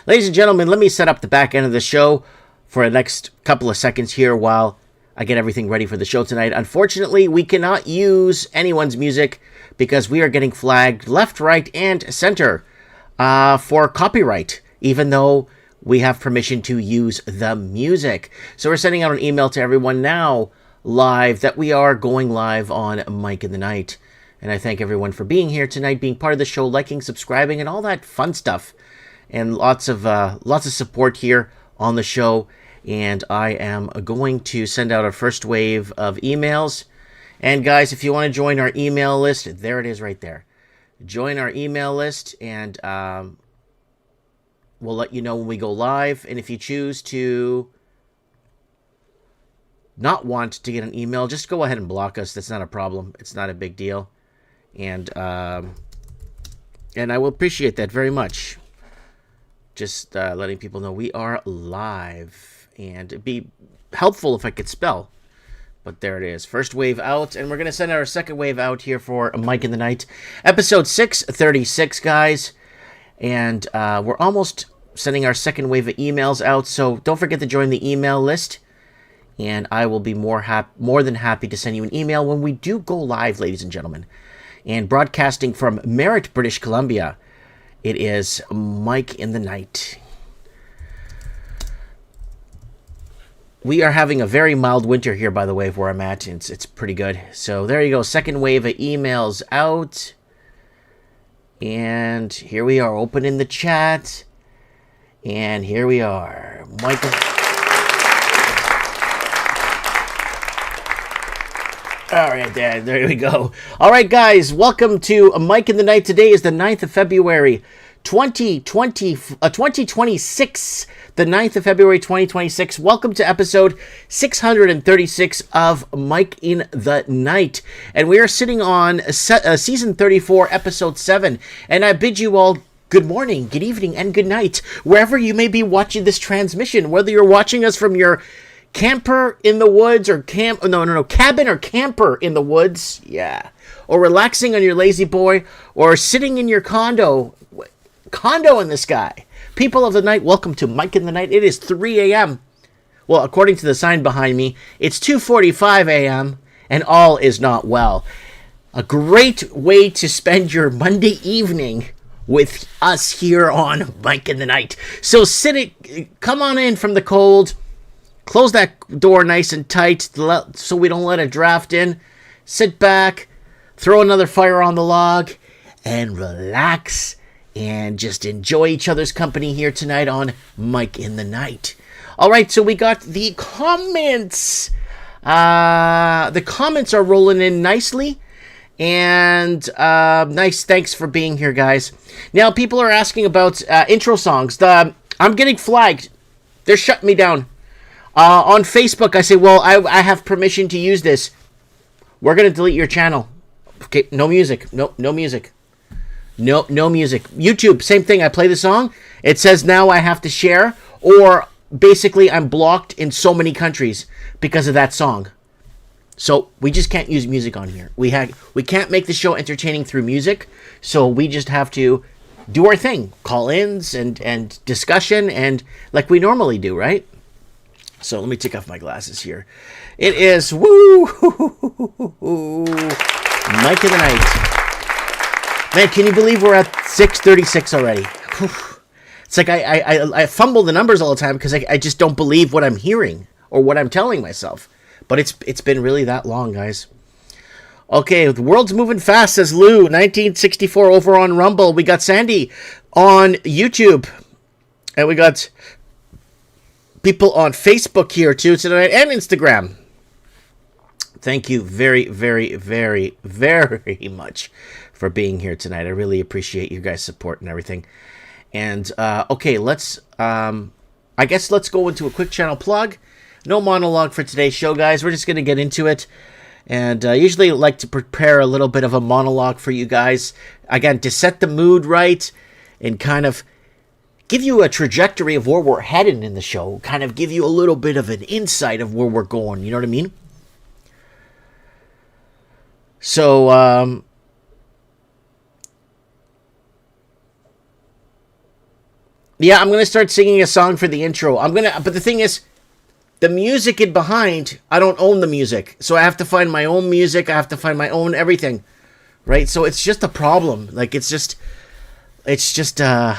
Ladies and gentlemen, let me set up the back end of the show for the next couple of seconds here while I get everything ready for the show tonight. Unfortunately, we cannot use anyone's music because we are getting flagged left, right, and center for copyright, even though we have permission to use the music. So we're sending out an email to everyone now live that we are going live on Mike in the Night. And I thank everyone for being here tonight, being part of the show, liking, subscribing, and all that fun stuff. And lots of support here on the show. And I am going to send out our first wave of emails. And guys, if you want to join our email list, there it is right there. Join our email list, and we'll let you know when we go live. And if you choose to not want to get an email, just go ahead and block us. That's not a problem. It's not a big deal. And I will appreciate that very much. Just letting people know we are live. And it'd be helpful if I could spell. But there it is. First wave out. And we're going to send our second wave out here for Mike in the Night. Episode 636, guys. And we're almost sending our second wave of emails out. So don't forget to join the email list. And I will be more than happy to send you an email when we do go live, ladies and gentlemen. And broadcasting from Merritt, British Columbia, it is Mike in the Night. We are having a very mild winter here, by the way, where I'm at. It's pretty good. So there you go. Second wave of emails out. And here we are, opening the chat. And here we are. Michael. All right, there we go. All right, guys, welcome to Mike in the Night. Today is the 9th of February, 2026. The 9th of February, 2026. Welcome to episode 636 of Mike in the Night. And we are sitting on season 34, episode 7. And I bid you all good morning, good evening, and good night, wherever you may be watching this transmission, whether you're watching us from your camper in the woods or cabin or camper in the woods, yeah, or relaxing on your lazy boy, or sitting in your condo in the sky. People of the night, welcome to Mike in the Night. It is 3 a.m. Well, according to the sign behind me, it's 2:45 a.m. and all is not well. A great way to spend your Monday evening with us here on Mike in the Night. So come on in from the cold. Close that door nice and tight so we don't let a draft in. Sit back, throw another fire on the log, and relax and just enjoy each other's company here tonight on Mike in the Night. All right, so we got the comments. The comments are rolling in nicely. And nice, thanks for being here, guys. Now, people are asking about intro songs. I'm getting flagged. They're shutting me down. On Facebook, I say, well, I have permission to use this. We're going to delete your channel. Okay, no music. No music. No music. YouTube, same thing. I play the song. It says now I have to share, or basically I'm blocked in so many countries because of that song. So we just can't use music on here. We can't make the show entertaining through music, so we just have to do our thing. Call-ins and discussion and like we normally do, right? So let me take off my glasses here. It is Mike in the Night. Man, can you believe we're at 636 already? It's like I fumble the numbers all the time because I just don't believe what I'm hearing or what I'm telling myself. But it's been really that long, guys. Okay, the world's moving fast, says Lou. 1964 over on Rumble. We got Sandy on YouTube. And we got people on Facebook here too tonight and Instagram. Thank you very, very, very, very much for being here tonight. I really appreciate you guys' support and everything. And okay, I guess let's go into a quick channel plug. No monologue for today's show, guys. We're just going to get into it. And usually I like to prepare a little bit of a monologue for you guys. Again, to set the mood right and kind of give you a trajectory of where we're heading in the show. Kind of give you a little bit of an insight of where we're going. You know what I mean? So, Yeah, I'm gonna start singing a song for the intro. But the thing is, the music in behind, I don't own the music, so I have to find my own music. I have to find my own everything, right? So it's just a problem. Like it's just a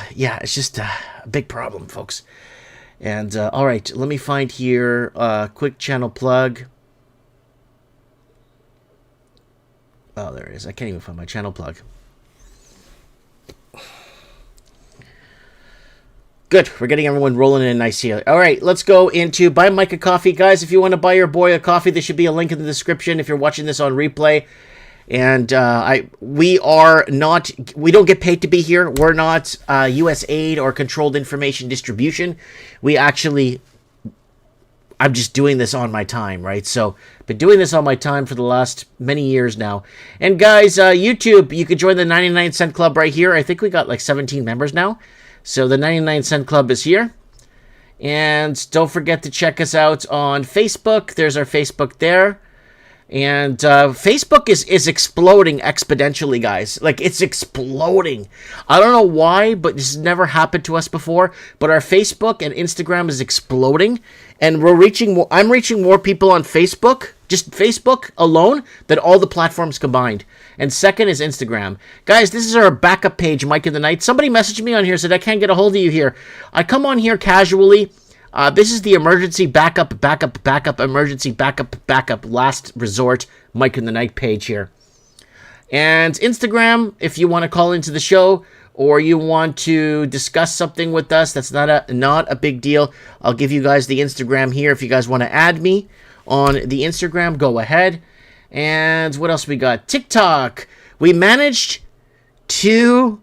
big problem, folks. And all right, let me find here quick channel plug. Oh, there it is. I can't even find my channel plug. Good. We're getting everyone rolling in nice here. All right, let's go into buy Mike a coffee. Guys, if you want to buy your boy a coffee, there should be a link in the description if you're watching this on replay. And we don't get paid to be here. We're not U.S. aid or controlled information distribution. I'm just doing this on my time, right? So, been doing this on my time for the last many years now. And guys, YouTube, you could join the 99 Cent Club right here. I think we got like 17 members now. So the 99 Cent Club is here. And don't forget to check us out on Facebook. There's our Facebook there. And Facebook is exploding exponentially, guys. Like, it's exploding. I don't know why, but this has never happened to us before. But our Facebook and Instagram is exploding. And I'm reaching more people on Facebook, just Facebook alone, than all the platforms combined. And second is Instagram. Guys, this is our backup page, Mike in the Night. Somebody messaged me on here, said, I can't get a hold of you here. I come on here casually. This is the emergency backup, emergency backup, last resort, Mike in the Night page here. And Instagram, if you want to call into the show or you want to discuss something with us, that's not a big deal. I'll give you guys the Instagram here. If you guys want to add me on the Instagram, go ahead. And what else we got? TikTok. We managed to...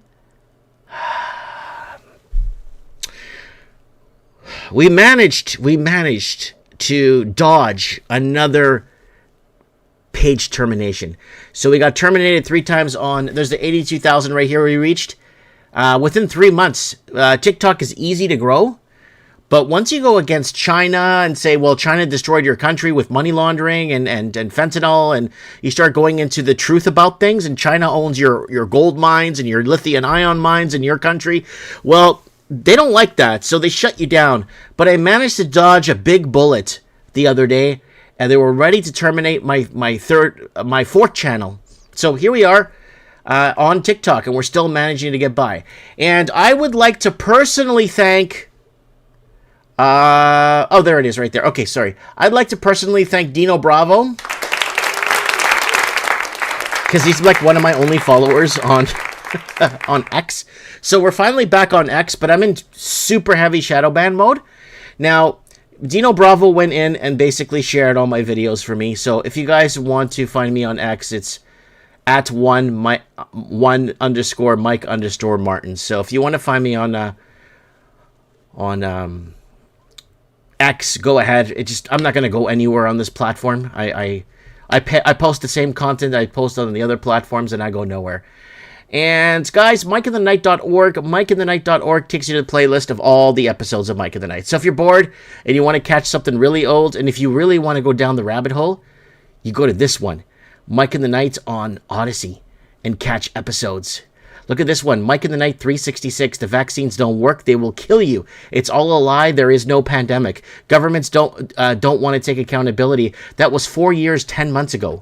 We managed to dodge another page termination. So we got terminated 3 times on, there's the 82,000 right here we reached. Within 3 months, TikTok is easy to grow. But once you go against China and say, well, China destroyed your country with money laundering and fentanyl, and you start going into the truth about things, and China owns your gold mines and your lithium ion mines in your country, well, they don't like that, so they shut you down. But I managed to dodge a big bullet the other day, and they were ready to terminate my 4th channel. So here we are on TikTok, and we're still managing to get by. And I would like to personally thank... oh, there it is right there. Okay, sorry. I'd like to personally thank Dino Bravo, because he's like one of my only followers on... on X. So we're finally back on X, but I'm in super heavy shadow ban mode. Now, Dino Bravo went in and basically shared all my videos for me. So if you guys want to find me on X, it's at @1_Mike_Martin. So if you want to find me on X, go ahead. I'm not going to go anywhere on this platform. I post the same content I post on the other platforms, and I go nowhere. And guys, MikeInTheNight.org. MikeInTheNight.org takes you to the playlist of all the episodes of Mike in the Night. So if you're bored and you want to catch something really old, and if you really want to go down the rabbit hole, you go to this one, Mike in the Night on Odyssey, and catch episodes. Look at this one, Mike in the Night 366. The vaccines don't work. They will kill you. It's all a lie. There is no pandemic. Governments don't want to take accountability. That was 4 years, 10 months ago.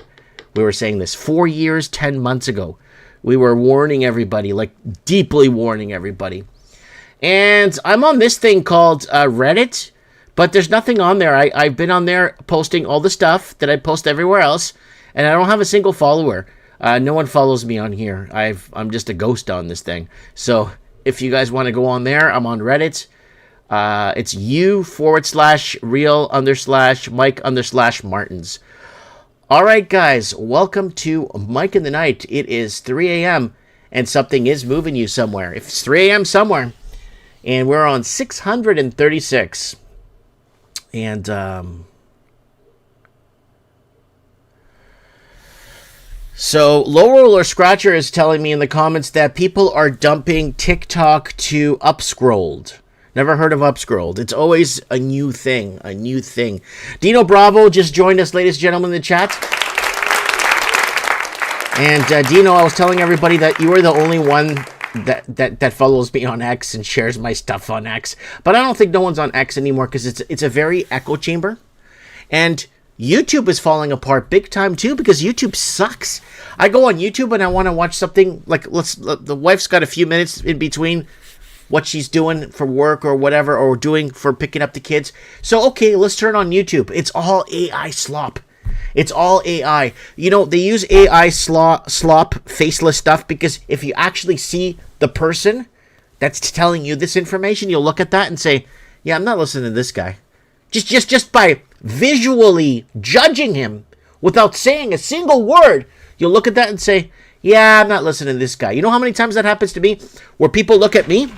We were saying this 4 years, 10 months ago. We were warning everybody, like deeply warning everybody. And I'm on this thing called Reddit, but there's nothing on there. I've been on there posting all the stuff that I post everywhere else, and I don't have a single follower. No one follows me on here. I'm just a ghost on this thing. So if you guys want to go on there, I'm on Reddit. It's u/real_Mike_Martins. All right, guys, welcome to Mike in the Night. It is 3 a.m., and something is moving you somewhere. If it's 3 a.m. somewhere, and we're on 636. And, so, Low Roller Scratcher is telling me in the comments that people are dumping TikTok to Upscrolled. Never heard of Upscrolled. It's always a new thing, Dino Bravo just joined us, ladies and gentlemen, in the chat. And Dino, I was telling everybody that you were the only one that follows me on X and shares my stuff on X. But I don't think no one's on X anymore because it's a very echo chamber. And YouTube is falling apart big time too because YouTube sucks. I go on YouTube and I want to watch something like the wife's got a few minutes in between what she's doing for work or whatever, or doing for picking up the kids. So, okay, let's turn on YouTube. It's all AI slop. It's all AI. You know, they use AI slop, faceless stuff, because if you actually see the person that's telling you this information, you'll look at that and say, yeah, I'm not listening to this guy. Just by visually judging him without saying a single word, you'll look at that and say, yeah, I'm not listening to this guy. You know how many times that happens to me? Where people look at me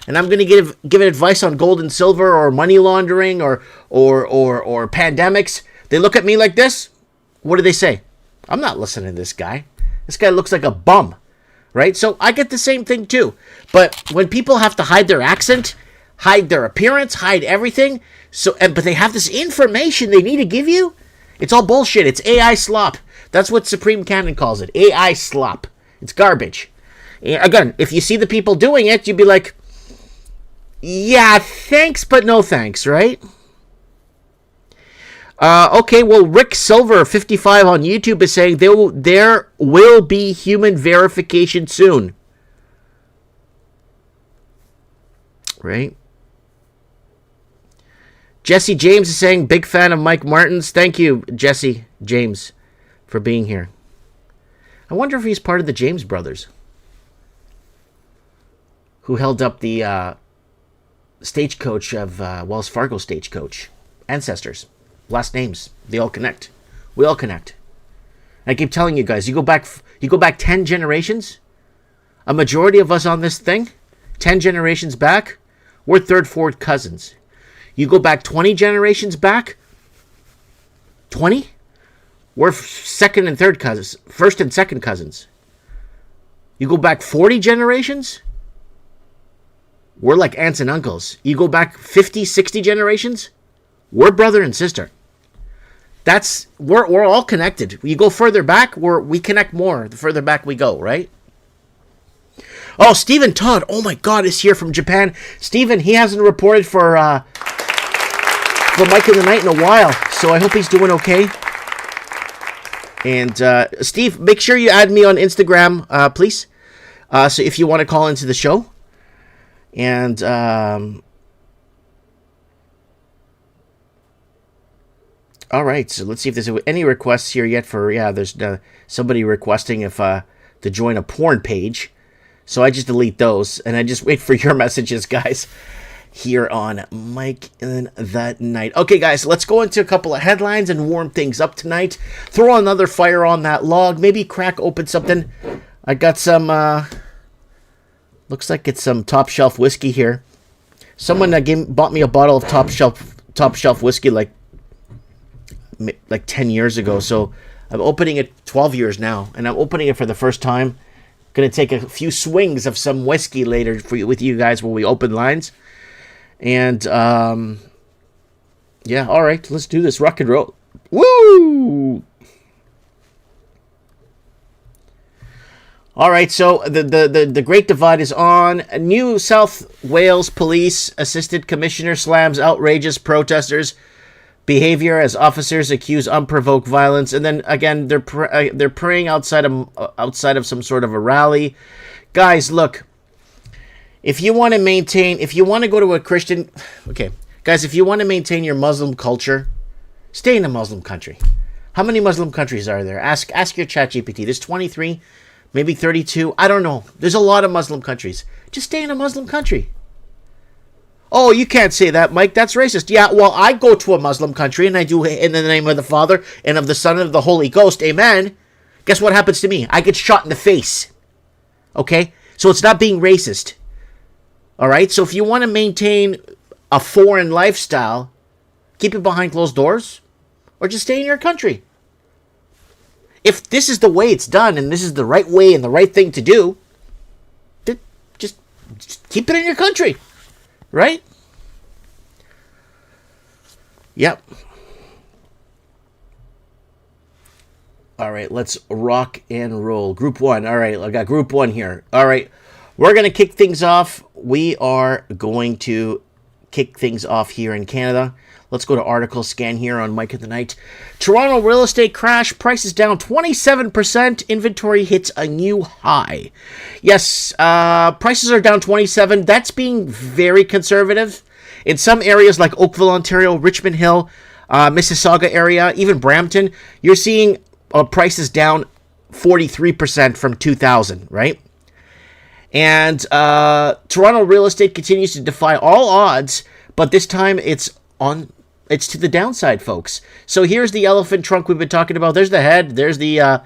and I'm going to give advice on gold and silver or money laundering or pandemics. They look at me like this. What do they say? I'm not listening to this guy. This guy looks like a bum, right? So I get the same thing too. But when people have to hide their accent, hide their appearance, hide everything, but they have this information they need to give you, it's all bullshit. It's AI slop. That's what Supreme Canon calls it. AI slop. It's garbage. Again, if you see the people doing it, you'd be like, yeah, thanks, but no thanks, right? Okay, well, Rick Silver, 55 on YouTube, is saying there will be human verification soon. Right? Jesse James is saying, big fan of Mike Martins. Thank you, Jesse James, for being here. I wonder if he's part of the James brothers, who held up the stagecoach of Wells Fargo stagecoach. Ancestors. Last names. They all connect. We all connect. I keep telling you guys, you go back 10 generations, a majority of us on this thing, 10 generations back, we're third, fourth cousins. You go back 20 generations back, 20, we're second and third cousins, first and second cousins. You go back 40 generations, we're like aunts and uncles. You go back 50, 60 generations, we're brother and sister. We're all connected. You go further back, we connect more the further back we go, right? Oh, Stephen Todd, oh my God, is here from Japan. Stephen, he hasn't reported for Mike in the Night in a while, so I hope he's doing okay. And Steve, make sure you add me on Instagram, please. So if you want to call into the show. And all right, so let's see if there's any requests here yet for, there's somebody requesting if to join a porn page. So I just delete those, and I just wait for your messages, guys, here on Mike in the Night. Okay, guys, let's go into a couple of headlines and warm things up tonight. Throw another fire on that log. Maybe crack open something. I got some, looks like it's some top shelf whiskey here. Someone bought me a bottle of top shelf whiskey like 10 years ago. So I'm opening it 12 years now, and I'm opening it for the first time. Going to take a few swings of some whiskey later with you guys when we open lines. And, all right, let's do this. Rock and roll. Woo! All right, so the Great Divide is on. New South Wales Police Assistant Commissioner slams outrageous protesters' behavior as officers accuse unprovoked violence, and then again they're praying outside of some sort of a rally. Guys, look, if you want to go to a Christian, okay, guys, if you want to maintain your Muslim culture, stay in a Muslim country. How many Muslim countries are there? Ask your ChatGPT. There's 23, maybe 32. I don't know. There's a lot of Muslim countries. Just stay in a Muslim country. Oh, you can't say that, Mike. That's racist. Yeah, well, I go to a Muslim country and I do in the name of the Father and of the Son and of the Holy Ghost. Amen. Guess what happens to me? I get shot in the face. Okay? So it's not being racist. All right? So if you want to maintain a foreign lifestyle, keep it behind closed doors or just stay in your country. If this is the way it's done and this is the right way and the right thing to do, just keep it in your country. Right? Yep. All right, let's rock and roll. Group 1. All right, I got Group 1 here. All right, we're going to kick things off. We are going to kick things off here in Canada. Let's go to article scan here on Mike of the Night. Toronto real estate crash. Prices down 27%. Inventory hits a new high. Yes, prices are down 27%. That's being very conservative. In some areas like Oakville, Ontario, Richmond Hill, Mississauga area, even Brampton, you're seeing prices down 43% from 2000, right? And Toronto real estate continues to defy all odds, but this time it's to the downside, folks. So here's the elephant trunk we've been talking about. There's the head, there's the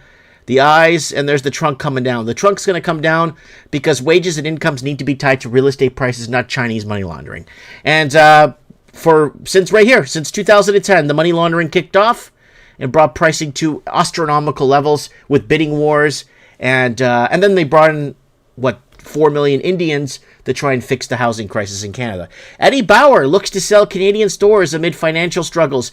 eyes, and there's the trunk coming down. The trunk's going to come down because wages and incomes need to be tied to real estate prices, not Chinese money laundering. And since 2010, the money laundering kicked off and brought pricing to astronomical levels with bidding wars, and then they brought in 4 million Indians to try and fix the housing crisis in Canada. Eddie Bauer looks to sell Canadian stores amid financial struggles.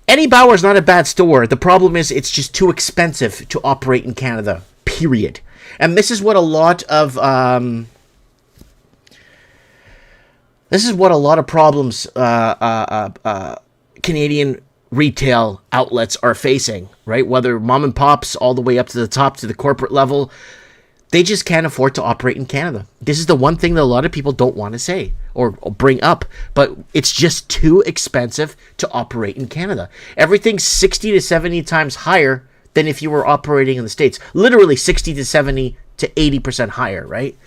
Eddie Bauer is not a bad store. The problem is it's just too expensive to operate in Canada, period. And this is what a lot of problems Canadian retail outlets are facing, right? Whether mom and pops all the way up to the top to the corporate level, they just can't afford to operate in Canada. This is the one thing that a lot of people don't want to say or bring up, but it's just too expensive to operate in Canada. Everything's 60 to 70 times higher than if you were operating in the States. Literally 60 to 70 to 80% higher, right?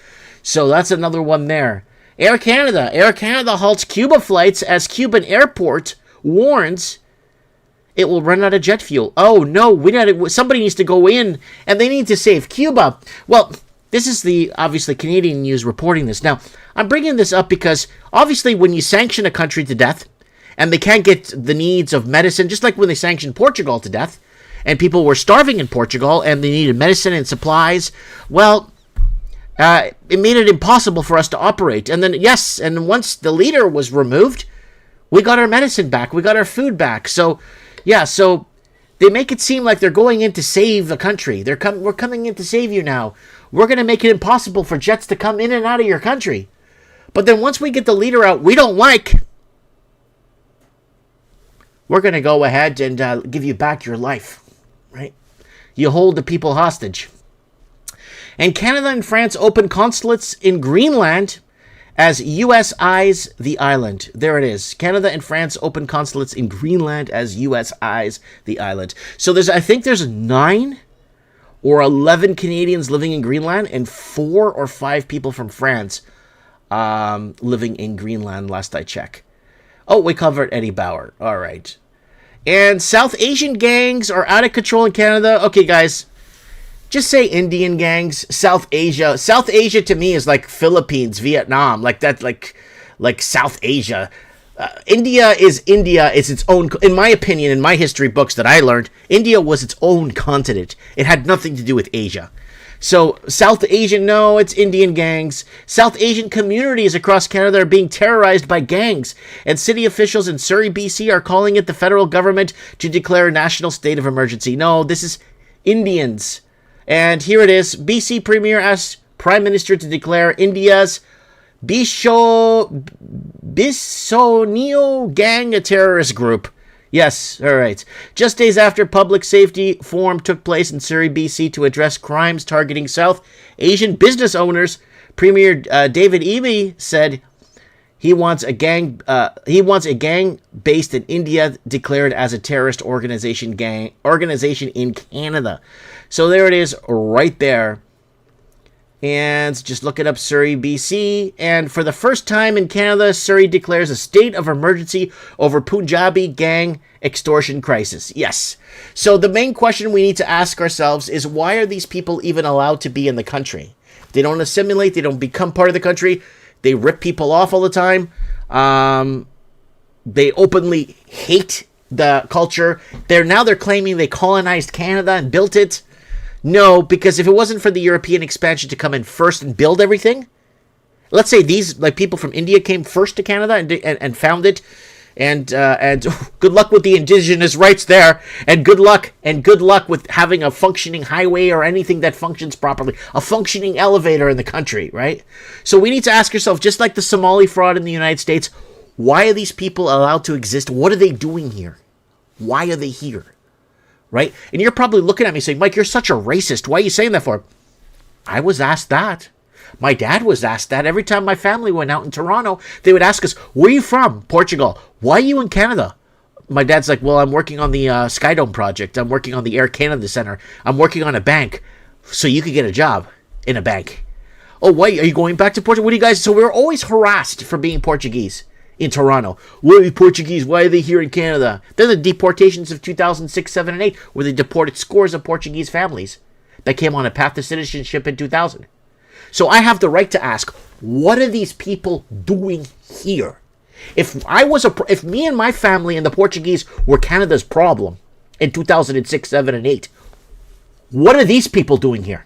So that's another one there. Air Canada halts Cuba flights as Cuban airport warns it will run out of jet fuel. Oh no, somebody needs to go in and they need to save Cuba. Well, this is obviously Canadian news reporting this. Now, I'm bringing this up because obviously when you sanction a country to death and they can't get the needs of medicine, just like when they sanctioned Portugal to death and people were starving in Portugal and they needed medicine and supplies, well, it made it impossible for us to operate. And then, once the leader was removed, we got our medicine back. We got our food back. So they make it seem like they're going in to save the country. We're coming in to save you now. We're going to make it impossible for jets to come in and out of your country. But then once we get the leader out we don't like, we're going to go ahead and give you back your life, right? You hold the people hostage. And Canada and France open consulates in Greenland as U.S. eyes the island. There it is. Canada and France open consulates in Greenland as U.S. eyes the island. So I think there's 9 or 11 Canadians living in Greenland and 4 or 5 people from France living in Greenland last I checked. Oh, we covered Eddie Bauer. All right. And South Asian gangs are out of control in Canada. Okay, guys. Just say Indian gangs, South Asia. South Asia to me is like Philippines, Vietnam, like that, like South Asia. India is India. It's its own, in my opinion, in my history books that I learned, India was its own continent. It had nothing to do with Asia. So South Asian, no, it's Indian gangs. South Asian communities across Canada are being terrorized by gangs, and city officials in Surrey, BC are calling it the federal government to declare a national state of emergency. No, this is Indians. And here it is. BC Premier asks Prime Minister to declare India's Bisonio gang a terrorist group. Yes, all right. Just days after public safety forum took place in Surrey, BC to address crimes targeting South Asian business owners, Premier David Eby said he wants a gang based in India declared as a terrorist organization in Canada. So there it is right there. And just look it up, Surrey, BC. And for the first time in Canada, Surrey declares a state of emergency over Punjabi gang extortion crisis. Yes. So the main question we need to ask ourselves is, why are these people even allowed to be in the country? They don't assimilate. They don't become part of the country. They rip people off all the time. They openly hate the culture. They're claiming they colonized Canada and built it. No, because if it wasn't for the European expansion to come in first and build everything, let's say these people from India came first to Canada and found it, And good luck with the indigenous rights there, and good luck with having a functioning highway or anything that functions properly, a functioning elevator in the country, right? So we need to ask ourselves, just like the Somali fraud in the United States, why are these people allowed to exist? What are they doing here? Why are they here? Right? And you're probably looking at me saying, Mike, you're such a racist. Why are you saying that for? I was asked that. My dad was asked that. Every time my family went out in Toronto, they would ask us, where are you from? Portugal. Why are you in Canada? My dad's like, well, I'm working on the Skydome project. I'm working on the Air Canada Center. I'm working on a bank. So you could get a job in a bank. Oh, wait, are you going back to Portugal? What do you guys... So we were always harassed for being Portuguese in Toronto. Why are you Portuguese? Why are they here in Canada? They're the deportations of 2006, 7, and 8, where they deported scores of Portuguese families that came on a path to citizenship in 2000. So I have the right to ask, what are these people doing here? If me and my family and the Portuguese were Canada's problem in 2006, 7, and 8, what are these people doing here?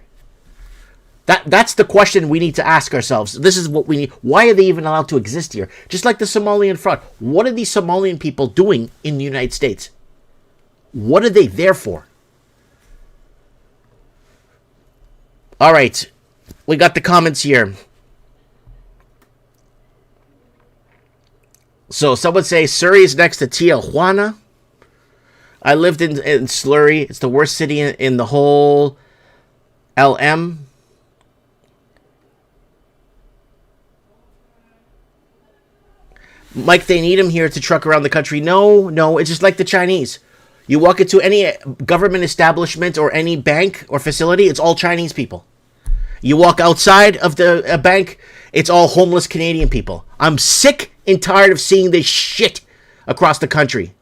That's the question we need to ask ourselves. This is what we need. Why are they even allowed to exist here? Just like the Somalian fraud. What are these Somalian people doing in the United States? What are they there for? All right. We got the comments here. So someone say Surrey is next to Tijuana. I lived in Slurry. It's the worst city in the whole LM. Mike, they need him here to truck around the country. No, it's just like the Chinese. You walk into any government establishment or any bank or facility, it's all Chinese people. You walk outside of the bank, it's all homeless Canadian people. I'm sick and tired of seeing this shit across the country.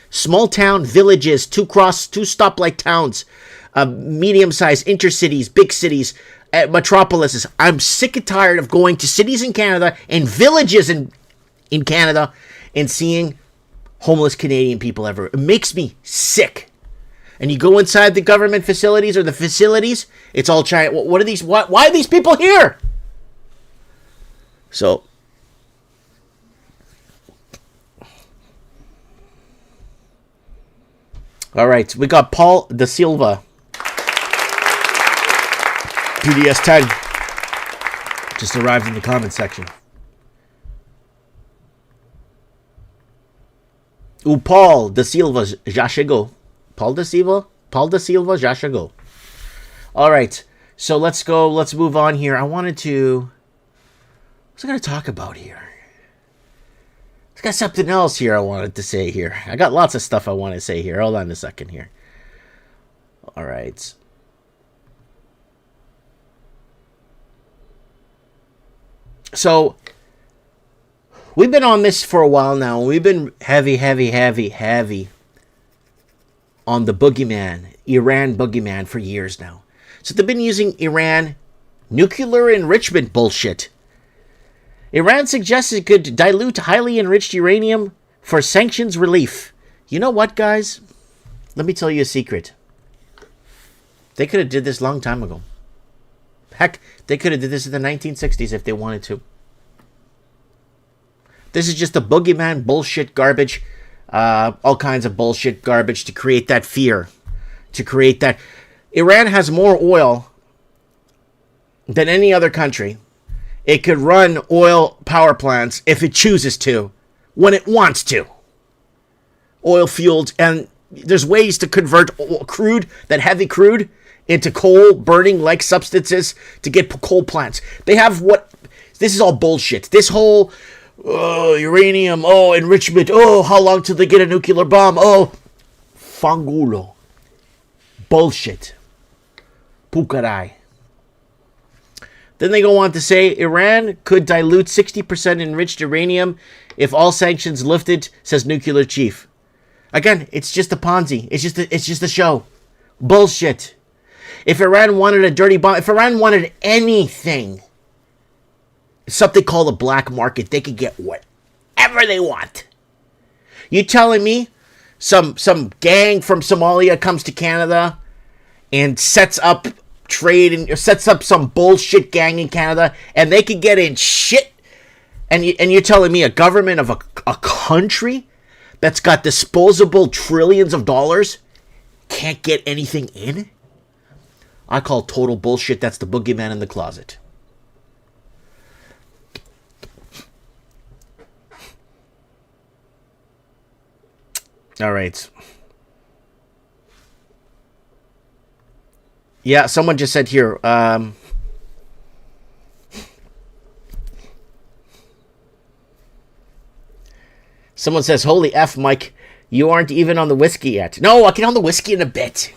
Small town villages, two stoplight towns, medium-sized intercities, big cities, metropolises. I'm sick and tired of going to cities in Canada and villages in Canada and seeing homeless Canadian people everywhere. It makes me sick. And you go inside the government facilities or the facilities, it's all China. What are these? Why are these people here? So, all right, we got Paul Da Silva, PDS 10, just arrived in the comment section. Ooh, Paul Da Silva, já chegou. Paul Da Silva, já chegou. All right, so let's move on here. What's I going to talk about here? I got something else here I wanted to say here. I got lots of stuff I want to say here. Hold on a second here. All right. So, we've been on this for a while now. We've been heavy on the boogeyman, Iran boogeyman, for years now. So they've been using Iran nuclear enrichment bullshit. Iran suggests it could dilute highly enriched uranium for sanctions relief. You know what, guys? Let me tell you a secret. They could have did this a long time ago. Heck, they could have did this in the 1960s if they wanted to. This is just a boogeyman bullshit garbage. All kinds of bullshit garbage to create that fear. To create that. Iran has more oil than any other country. It could run oil power plants if it chooses to, when it wants to. Oil fueled, and there's ways to convert crude, that heavy crude, into coal burning like substances to get coal plants. They have this is all bullshit. This whole uranium, enrichment, how long till they get a nuclear bomb? Fangulo. Bullshit. Pukarai. Then they go on to say Iran could dilute 60% enriched uranium if all sanctions lifted, says nuclear chief. Again, it's just a Ponzi. It's just a show. Bullshit. If Iran wanted a dirty bomb, if Iran wanted anything, something called a black market, they could get whatever they want. You telling me some gang from Somalia comes to Canada and sets up trade and sets up some bullshit gang in Canada and they could get in shit, and you're telling me a government of a country that's got disposable trillions of dollars can't get anything in? I call total bullshit. That's the boogeyman in the closet. All right. Yeah, someone just said here, someone says, holy F, Mike, you aren't even on the whiskey yet. No, I'll get on the whiskey in a bit.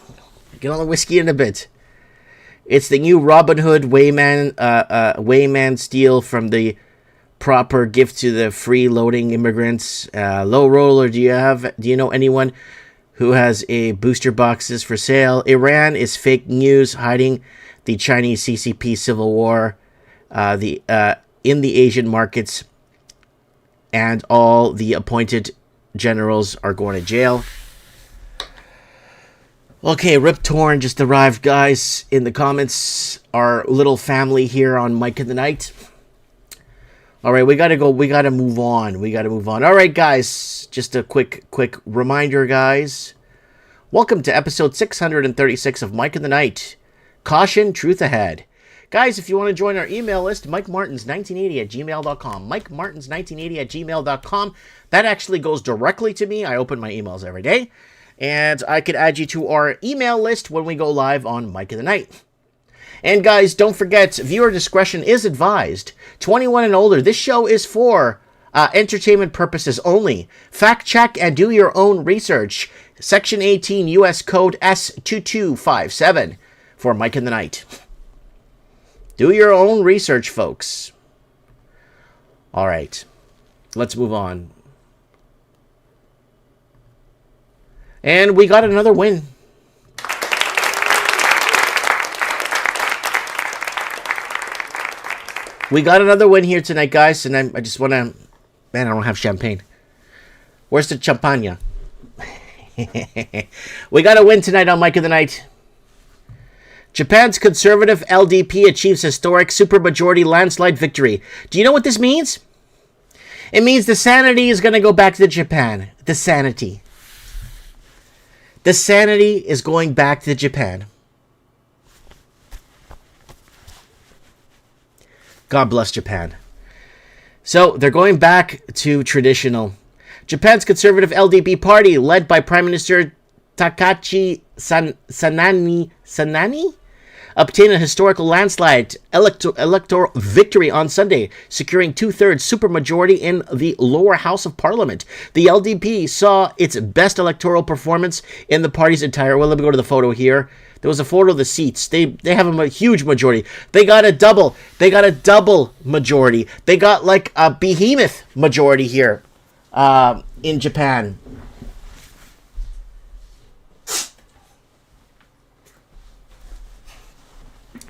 It's the new Robin Hood Wayman steal from the proper gift to the free-loading immigrants. Low roller, do you know anyone who has a booster boxes for sale? Iran is fake news hiding the Chinese CCP civil war in the Asian markets, and all the appointed generals are going to jail. Okay, Rip Torn just arrived, guys, in the comments. Our little family here on Mike in the Night. All right, we got to move on. All right, guys, just a quick reminder, guys. Welcome to episode 636 of Mike in the Night. Caution, truth ahead. Guys, if you want to join our email list, MikeMartins1980@gmail.com. MikeMartins1980@gmail.com. That actually goes directly to me. I open my emails every day. And I could add you to our email list when we go live on Mike in the Night. And guys, don't forget, viewer discretion is advised. 21 and older. This show is for entertainment purposes only. Fact check and do your own research. Section 18 U.S. Code S2257 for Mike in the Night. Do your own research, folks. All right. Let's move on. And we got another win. We got another win here tonight, guys. And I just want to... Man, I don't have champagne. Where's the champagne? We got a win tonight on Mike of the Night. Japan's conservative LDP achieves historic supermajority landslide victory. Do you know what this means? It means the sanity is going to go back to Japan. The sanity. The sanity is going back to Japan. God bless Japan. So, they're going back to traditional. Japan's conservative LDP party, led by Prime Minister Takashi Sanani, obtained a historical landslide electoral victory on Sunday, securing 2/3 supermajority in the lower house of parliament. The LDP saw its best electoral performance in the party's entire... Well, let me go to the photo here. There was a photo of the seats. They have a huge majority. They got a double majority. They got like a behemoth majority here in Japan.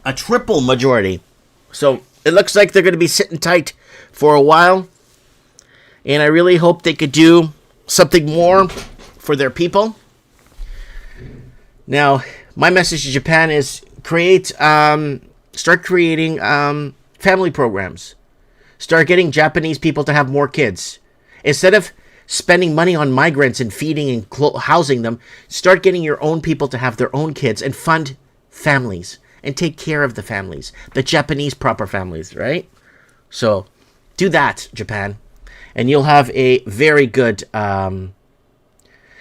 A triple majority. So it looks like they're going to be sitting tight for a while. And I really hope they could do something more for their people. Now, my message to Japan is start creating family programs. Start getting Japanese people to have more kids. Instead of spending money on migrants and feeding and housing them, start getting your own people to have their own kids and fund families. And take care of the families. The Japanese proper families, right? So, do that, Japan. And you'll have a very good...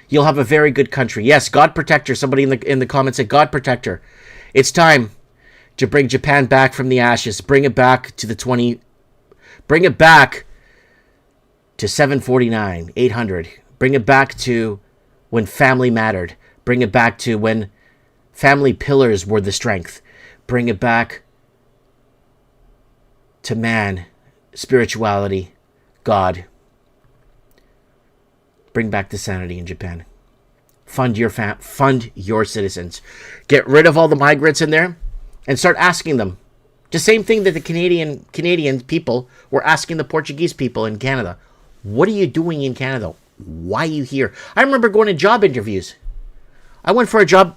you'll have a very good country. Yes, God protector. Somebody in the comments said, God protector. It's time to bring Japan back from the ashes. Bring it back to the 20... Bring it back to 749, 800. Bring it back to when family mattered. Bring it back to when family pillars were the strength. Bring it back to man, spirituality, God. Bring back the sanity in Japan. Fund your citizens. Get rid of all the migrants in there and start asking them. The same thing that the Canadian people were asking the Portuguese people in Canada. What are you doing in Canada? Why are you here? I remember going to job interviews. I went for a job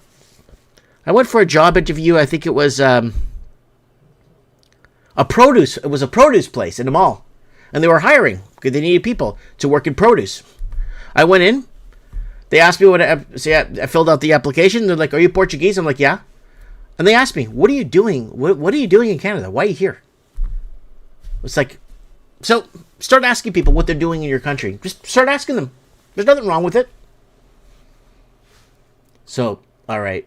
interview. I think it was a produce place in the mall. And they were hiring because they needed people to work in produce. I went in. They asked me I filled out the application. They're like, "Are you Portuguese?" I'm like, "Yeah." And they asked me, "What are you doing? What are you doing in Canada? Why are you here?" It's like, so start asking people what they're doing in your country. Just start asking them. There's nothing wrong with it. So, all right.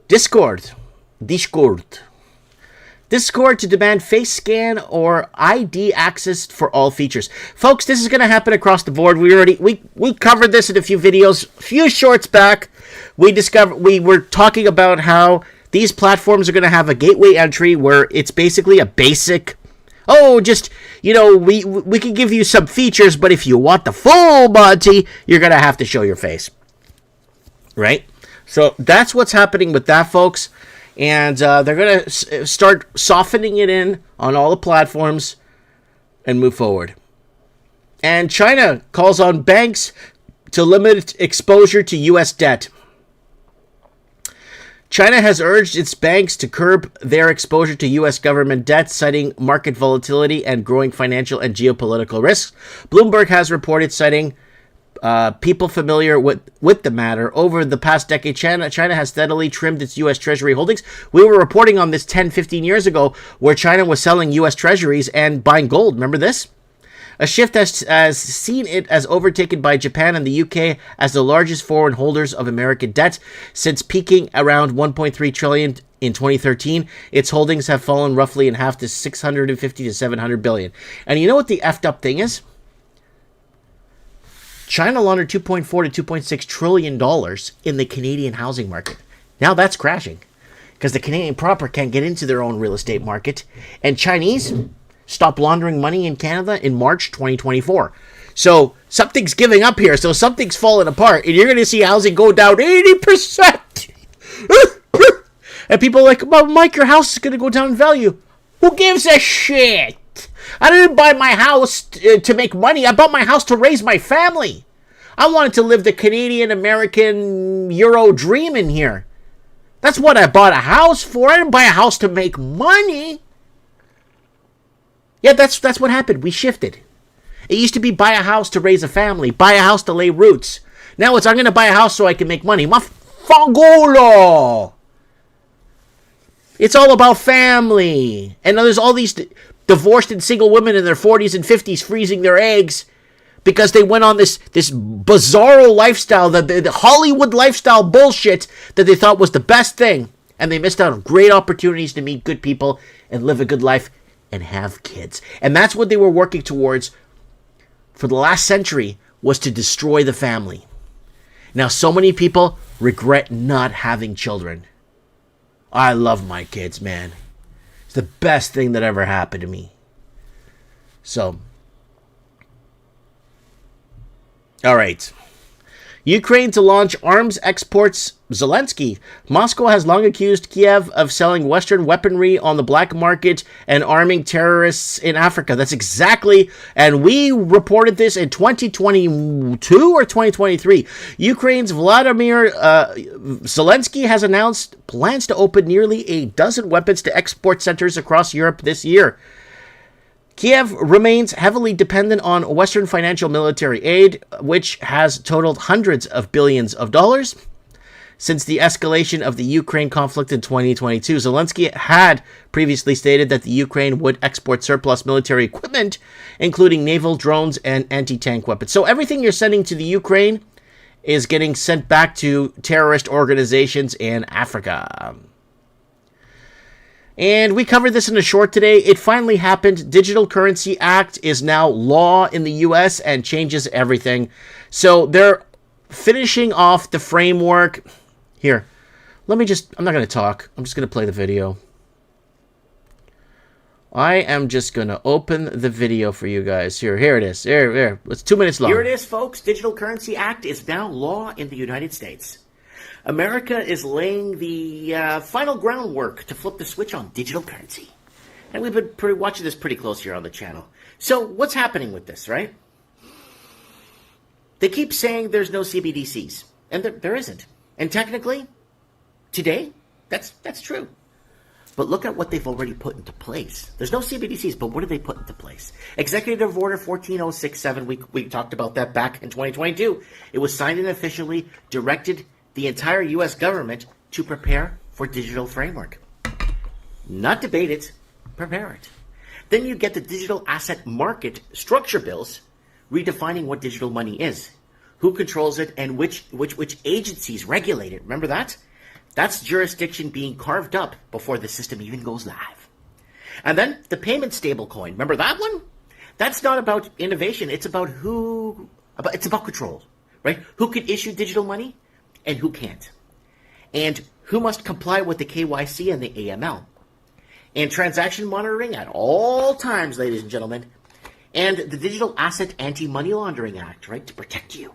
Discord to demand face scan or ID access for all features. Folks, this is going to happen across the board. We covered this in a few videos, a few shorts back. We were talking about how these platforms are going to have a gateway entry where it's basically a basic, we can give you some features, but if you want the full Monty, you're going to have to show your face. Right? So that's what's happening with that, folks. And they're going to start softening it in on all the platforms and move forward. And China calls on banks to limit exposure to U.S. debt. China has urged its banks to curb their exposure to U.S. government debt, citing market volatility and growing financial and geopolitical risks. Bloomberg has reported, citing people familiar with the matter. Over the past decade, China has steadily trimmed its U.S. Treasury holdings. We were reporting on this 10, 15 years ago where China was selling U.S. Treasuries and buying gold. Remember this? A shift has seen it as overtaken by Japan and the UK as the largest foreign holders of American debt. Since peaking around $1.3 trillion in 2013, its holdings have fallen roughly in half to $650 to $700 billion. And you know what the effed up thing is? China laundered $2.4 to $2.6 trillion in the Canadian housing market. Now that's crashing because the Canadian proper can't get into their own real estate market. And Chinese stopped laundering money in Canada in March 2024. So something's giving up here. So something's falling apart. And you're going to see housing go down 80%. And people are like, well, Mike, your house is going to go down in value. Who gives a shit? I didn't buy my house to make money. I bought my house to raise my family. I wanted to live the Canadian, American, Euro dream in here. That's what I bought a house for. I didn't buy a house to make money. Yeah, that's what happened. We shifted. It used to be buy a house to raise a family, buy a house to lay roots. Now it's I'm going to buy a house so I can make money. Mafangolo! It's all about family. And there's all these divorced and single women in their 40s and 50s freezing their eggs because they went on this bizarro lifestyle, the Hollywood lifestyle bullshit that they thought was the best thing. And they missed out on great opportunities to meet good people and live a good life and have kids. And that's what they were working towards for the last century, was to destroy the family. Now, so many people regret not having children. I love my kids, man. It's the best thing that ever happened to me. So, all right. Ukraine to launch arms exports. Zelensky. Moscow has long accused Kiev of selling Western weaponry on the black market and arming terrorists in Africa. That's exactly, and we reported this in 2022 or 2023. Ukraine's Vladimir Zelensky has announced plans to open nearly a dozen weapons to export centers across Europe this year. Kiev remains heavily dependent on Western financial military aid, which has totaled hundreds of billions of dollars since the escalation of the Ukraine conflict in 2022. Zelensky had previously stated that the Ukraine would export surplus military equipment, including naval drones and anti-tank weapons. So everything you're sending to the Ukraine is getting sent back to terrorist organizations in Africa. And we covered this in a short today. It finally happened. Digital Currency Act is now law in the U.S. and changes everything. So they're finishing off the framework. Here, I'm not going to talk. I'm just going to play the video. I am just going to open the video for you guys. Here it is. Here. It's 2 minutes long. Here it is, folks. Digital Currency Act is now law in the United States. America is laying the final groundwork to flip the switch on digital currency. And we've been watching this pretty close here on the channel. So what's happening with this, right? They keep saying there's no CBDCs. And there isn't. And technically, today, that's true. But look at what they've already put into place. There's no CBDCs, but what did they put into place? Executive Order 14067, we talked about that back in 2022. It was signed and officially directed the entire U.S. government to prepare for digital framework. Not debate it, prepare it. Then you get the digital asset market structure bills redefining what digital money is, who controls it, and which agencies regulate it. Remember that? That's jurisdiction being carved up before the system even goes live. And then the payment stablecoin. Remember that one? That's not about innovation. It's about it's about control, right? Who can issue digital money and who can't. And who must comply with the KYC and the AML. And transaction monitoring at all times, ladies and gentlemen. And the Digital Asset Anti-Money Laundering Act, right, to protect you,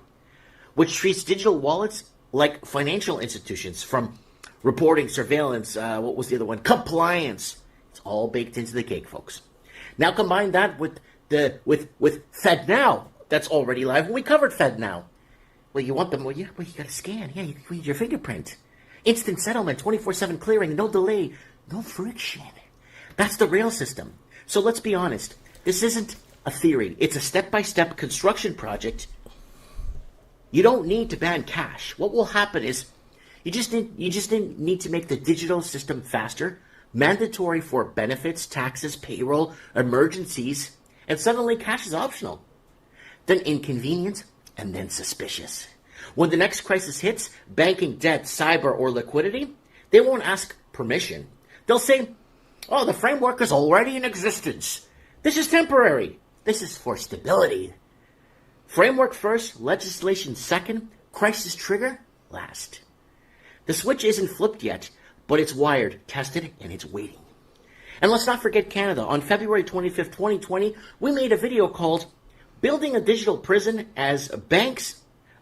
which treats digital wallets like financial institutions, from reporting, surveillance, what was the other one? Compliance. It's all baked into the cake, folks. Now combine that with FedNow, that's already live. And we covered FedNow. Well, you want them? Well, you got to scan. Yeah, you need your fingerprint. Instant settlement, 24/7 clearing, no delay, no friction. That's the rail system. So let's be honest. This isn't a theory. It's a step-by-step construction project. You don't need to ban cash. What will happen is you just need to make the digital system faster, mandatory for benefits, taxes, payroll, emergencies, and suddenly cash is optional. Then inconvenient, and then suspicious. When the next crisis hits, banking, debt, cyber, or liquidity, they won't ask permission. They'll say, oh, the framework is already in existence. This is temporary. This is for stability. Framework first, legislation second, crisis trigger last. The switch isn't flipped yet, but it's wired, tested, and it's waiting. And let's not forget Canada. On February 25th, 2020, we made a video called Building a Digital Prison as Bank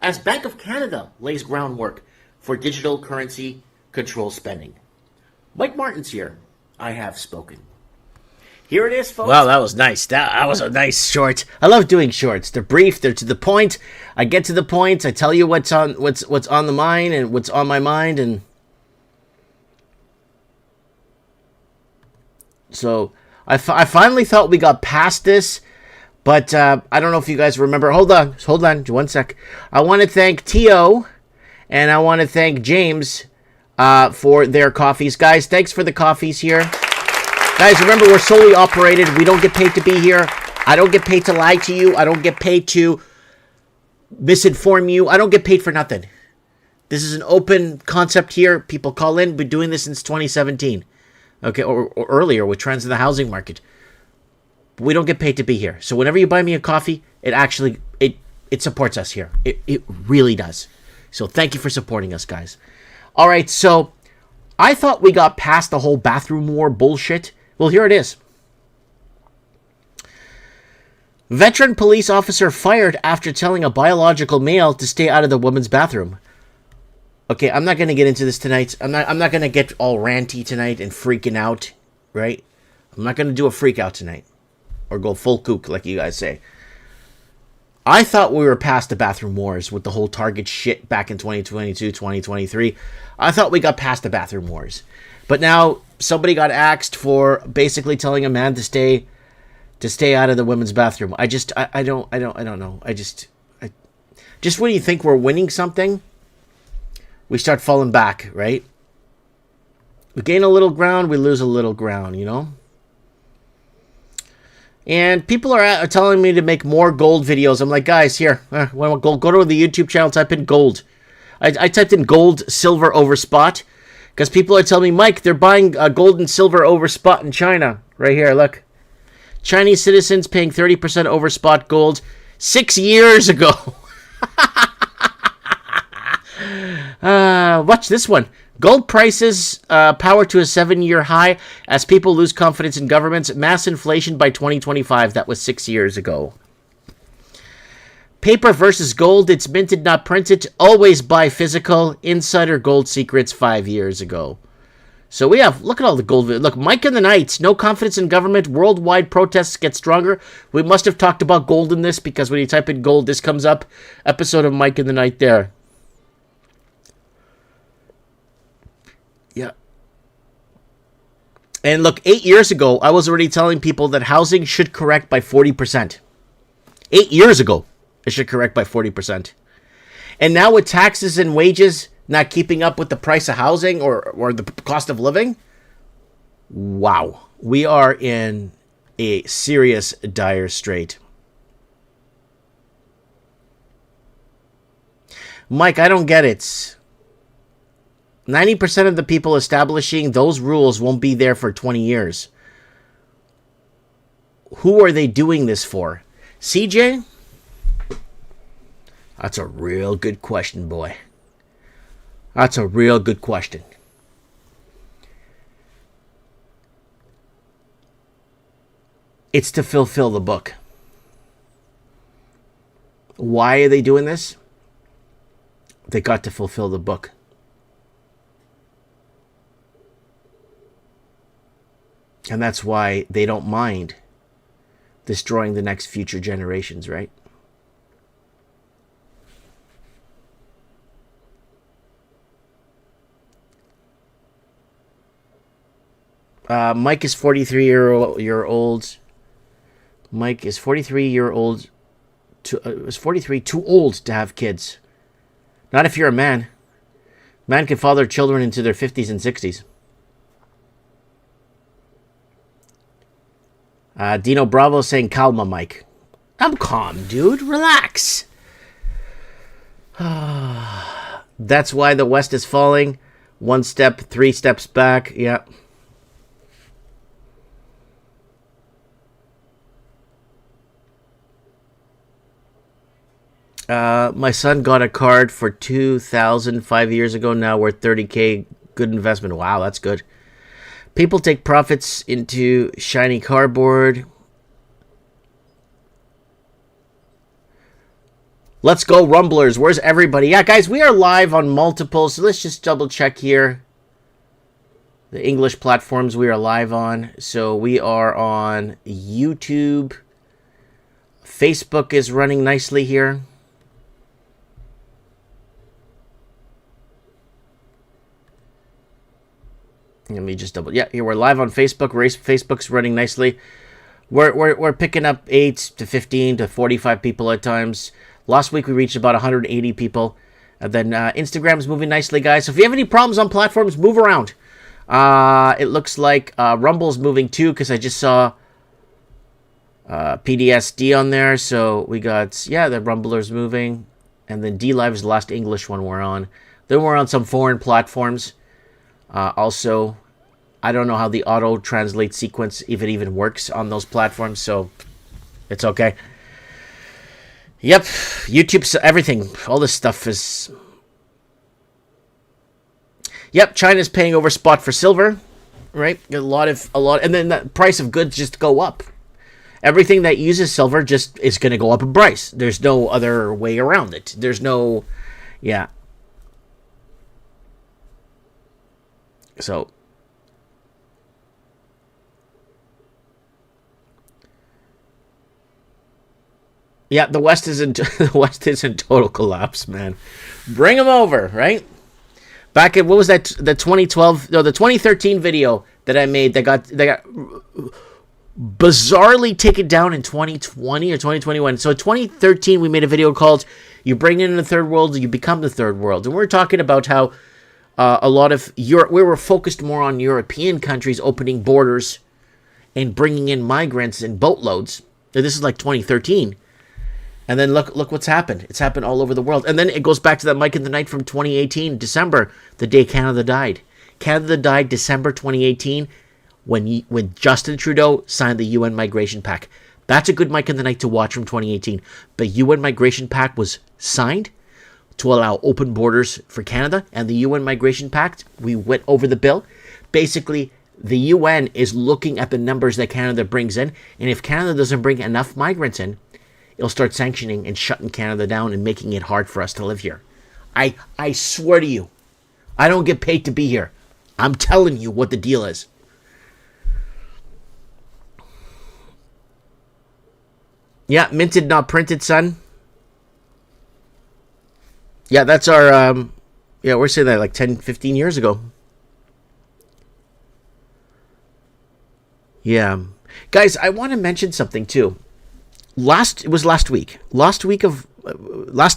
of Canada lays groundwork for digital currency control spending. Mike Martin's here. I have spoken. Here it is, folks. Wow, that was nice. That was a nice short. I love doing shorts. They're brief. They're to the point. I get to the point. I tell you what's on the mind and what's on my mind, and so I finally thought we got past this, but I don't know if you guys remember. Hold on, 1 sec. I want to thank Tio, and I want to thank James for their coffees, guys. Thanks for the coffees here. Guys, remember, we're solely operated. We don't get paid to be here. I don't get paid to lie to you. I don't get paid to misinform you. I don't get paid for nothing. This is an open concept here. People call in. We've been doing this since 2017. Okay, or earlier with trends in the housing market. But we don't get paid to be here. So whenever you buy me a coffee, it actually, it supports us here. It really does. So thank you for supporting us, guys. All right, so I thought we got past the whole bathroom war bullshit. Well, here it is. Veteran police officer fired after telling a biological male to stay out of the woman's bathroom. Okay, I'm not going to get into this tonight. I'm not going to get all ranty tonight and freaking out, right? I'm not going to do a freak out tonight. Or go full kook, like you guys say. I thought we were past the bathroom wars with the whole Target shit back in 2022, 2023. I thought we got past the bathroom wars. But now somebody got axed for basically telling a man to stay out of the women's bathroom. I don't know. Just when you think we're winning something, we start falling back, right? We gain a little ground, we lose a little ground, you know? And people are telling me to make more gold videos. I'm like, guys, here, go to the YouTube channel, type in gold. I typed in gold, silver over spot. Because people are telling me, Mike, they're buying gold and silver over spot in China. Right here, look. Chinese citizens paying 30% over spot gold 6 years ago. Watch this one. Gold prices power to a 7-year high as people lose confidence in governments. Mass inflation by 2025. That was 6 years ago. Paper versus gold. It's minted, not printed. Always buy physical. Insider gold secrets 5 years ago. So we have, look at all the gold. Look, Mike and the Knights. No confidence in government. Worldwide protests get stronger. We must have talked about gold in this because when you type in gold, this comes up. Episode of Mike and the Knight there. Yeah. And look, 8 years ago, I was already telling people that housing should correct by 40%. 8 years ago, it should correct by 40%. And now with taxes and wages not keeping up with the price of housing or the cost of living, wow, we are in a serious dire strait. Mike, I don't get it. 90% of the people establishing those rules won't be there for 20 years. Who are they doing this for? CJ? That's a real good question, boy. That's a real good question. It's to fulfill the book. Why are they doing this? They got to fulfill the book. And that's why they don't mind destroying the next future generations, right? Mike is 43-year-old. Mike is 43-year-old. Is 43 too old to have kids? Not if you're a man. Man can father children into their 50s and 60s. Dino Bravo saying, calma, Mike. I'm calm, dude. Relax. That's why the West is falling. 1 step, 3 steps back. Yeah. My son got a card for $2,000 5 years ago. Now worth $30K. Good investment. Wow, that's good. People take profits into shiny cardboard. Let's go, Rumblers. Where's everybody? Yeah, guys, we are live on multiple. So let's just double check here. The English platforms we are live on. So we are on YouTube. Facebook is running nicely here. Let me just double. Yeah, here we're live on Facebook. Facebook's running nicely. We're picking up 8 to 15 to 45 people at times. Last week we reached about 180 people. And then Instagram's moving nicely, guys. So if you have any problems on platforms, move around. It looks like Rumble's moving too, because I just saw PDSD on there. So we got, yeah, the Rumbler's moving. And then DLive is the last English one we're on. Then we're on some foreign platforms. Also, I don't know how the auto translate sequence, if it even works on those platforms, so it's okay. Yep, YouTube's everything. All this stuff is... Yep, China's paying over spot for silver, right? A lot, and then the price of goods just go up. Everything that uses silver just is going to go up in price. There's no other way around it. There's no... Yeah. So, yeah, the West is in total collapse, man. Bring them over, right? Back in, what was that? The 2012, no, the 2013 video that I made that got bizarrely taken down in 2020 or 2021. So 2013, we made a video called "You Bring in the Third World, You Become the Third World," and we're talking about how. A lot of Europe, we were focused more on European countries opening borders and bringing in migrants in boatloads. And this is like 2013. And then look what's happened. It's happened all over the world. And then it goes back to that Mike in the Night from 2018, December, the day Canada died. Canada died December 2018 when Justin Trudeau signed the UN Migration Pact. That's a good Mike in the Night to watch from 2018. The UN Migration Pact was signed to allow open borders for Canada, and the UN Migration Pact, we went over the bill. Basically, the UN is looking at the numbers that Canada brings in, and if Canada doesn't bring enough migrants in, it'll start sanctioning and shutting Canada down and making it hard for us to live here. I swear to you, I don't get paid to be here. I'm telling you what the deal is. Yeah, minted, not printed, son. Yeah, that's our, we're saying that like 10, 15 years ago. Yeah. Guys, I want to mention something too. It was last week. Last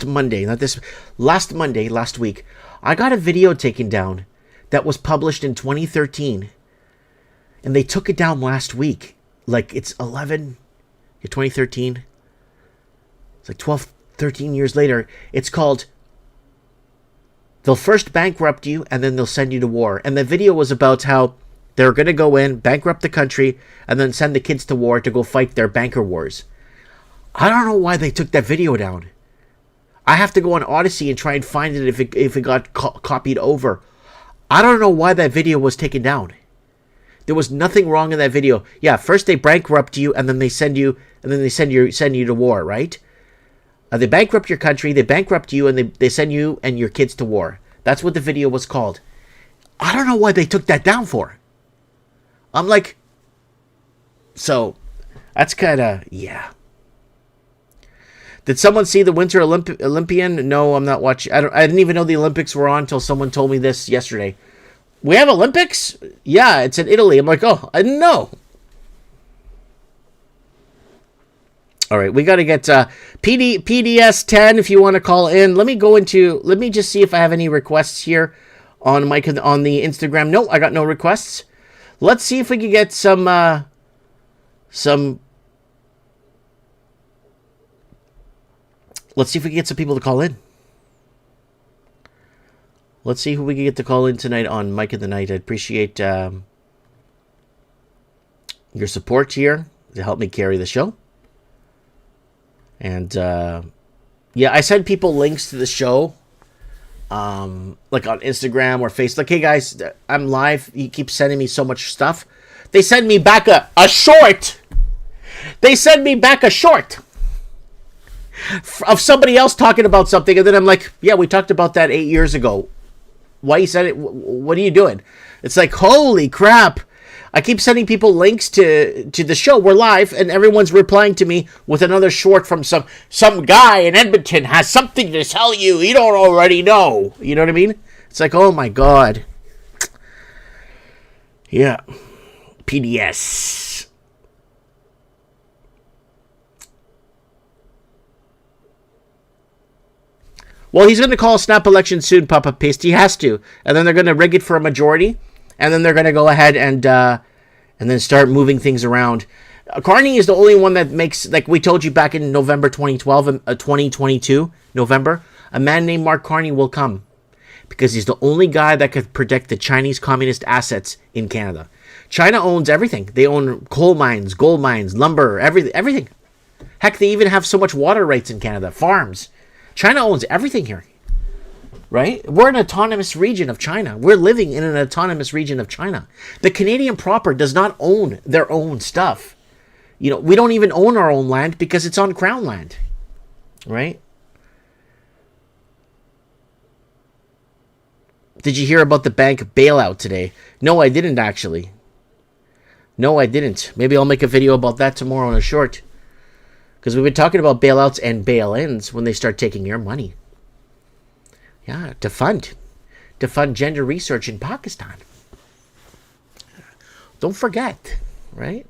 Monday, not this, last Monday, last week, I got a video taken down that was published in 2013. And they took it down last week. Like, it's 2013. It's like 12, 13 years later. It's called They'll First Bankrupt You and Then They'll Send You to War. And the video was about how they're going to go in, bankrupt the country, and then send the kids to war to go fight their banker wars. I don't know why they took that video down. I have to go on Odyssey and try and find it if it got copied over. I don't know why that video was taken down. There was nothing wrong in that video. Yeah, first they bankrupt you and then they send you to war, right? They bankrupt your country, they bankrupt you, and they send you and your kids to war. That's what the video was called. I don't know why they took that down for. I'm like, so that's kind of, yeah. Did someone see the Winter Olympian? No, I'm not watching. I didn't even know the Olympics were on until someone told me this yesterday. We have Olympics? Yeah, it's in Italy. I'm like, oh, I didn't know. All right, we got to get PDS 10 if you want to call in. Let me just see if I have any requests here on the Instagram. No, I got no requests. Let's see if we can get some let's see if we can get some people to call in. Let's see who we can get to call in tonight on Mike in the Night. I appreciate your support here to help me carry the show. And, yeah, I send people links to the show, like on Instagram or Facebook. Like, hey, guys, I'm live. You keep sending me so much stuff. They send me back a short. They send me back a short of somebody else talking about something. And then I'm like, yeah, we talked about that 8 years ago. Why you said it? What are you doing? It's like, holy crap. I keep sending people links to the show. We're live, and everyone's replying to me with another short from some guy in Edmonton has something to tell you. You don't already know. You know what I mean? It's like, oh my God. Yeah. PDS. Well, he's going to call a snap election soon, Papa Paste. He has to. And then they're going to rig it for a majority. And then they're going to go ahead and then start moving things around. Carney is the only one that makes, like we told you back in November 2012, 2022, November, a man named Mark Carney will come. Because he's the only guy that could protect the Chinese communist assets in Canada. China owns everything. They own coal mines, gold mines, lumber, everything. Heck, they even have so much water rights in Canada, farms. China owns everything here, right? We're an autonomous region of China. We're living in an autonomous region of China. The Canadian proper does not own their own stuff. You know, we don't even own our own land because it's on Crown land, right? Did you hear about the bank bailout today? No, I didn't actually. No, I didn't. Maybe I'll make a video about that tomorrow on a short. Because we've been talking about bailouts and bail-ins when they start taking your money. Yeah, to fund gender research in Pakistan. Don't forget, right?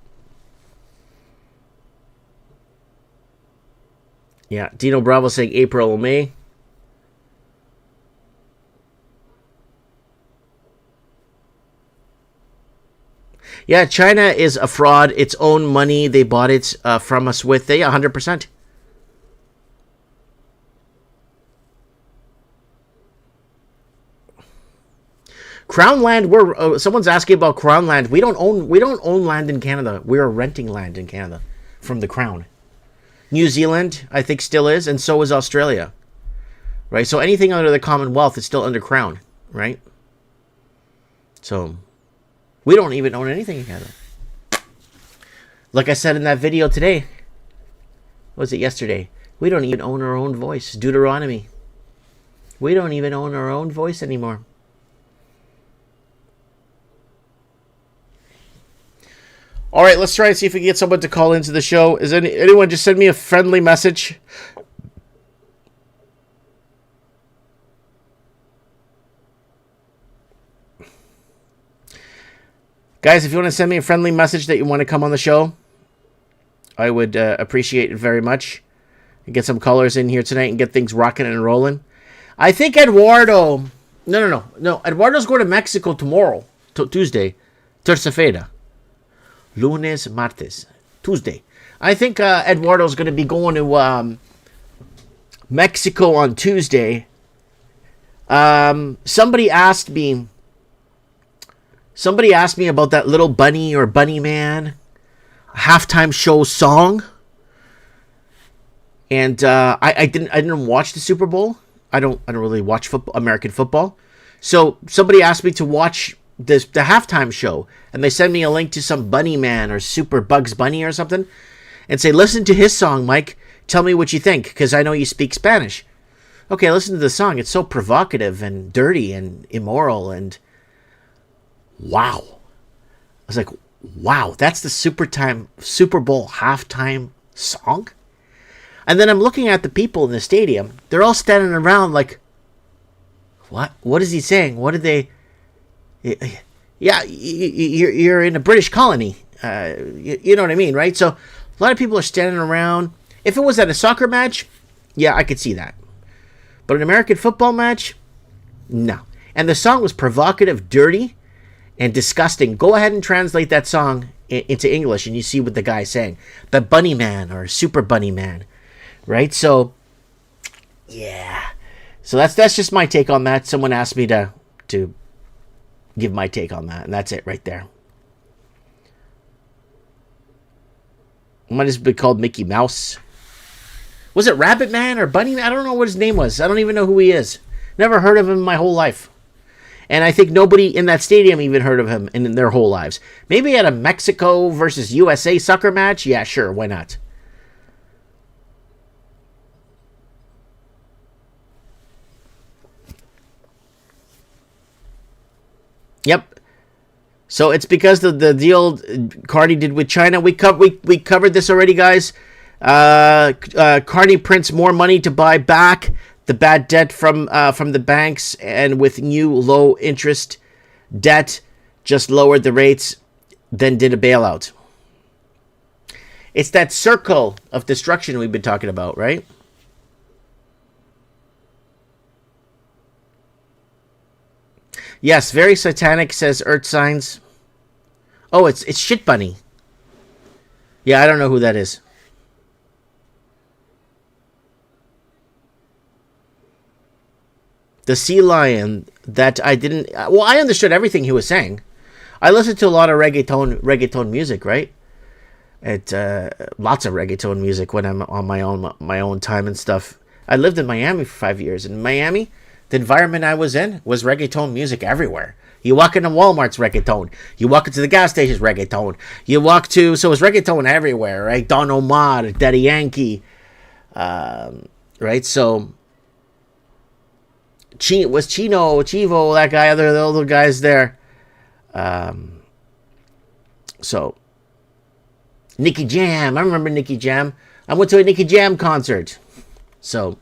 Yeah, Dino Bravo saying April or May. Yeah, China is a fraud. Its own money. They bought it from us with. 100%. Crown land. Someone's asking about Crown land. We don't own land in Canada. We are renting land in Canada from the Crown. New Zealand, I think, still is, and so is Australia. Right. So anything under the Commonwealth is still under Crown. Right. So. We don't even own anything in Canada. Like I said in that video today. Was it yesterday? We don't even own our own voice. Deuteronomy. We don't even own our own voice anymore. All right, let's try and see if we can get someone to call into the show. Is anyone just send me a friendly message? Guys, if you want to send me a friendly message that you want to come on the show, I would appreciate it very much. And get some callers in here tonight and get things rocking and rolling. I think Eduardo... No. Eduardo's going to Mexico tomorrow. Tuesday. Terça-feira. Lunes, martes. Tuesday. I think Eduardo's going to be going to Mexico on Tuesday. Somebody asked me about that Little Bunny or Bunny Man halftime show song. And I didn't watch the Super Bowl. I don't really watch American football. So somebody asked me to watch the halftime show, and they send me a link to some Bunny Man or Super Bugs Bunny or something, and say, listen to his song, Mike. Tell me what you think, because I know you speak Spanish. Okay, listen to the song. It's so provocative and dirty and immoral, and wow. I was like, wow, that's the Super Bowl halftime song? And then I'm looking at the people in the stadium. They're all standing around like, what? What is he saying? What did they... Yeah, you're in a British colony. You know what I mean, right? So a lot of people are standing around. If it was at a soccer match, yeah, I could see that. But an American football match, no. And the song was provocative, dirty, and disgusting. Go ahead and translate that song into English, and you see what the guy's saying. The Bunny Man or Super Bunny Man, right? So, yeah. So that's just my take on that. Someone asked me to give my take on that, and that's it right there. It might just be called Mickey Mouse. Was it Rabbit Man or Bunny Man? I don't know what his name was. I don't even know who he is. Never heard of him in my whole life. And I think nobody in that stadium even heard of him in their whole lives. Maybe at a Mexico versus USA soccer match? Yeah, sure, why not? Yep. So it's because of the deal Cardi did with China. We covered this already, guys. Cardi prints more money to buy back the bad debt from the banks, and with new low interest debt, just lowered the rates, then did a bailout. It's that circle of destruction we've been talking about, right? Yes, very satanic, says Earth Signs. Oh, it's Shit Bunny. Yeah, I don't know who that is. The sea lion that I didn't... Well, I understood everything he was saying. I listened to a lot of reggaeton music, right? Lots of reggaeton music when I'm on my own time and stuff. I lived in Miami for 5 years. In Miami, the environment I was in was reggaeton music everywhere. You walk into Walmart's reggaeton. You walk into the gas station's reggaeton. So it's reggaeton everywhere, right? Don Omar, Daddy Yankee, right? So Chivo, that guy, the other guys there. So Nicky Jam, I remember Nicky Jam. I went to a Nicky Jam concert. So,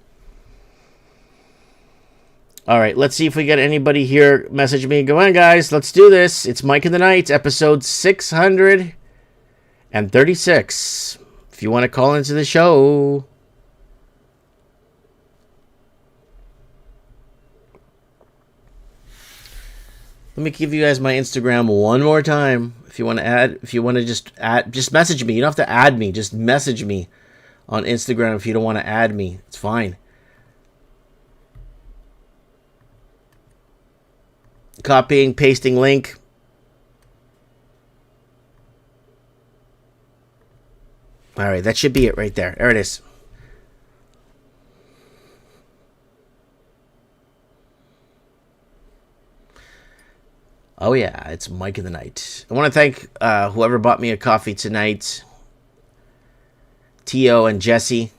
all right, let's see if we get anybody here. Message me. Go on, guys. Let's do this. It's Mike in the Night, episode 636. If you want to call into the show. Let me give you guys my Instagram one more time. If you want to just message me. You don't have to add me. Just message me on Instagram if you don't want to add me. It's fine. Copying, pasting link. All right, that should be it right there. There it is. Oh yeah, it's Mike in the Night. I want to thank whoever bought me a coffee tonight. Tio and Jesse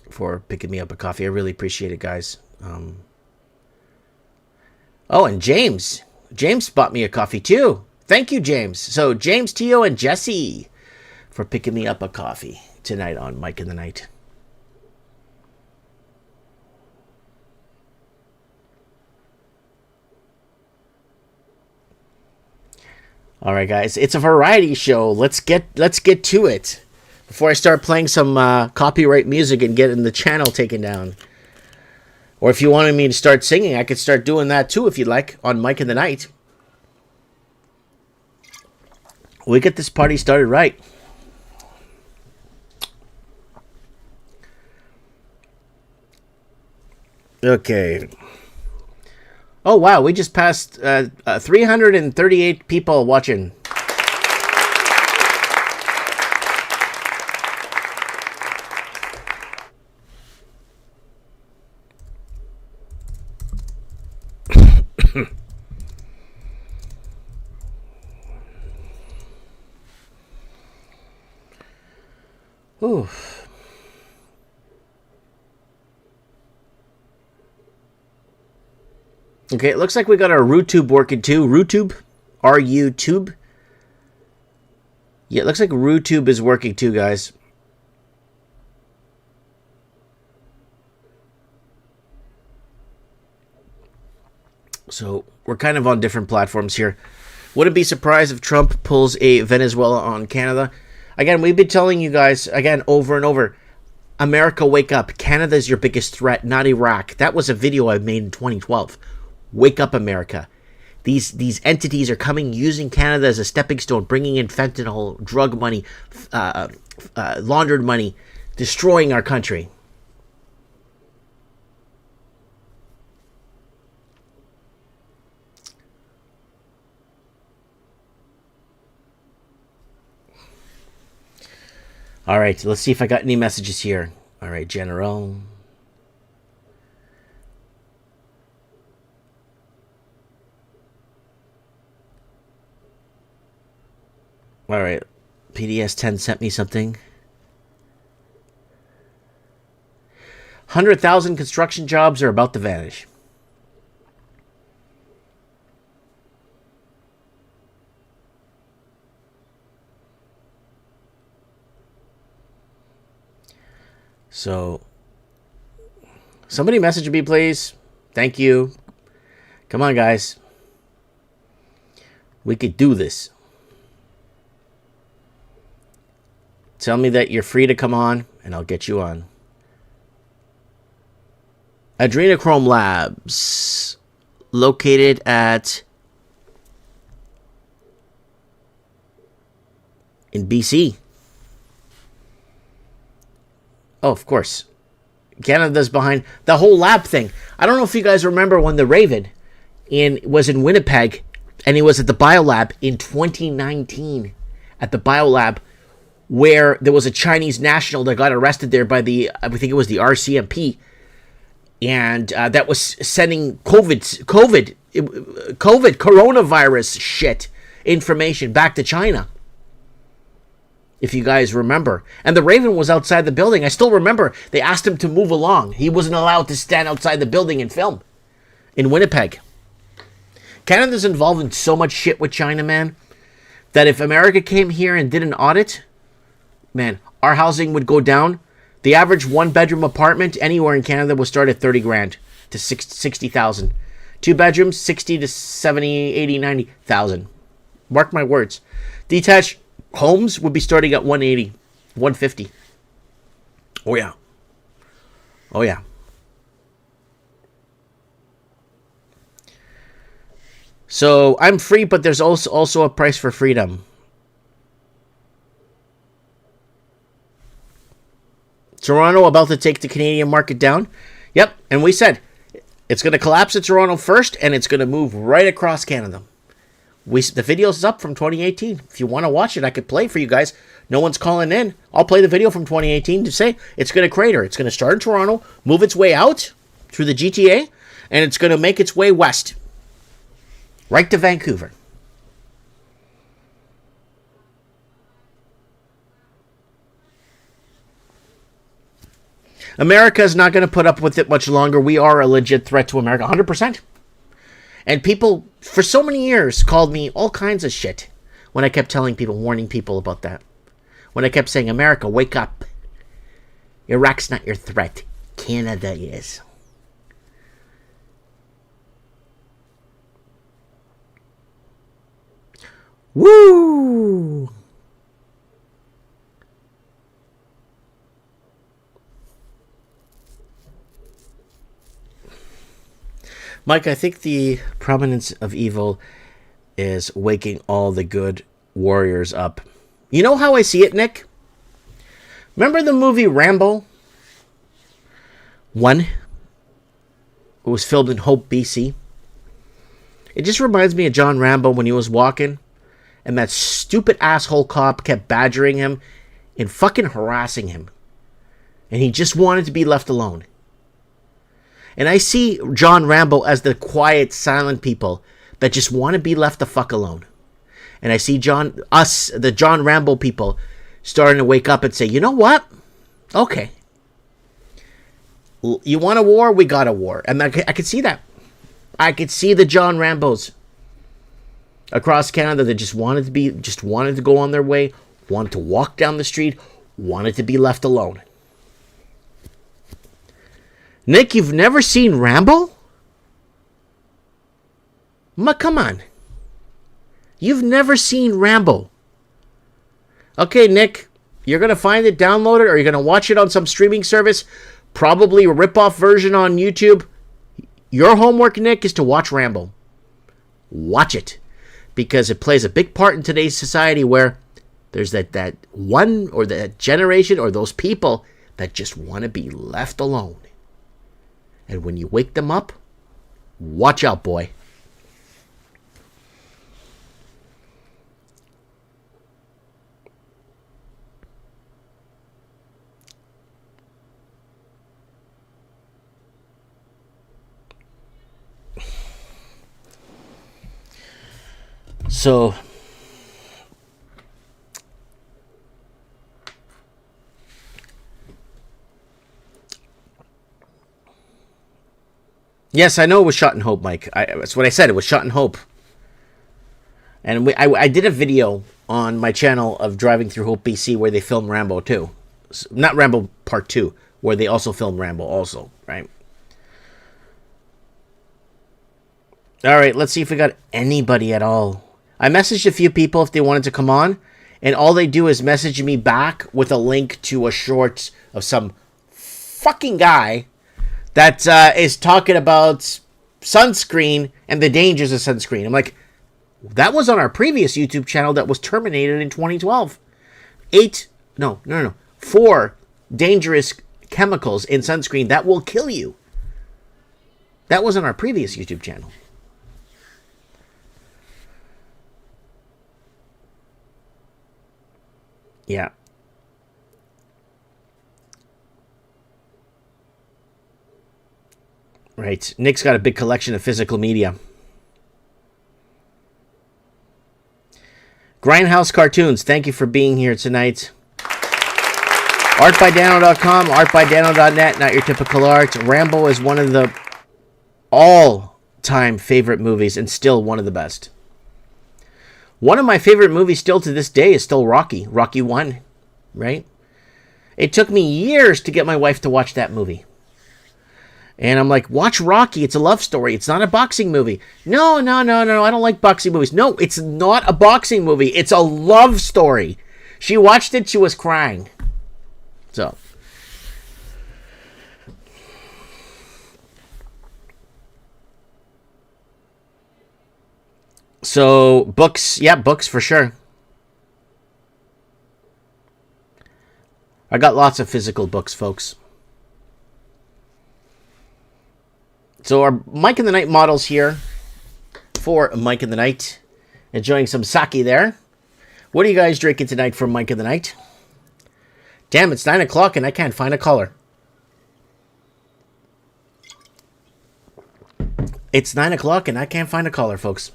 for picking me up a coffee. I really appreciate it, guys. Oh, and James. James bought me a coffee too. Thank you, James. So James, Tio, and Jesse for picking me up a coffee tonight on Mike in the Night. All right, guys, it's a variety show. Let's get to it before I start playing some copyright music and getting the channel taken down. Or if you wanted me to start singing, I could start doing that too if you'd like on Mike in the Night. We get this party started right. Okay. Oh, wow. We just passed 338 people watching. Ooh. Okay, it looks like we got our RooTube working too. RooTube? R-U-Tube? Yeah, it looks like RooTube is working too, guys. So, we're kind of on different platforms here. Wouldn't be surprised if Trump pulls a Venezuela on Canada. Again, we've been telling you guys, again, over and over, America, wake up. Canada's your biggest threat, not Iraq. That was a video I made in 2012. Wake up, America. These entities are coming, using Canada as a stepping stone, bringing in fentanyl, drug money, laundered money, destroying our country. All right, let's see if I got any messages here. All right, General. All right, PDS 10 sent me something. 100,000 construction jobs are about to vanish. So, somebody message me, please. Thank you. Come on, guys. We could do this. Tell me that you're free to come on, and I'll get you on. Adrenochrome Labs, located at in BC. Oh, of course. Canada's behind the whole lab thing. I don't know if you guys remember when the Raven was in Winnipeg, and he was at the biolab in 2019 at the biolab, where there was a Chinese national that got arrested there by I think it was the RCMP, and that was sending coronavirus shit information back to China. If you guys remember. And the Raven was outside the building. I still remember they asked him to move along. He wasn't allowed to stand outside the building and film in Winnipeg. Canada's involved in so much shit with China, man, that if America came here and did an audit, man, our housing would go down. The average one-bedroom apartment anywhere in Canada will start at 30 grand to 60,000. Two bedrooms, 60 to 70, 80, 90,000. Mark my words. Detached homes would be starting at 180, 150. Oh, yeah. Oh, yeah. So, I'm free, but there's also a price for freedom. Toronto about to take the Canadian market down. Yep, and we said it's going to collapse at Toronto first, and it's going to move right across Canada. The video's up from 2018. If you want to watch it, I could play for you guys. No one's calling in. I'll play the video from 2018 to say it's going to crater. It's going to start in Toronto, move its way out through the GTA, and it's going to make its way west. Right to Vancouver. America is not going to put up with it much longer. We are a legit threat to America, 100%. And people, for so many years, called me all kinds of shit when I kept telling people, warning people about that. When I kept saying, America, wake up. Iraq's not your threat. Canada is. Woo! Mike, I think the prominence of evil is waking all the good warriors up. You know how I see it, Nick? Remember the movie Rambo 1? It was filmed in Hope, BC. It just reminds me of John Rambo when he was walking, and that stupid asshole cop kept badgering him and fucking harassing him. And he just wanted to be left alone. And I see John Rambo as the quiet, silent people that just want to be left the fuck alone. And I see the John Rambo people starting to wake up and say, you know what? Okay. You want a war? We got a war. And I could see that. I could see the John Rambos across Canada that just wanted to go on their way, wanted to walk down the street, wanted to be left alone. Nick, you've never seen Rambo? Come on. You've never seen Rambo. Okay, Nick, you're going to find it, download it, or you're going to watch it on some streaming service, probably a rip-off version on YouTube. Your homework, Nick, is to watch Rambo. Watch it. Because it plays a big part in today's society where there's that one or that generation or those people that just want to be left alone. And when you wake them up, watch out, boy. So, yes, I know it was shot in Hope, Mike. That's what I said. It was shot in Hope. And I did a video on my channel of driving through Hope, BC, where they filmed Rambo 2. Not Rambo Part 2, where they also filmed Rambo also, right? All right, let's see if we got anybody at all. I messaged a few people if they wanted to come on, and all they do is message me back with a link to a short of some fucking guy that is talking about sunscreen and the dangers of sunscreen. I'm like, that was on our previous YouTube channel that was terminated in 2012. 4 dangerous chemicals in sunscreen that will kill you. That was on our previous YouTube channel. Yeah. Right. Nick's got a big collection of physical media. Grindhouse Cartoons, thank you for being here tonight. Artbydano.com, artbydano.net, not your typical art. Rambo is one of the all-time favorite movies and still one of the best. One of my favorite movies still to this day is still Rocky. Rocky 1, right? It took me years to get my wife to watch that movie. And I'm like, watch Rocky. It's a love story. It's not a boxing movie. No. I don't like boxing movies. No, it's not a boxing movie. It's a love story. She watched it. She was crying. So books. Yeah, books for sure. I got lots of physical books, folks. So our Mike in the Night models here for Mike in the Night. Enjoying some sake there. What are you guys drinking tonight for Mike in the Night? Damn, it's 9 o'clock and I can't find a caller. It's 9 o'clock and I can't find a caller, folks.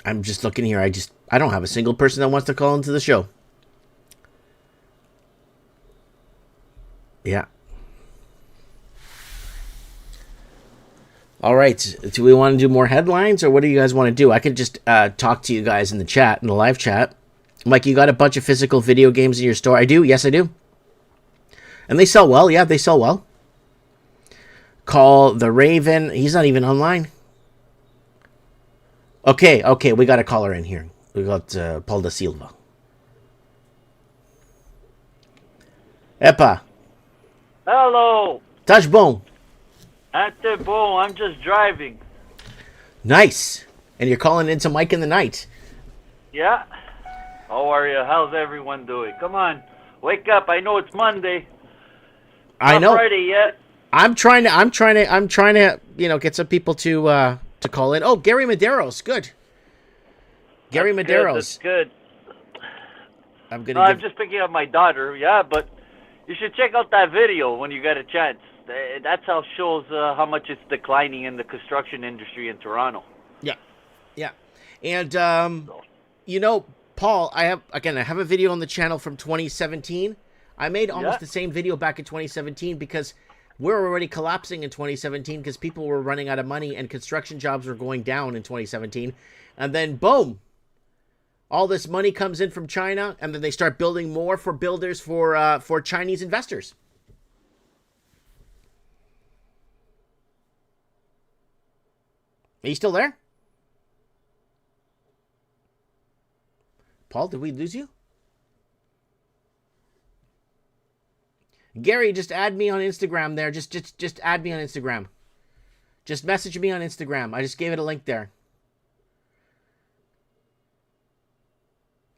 I'm just looking here. I don't have a single person that wants to call into the show. Yeah. All right. Do we want to do more headlines or what do you guys want to do? I could just talk to you guys in the live chat. Mike, you got a bunch of physical video games in your store? I do. Yes, I do. And they sell well. Yeah, they sell well. Call the Raven. He's not even online. Okay, we got a caller in here. We got Paul da Silva. Epa. Hello. Touch bom. Ante bom. I'm just driving. Nice. And you're calling into Mike in the Night. Yeah. How are you? How's everyone doing? Come on. Wake up. I know it's Monday. I know. Not Friday yet. I'm trying to, get some people to call in. Oh, Gary Medeiros. Good. Gary Medeiros. That's good. I'm just picking up my daughter. Yeah, but you should check out that video when you get a chance. That's how shows how much it's declining in the construction industry in Toronto. Yeah. And Paul, I have a video on the channel from 2017. I made almost the same video back in 2017 because we're already collapsing in 2017 because people were running out of money and construction jobs were going down in 2017. And then boom, all this money comes in from China, and then they start building more for builders for Chinese investors. Are you still there? Paul, did we lose you? Gary, just add me on Instagram there. Just add me on Instagram. Just message me on Instagram. I just gave it a link there.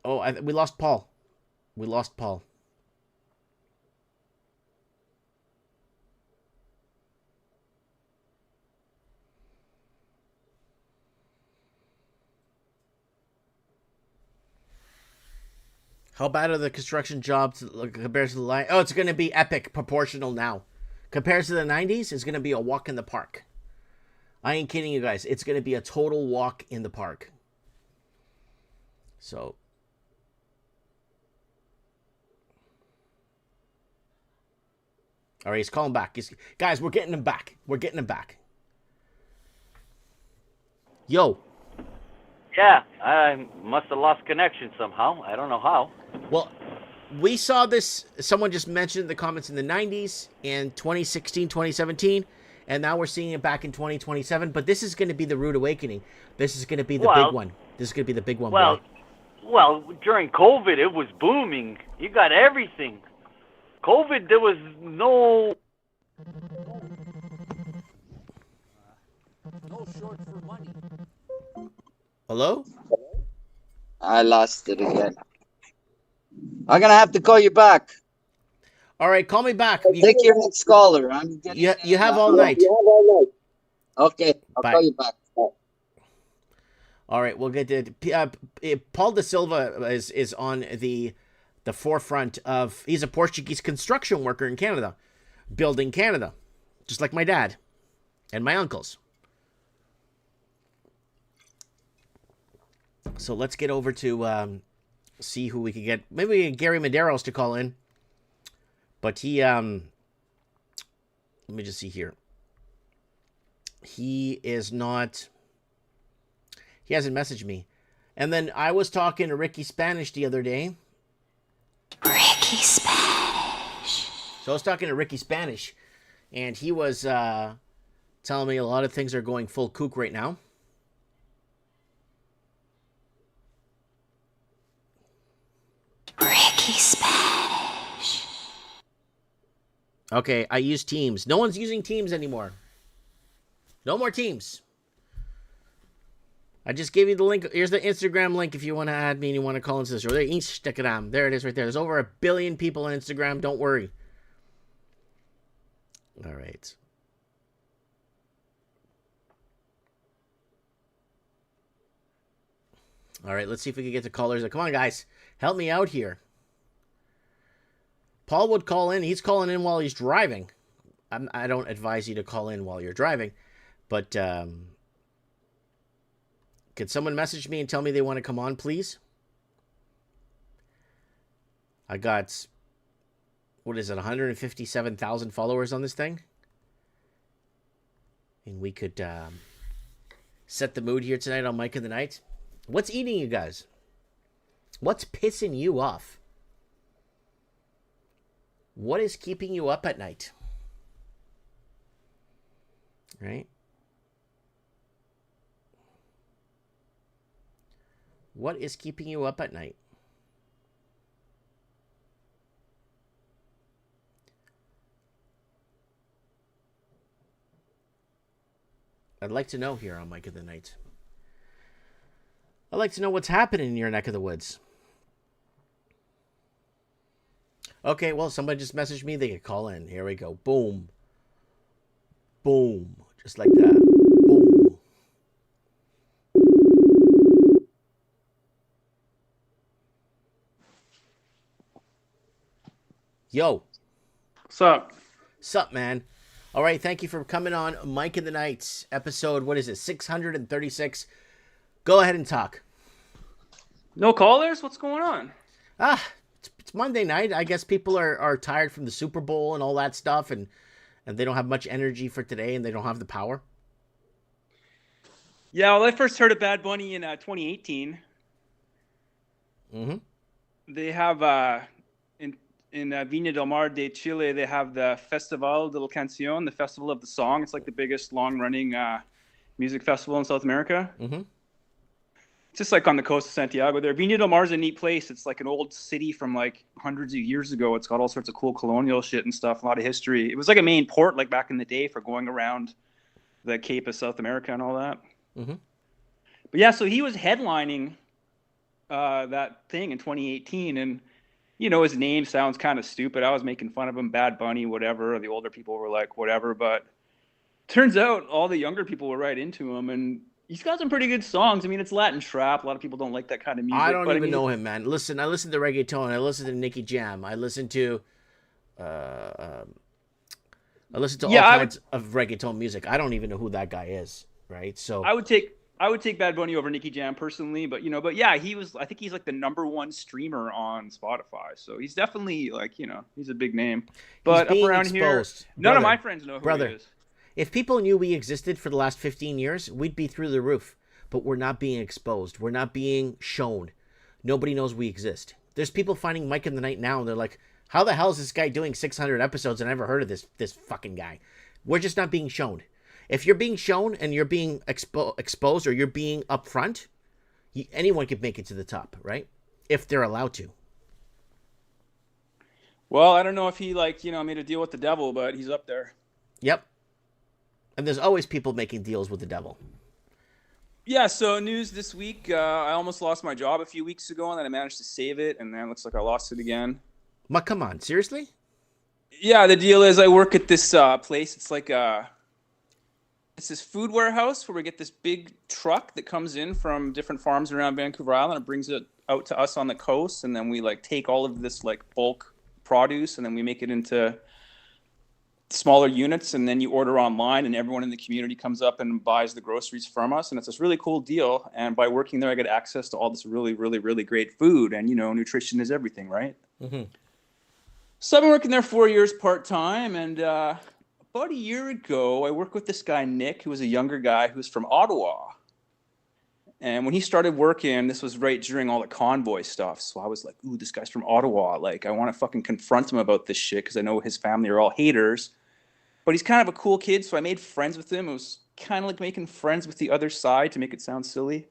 Oh, we lost Paul. We lost Paul. How bad are the construction jobs compared to the line? Oh, it's going to be epic proportional now. Compared to the 90s, it's going to be a walk in the park. I ain't kidding you guys. It's going to be a total walk in the park. So. All right, he's calling back. Guys, we're getting him back. We're getting him back. Yo. Yeah, I must have lost connection somehow. I don't know how. Well, we saw this. Someone just mentioned in the comments in the 90s, in 2016, 2017, and now we're seeing it back in 2027. But this is going to be the rude awakening. This is going to be the big one. This is going to be the big one. Well, during COVID, it was booming. You got everything. COVID, there was no short for money. Hello? I lost it again. I'm going to have to call you back. All right, call me back. Take your next caller. You have all night. Okay, I'll call you back. All right, we'll get to Paul da Silva is on the forefront of. He's a Portuguese construction worker in Canada, building Canada, just like my dad and my uncles. So let's get over to see who we can get. Maybe we get Gary Medeiros to call in. But he, let me just see here. He is not, he hasn't messaged me. And then I was talking to Ricky Spanish the other day. Ricky Spanish. So I was talking to Ricky Spanish, and he was telling me a lot of things are going full kook right now. Ricky Spanish. Okay, I use Teams. No one's using Teams anymore. No more Teams. I just gave you the link. Here's the Instagram link if you want to add me and you want to call into this. Or there it is right there. There's over 1 billion people on Instagram. Don't worry. All right. All right, let's see if we can get to callers. Come on, guys. Help me out here. Paul would call in. He's calling in while he's driving. I don't advise you to call in while you're driving. But could someone message me and tell me they want to come on, please? I got, what is it, 157,000 followers on this thing? And we could set the mood here tonight on Mike in the Night. What's eating you guys? What's pissing you off? What is keeping you up at night? Right? What is keeping you up at night? I'd like to know here on Mike of the Night. I'd like to know what's happening in your neck of the woods. Okay, well, somebody just messaged me. They could call in. Here we go. Boom. Boom. Just like that. Boom. Yo. What's up? Sup, man? All right, thank you for coming on Mike in the Night, episode, what is it, 636. Go ahead and talk. No callers? What's going on? It's Monday night. I guess people are tired from the Super Bowl and all that stuff, and they don't have much energy for today, and they don't have the power. Yeah, well, I first heard of Bad Bunny in 2018. Mm-hmm. They have in Viña del Mar de Chile, they have the Festival de la Canción, the Festival of the Song. It's like the biggest long-running music festival in South America. Mm-hmm. It's just like on the coast of Santiago there. Viña del Mar is a neat place. It's like an old city from like hundreds of years ago. It's got all sorts of cool colonial shit and stuff, a lot of history. It was like a main port like back in the day for going around the Cape of South America and all that. Mm-hmm. But yeah, so he was headlining that thing in 2018, and you know, his name sounds kind of stupid. I was making fun of him, Bad Bunny, whatever. The older people were like, whatever. But turns out all the younger people were right into him, and he's got some pretty good songs. I mean, it's Latin trap. A lot of people don't like that kind of music. I don't even know him, man. Listen, I listen to reggaeton. I listen to Nicky Jam. I listen to all kinds of reggaeton music. I don't even know who that guy is, right? So I would take Bad Bunny over Nicky Jam personally, but yeah, I think he's like the #1 streamer on Spotify. So he's definitely like, he's a big name. But up around here, none of my friends know who he is. If people knew we existed for the last 15 years, we'd be through the roof. But we're not being exposed. We're not being shown. Nobody knows we exist. There's people finding Mike in the Night now, and they're like, how the hell is this guy doing 600 episodes? I never heard of this fucking guy. We're just not being shown. If you're being shown and you're being exposed or you're being upfront, anyone could make it to the top, right? If they're allowed to. Well, I don't know if he made a deal with the devil, but he's up there. Yep. And there's always people making deals with the devil. Yeah, so news this week. I almost lost my job a few weeks ago, and then I managed to save it, and then it looks like I lost it again. But come on, seriously? Yeah, the deal is I work at this place. It's like it's this food warehouse where we get this big truck that comes in from different farms around Vancouver Island and brings it out to us on the coast, and then we take all of this bulk produce, and then we make it into smaller units, and then you order online, and everyone in the community comes up and buys the groceries from us, and it's this really cool deal. And by working there, I get access to all this really, really, really great food, and nutrition is everything, right? Mm-hmm. So I've been working there 4 years part-time, and about a year ago, I worked with this guy, Nick, who was a younger guy who was from Ottawa. And when he started working, this was right during all the convoy stuff. So I was like, ooh, this guy's from Ottawa. I want to fucking confront him about this shit because I know his family are all haters. But he's kind of a cool kid, so I made friends with him. It was kind of like making friends with the other side to make it sound silly.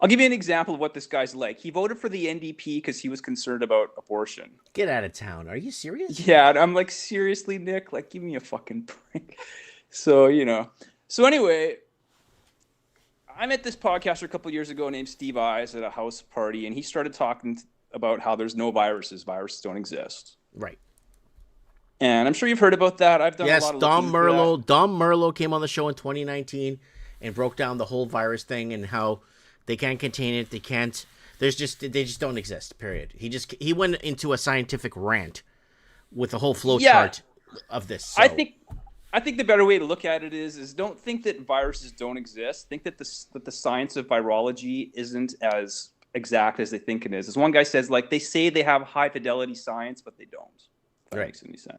I'll give you an example of what this guy's like. He voted for the NDP because he was concerned about abortion. Get out of town. Are you serious? Yeah, I'm like, seriously, Nick? Give me a fucking break. So, So anyway, I met this podcaster a couple years ago named Steve Eyes at a house party, and he started talking about how there's no viruses. Viruses don't exist. Right. And I'm sure you've heard about that. I've done a lot of Dom Merlo came on the show in 2019 and broke down the whole virus thing and how they can't contain it. They can't. They just don't exist. Period. He went into a scientific rant with the whole flow chart of this. So. I think the better way to look at it is don't think that viruses don't exist. Think that the science of virology isn't as exact as they think it is. As one guy says, they say they have high fidelity science, but they don't. If that makes any sense.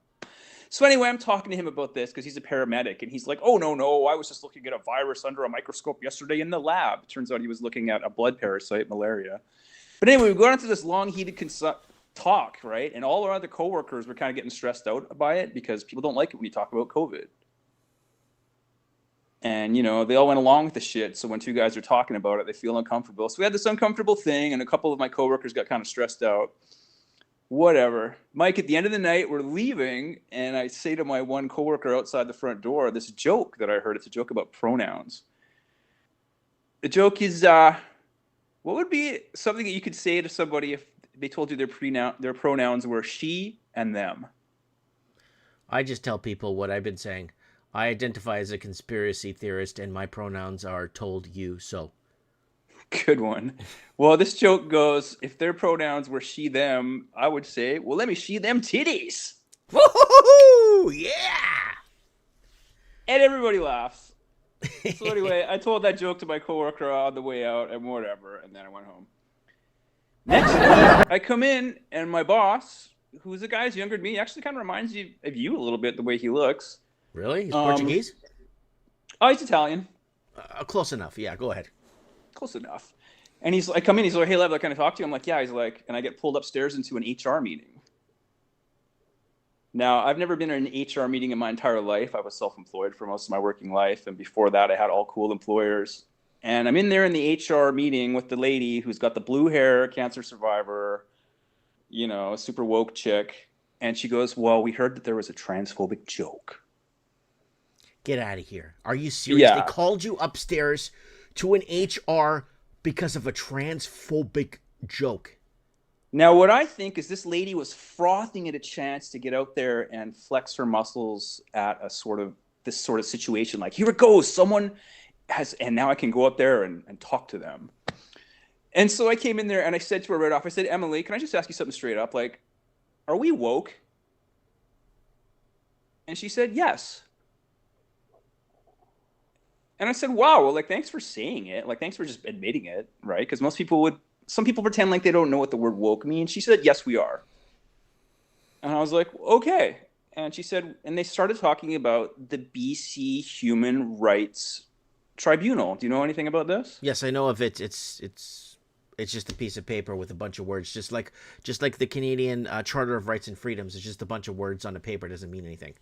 So anyway, I'm talking to him about this because he's a paramedic, and he's like, oh, no, I was just looking at a virus under a microscope yesterday in the lab. Turns out he was looking at a blood parasite, malaria. But anyway, we go on to this long, heated talk, right? And all our other coworkers were kind of getting stressed out by it because people don't like it when you talk about COVID. And, you know, they all went along with the shit. So when two guys are talking about it, they feel uncomfortable. So we had this uncomfortable thing, and a couple of my coworkers got kind of stressed out. Whatever. Mike, at the end of the night, we're leaving, and I say to my one coworker outside the front door, this joke that I heard. It's a joke about pronouns. The joke is, what would be something that you could say to somebody if they told you their pronouns were she and them? I just tell people what I've been saying. I identify as a conspiracy theorist, and my pronouns are told you so. Good one. Well, this joke goes, if their pronouns were she, them, I would say, well, let me she them titties. Woo-hoo-hoo! Yeah! And everybody laughs. So anyway, I told that joke to my coworker on the way out and whatever, and then I went home. Next day, I come in, and my boss, who's a guy who's younger than me, actually kind of reminds you of you a little bit, the way he looks. Really? He's Portuguese? Oh, he's Italian. Close enough. Yeah, go ahead. Close enough. And I come in, he's like, hey, Lev, can I talk to you? I'm like, yeah. He's like, and I get pulled upstairs into an HR meeting. Now, I've never been in an HR meeting in my entire life. I was self-employed for most of my working life. And before that, I had all cool employers. And I'm in there in the HR meeting with the lady who's got the blue hair, cancer survivor, you know, super woke chick. And she goes, well, we heard that there was a transphobic joke. Get out of here. Are you serious? Yeah. They called you upstairs to an HR because of a transphobic joke. Now, what I think is this lady was frothing at a chance to get out there and flex her muscles at this sort of situation. Like, here it goes. Someone has, and now I can go up there and talk to them. And so I came in there and I said to her right off, I said, Emily, can I just ask you something straight up? Like, are we woke? And she said, yes. And I said, wow, well, like, thanks for saying it. Like, thanks for just admitting it, right? Because some people pretend like they don't know what the word woke means. She said, yes, we are. And I was like, okay. And she said, and they started talking about the BC Human Rights Tribunal. Do you know anything about this? Yes, I know of it. It's just a piece of paper with a bunch of words, just like the Canadian Charter of Rights and Freedoms. It's just a bunch of words on a paper. It doesn't mean anything.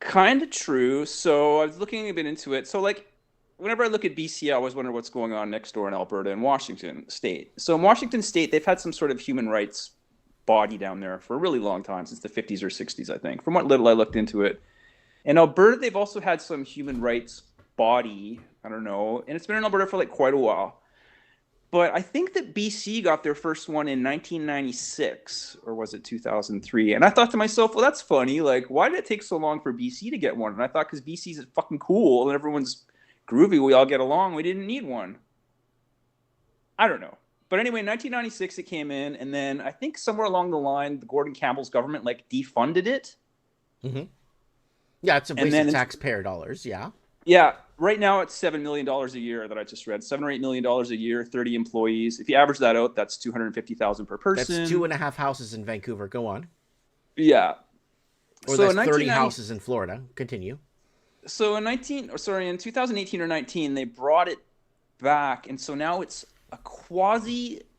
Kind of true. So I was looking a bit into it. So, like, whenever I look at BC, I always wonder what's going on next door in Alberta and Washington State. So in Washington State, they've had some sort of human rights body down there for a really long time, since the 50s or 60s, I think, from what little I looked into it. In Alberta, they've also had some human rights body, I don't know, and it's been in Alberta for like quite a while. But I think that BC got their first one in 1996, or was it 2003? And I thought to myself, well, that's funny. Like, why did it take so long for BC to get one? And I thought, because BC's fucking cool and everyone's groovy, we all get along, we didn't need one. I don't know. But anyway, in 1996 it came in, and then I think somewhere along the line, the Gordon Campbell's government like defunded it. Mm-hmm. Yeah, it's a waste of taxpayer dollars, yeah. Yeah, right now it's $7 million a year that I just read. $7 or $8 million a year, 30 employees. If you average that out, that's $250,000 per person. That's 2.5 houses in Vancouver. Go on. Yeah. Or so that's 30 houses in Florida. Continue. So in 2018 or 19, they brought it back, and so now it's quasi-legal.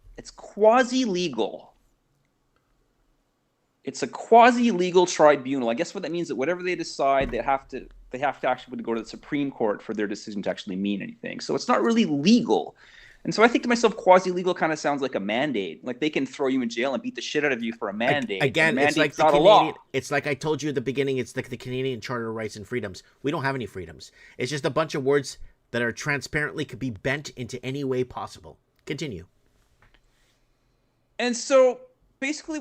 It's a quasi-legal tribunal. I guess what that means is that whatever they decide, they have to actually go to the Supreme Court for their decision to actually mean anything. So it's not really legal. And so I think to myself, quasi-legal kind of sounds like a mandate. Like they can throw you in jail and beat the shit out of you for a mandate. Again, it's like the Canadian. It's like I told you at the beginning. It's like the Canadian Charter of Rights and Freedoms. We don't have any freedoms. It's just a bunch of words that are transparently could be bent into any way possible. Continue. And so basically,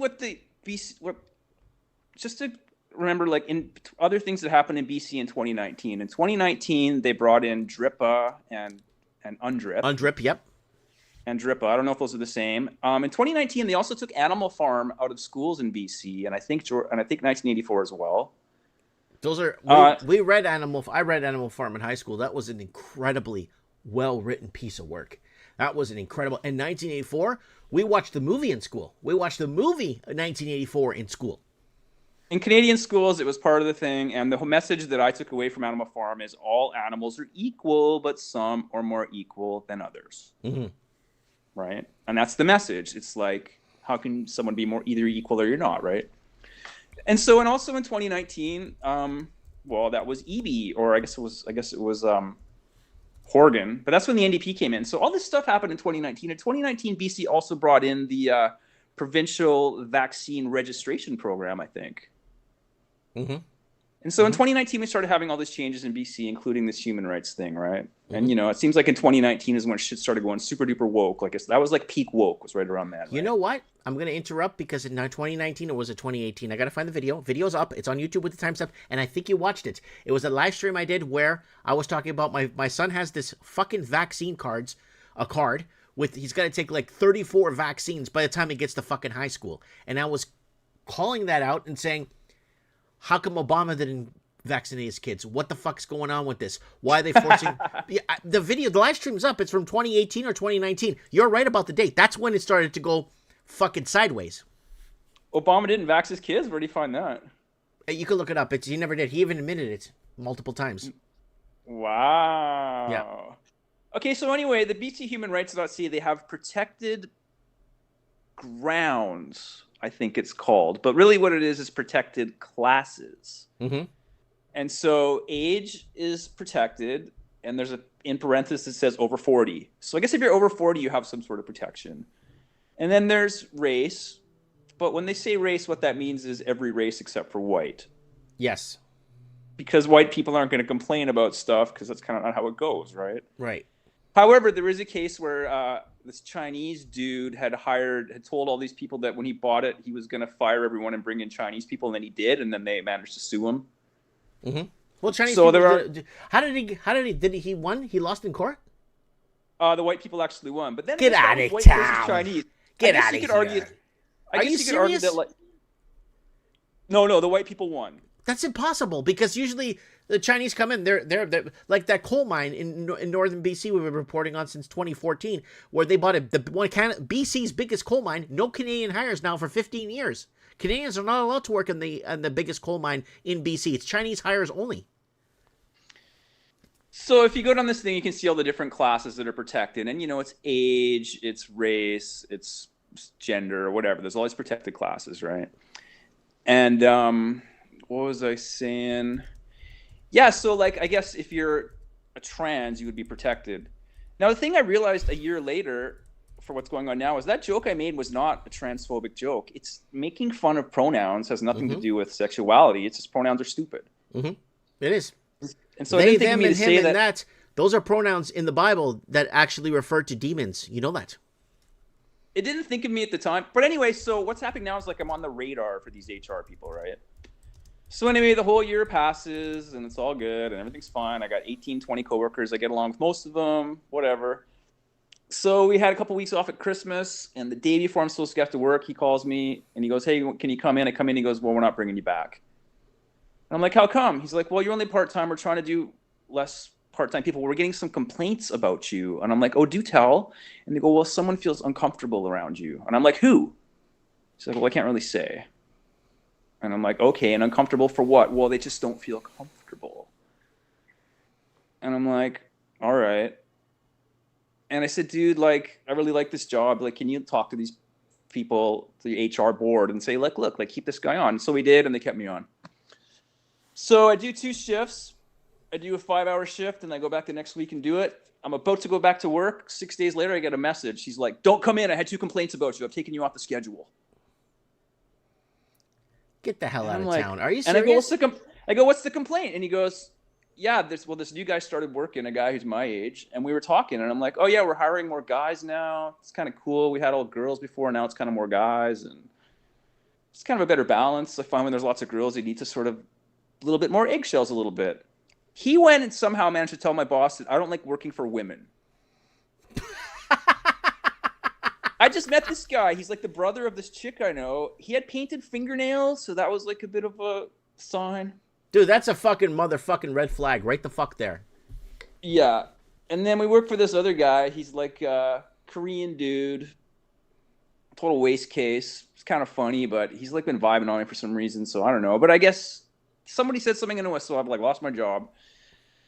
just to remember, like in other things that happened in BC in 2019. In 2019, they brought in DRIPA and UNDRIP. UNDRIP, yep. And DRIPA. I don't know if those are the same. In 2019, they also took Animal Farm out of schools in BC, and I think 1984 as well. Those are we read Animal. I read Animal Farm in high school. That was an incredibly well-written piece of work. That was an incredible. In 1984, we watched the movie in school. We watched the movie in 1984 in school. In Canadian schools, it was part of the thing, and the whole message that I took away from Animal Farm is all animals are equal, but some are more equal than others. Mm-hmm. Right? And that's the message. It's like, how can someone be more either equal or you're not, right? And so, and also in 2019, well, that was EB, or I guess it was Horgan, but that's when the NDP came in. So all this stuff happened in 2019. In 2019, BC also brought in the provincial vaccine registration program, I think. Mm-hmm. And so in 2019, we started having all these changes in BC, including this human rights thing, right? And, you know, it seems like in 2019 is when shit started going super duper woke. Like that was like peak woke was right around that. You know what? I'm going to interrupt because in 2019 or was it 2018? I got to find the video. Video's up. It's on YouTube with the timestamp. And I think you watched it. It was a live stream I did where I was talking about my son has this fucking vaccine a card with, he's got to take like 34 vaccines by the time he gets to fucking high school. And I was calling that out and saying, how come Obama didn't vaccinate his kids? What the fuck's going on with this? Why are they forcing... the video, the live stream's up. It's from 2018 or 2019. You're right about the date. That's when it started to go fucking sideways. Obama didn't vax his kids? Where do you find that? You can look it up. He never did. He even admitted it multiple times. Wow. Yeah. Okay, so anyway, the BC Human Rights.ca, they have protected grounds, I think it's called. But really what it is protected classes. Mm-hmm. And so age is protected, and there's in parentheses that says over 40. So I guess if you're over 40, you have some sort of protection. And then there's race. But when they say race, what that means is every race except for white. Yes. Because white people aren't going to complain about stuff because that's kind of not how it goes, right? Right. However, there is a case where this Chinese dude had told all these people that when he bought it, he was going to fire everyone and bring in Chinese people, and then he did, and then they managed to sue him. Mm-hmm. Well, Chinese so people, did he won? He lost in court? The white people actually won. But then get out of white town. Chinese. Get out of here. I guess you could argue that, like, no, the white people won. That's impossible because usually the Chinese come in. They're like that coal mine in northern BC we've been reporting on since 2014, where they bought BC's biggest coal mine. No Canadian hires now for 15 years. Canadians are not allowed to work in the biggest coal mine in BC. It's Chinese hires only. So if you go down this thing, you can see all the different classes that are protected, and it's age, it's race, it's gender, or whatever. There's all these protected classes, right? And what was I saying? Yeah, so like I guess if you're a trans, you would be protected. Now the thing I realized a year later for what's going on now is that joke I made was not a transphobic joke. It's making fun of pronouns, has nothing to do with sexuality. It's just pronouns are stupid. Mm-hmm. It is. And so they, I didn't think them, of me and to him, say and that. Those are pronouns in the Bible that actually refer to demons. You know that. It didn't think of me at the time. But anyway, so what's happening now is like I'm on the radar for these HR people, right? So anyway, the whole year passes and it's all good and everything's fine. I got 18, 20 coworkers. I get along with most of them, whatever. So we had a couple weeks off at Christmas, and the day before I'm supposed to get to work, he calls me and he goes, "Hey, can you come in?" I come in, he goes, "Well, we're not bringing you back." And I'm like, "How come?" He's like, "Well, you're only part-time. We're trying to do less part-time people. We're getting some complaints about you." And I'm like, "Oh, do tell." And they go, "Well, someone feels uncomfortable around you." And I'm like, "Who?" He's like, "Well, I can't really say." And I'm like, "Okay, and uncomfortable for what?" "Well, they just don't feel comfortable." And I'm like, "All right." And I said, "Dude, like, I really like this job. Like, can you talk to these people, the HR board, and say, like, look, like, keep this guy on?" So we did, and they kept me on. So I do 2 shifts. I do a 5-hour shift, and I go back the next week and do it. I'm about to go back to work. 6 days later, I get a message. He's like, "Don't come in. I had 2 complaints about you. I've taken you off the schedule." Get the hell out of like, town. Are you serious? And I go, "What's the complaint?" And he goes, "Yeah, this new guy started working, a guy who's my age, and we were talking, and I'm like, oh yeah, we're hiring more guys now. It's kind of cool. We had all girls before, now it's kind of more guys, and it's kind of a better balance. I find when there's lots of girls, you need to sort of a little bit more eggshells a little bit." He went and somehow managed to tell my boss that I don't like working for women. I just met this guy. He's like the brother of this chick I know. He had painted fingernails, so that was like a bit of a sign. Dude, that's a fucking motherfucking red flag right the fuck there. Yeah. And then we work for this other guy. He's like a Korean dude. Total waste case. It's kind of funny, but he's like been vibing on me for some reason, so I don't know. But I guess somebody said something into us, so I've like lost my job.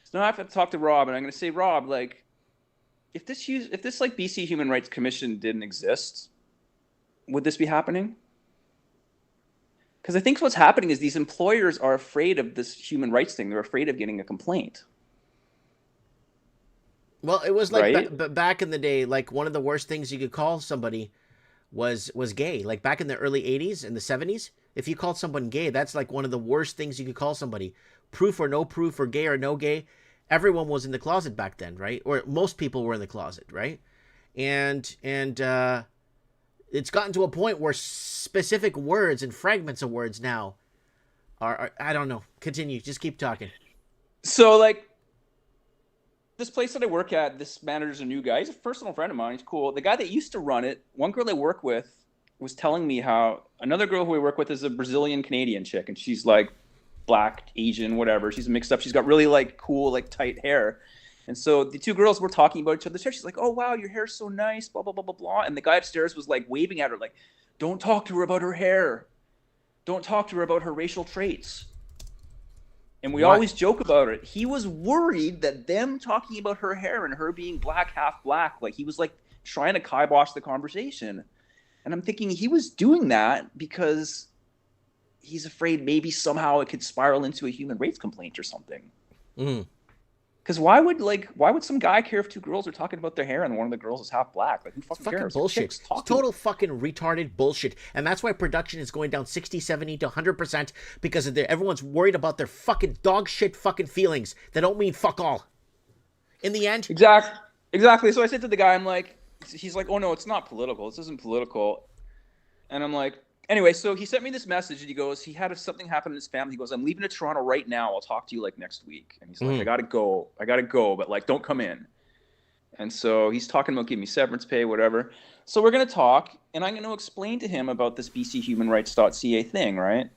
So now I have to talk to Rob, and I'm going to say, "Rob, like, if this like BC Human Rights Commission didn't exist, would this be happening? Because I think what's happening is these employers are afraid of this human rights thing. They're afraid of getting a complaint. Well, it was like Right? back in the day, like one of the worst things you could call somebody was gay. Like back in the early 80s and the 70s, if you called someone gay, that's like one of the worst things you could call somebody. Proof or no proof, or gay or no gay, everyone was in the closet back then, right? Or most people were in the closet, right? And it's gotten to a point where specific words and fragments of words now are I don't know. Continue, just keep talking. So, like, this place that I work at, this manager's a new guy. He's a personal friend of mine. He's cool. The guy that used to run it, one girl I work with was telling me how another girl who we work with is a Brazilian Canadian chick, and she's like black, Asian, whatever. She's mixed up. She's got really like cool, like tight hair. And so the two girls were talking about each other's hair. She's like, "Oh wow, your hair's so nice," blah blah blah blah blah. And the guy upstairs was like waving at her, like, "Don't talk to her about her hair. Don't talk to her about her racial traits." And we always joke about it. He was worried that them talking about her hair and her being black, half black, like he was like trying to kibosh the conversation. And I'm thinking he was doing that because he's afraid maybe somehow it could spiral into a human rights complaint or something. Because why would some guy care if two girls are talking about their hair and one of the girls is half black? Like, who fucking cares? Bullshit. It's total fucking retarded bullshit. And that's why production is going down 60, 70 to 100% because everyone's worried about their fucking dog shit fucking feelings that don't mean fuck all. In the end. Exactly. So I said to the guy, I'm like, he's like, "Oh no, it's not political. This isn't political." And I'm like, anyway, so he sent me this message and he goes, he had something happen in his family. He goes, "I'm leaving to Toronto right now. I'll talk to you like next week." And he's like, I gotta go, but like, don't come in. And so he's talking about giving me severance pay, whatever. So we're going to talk and I'm going to explain to him about this bchumanrights.ca thing, right?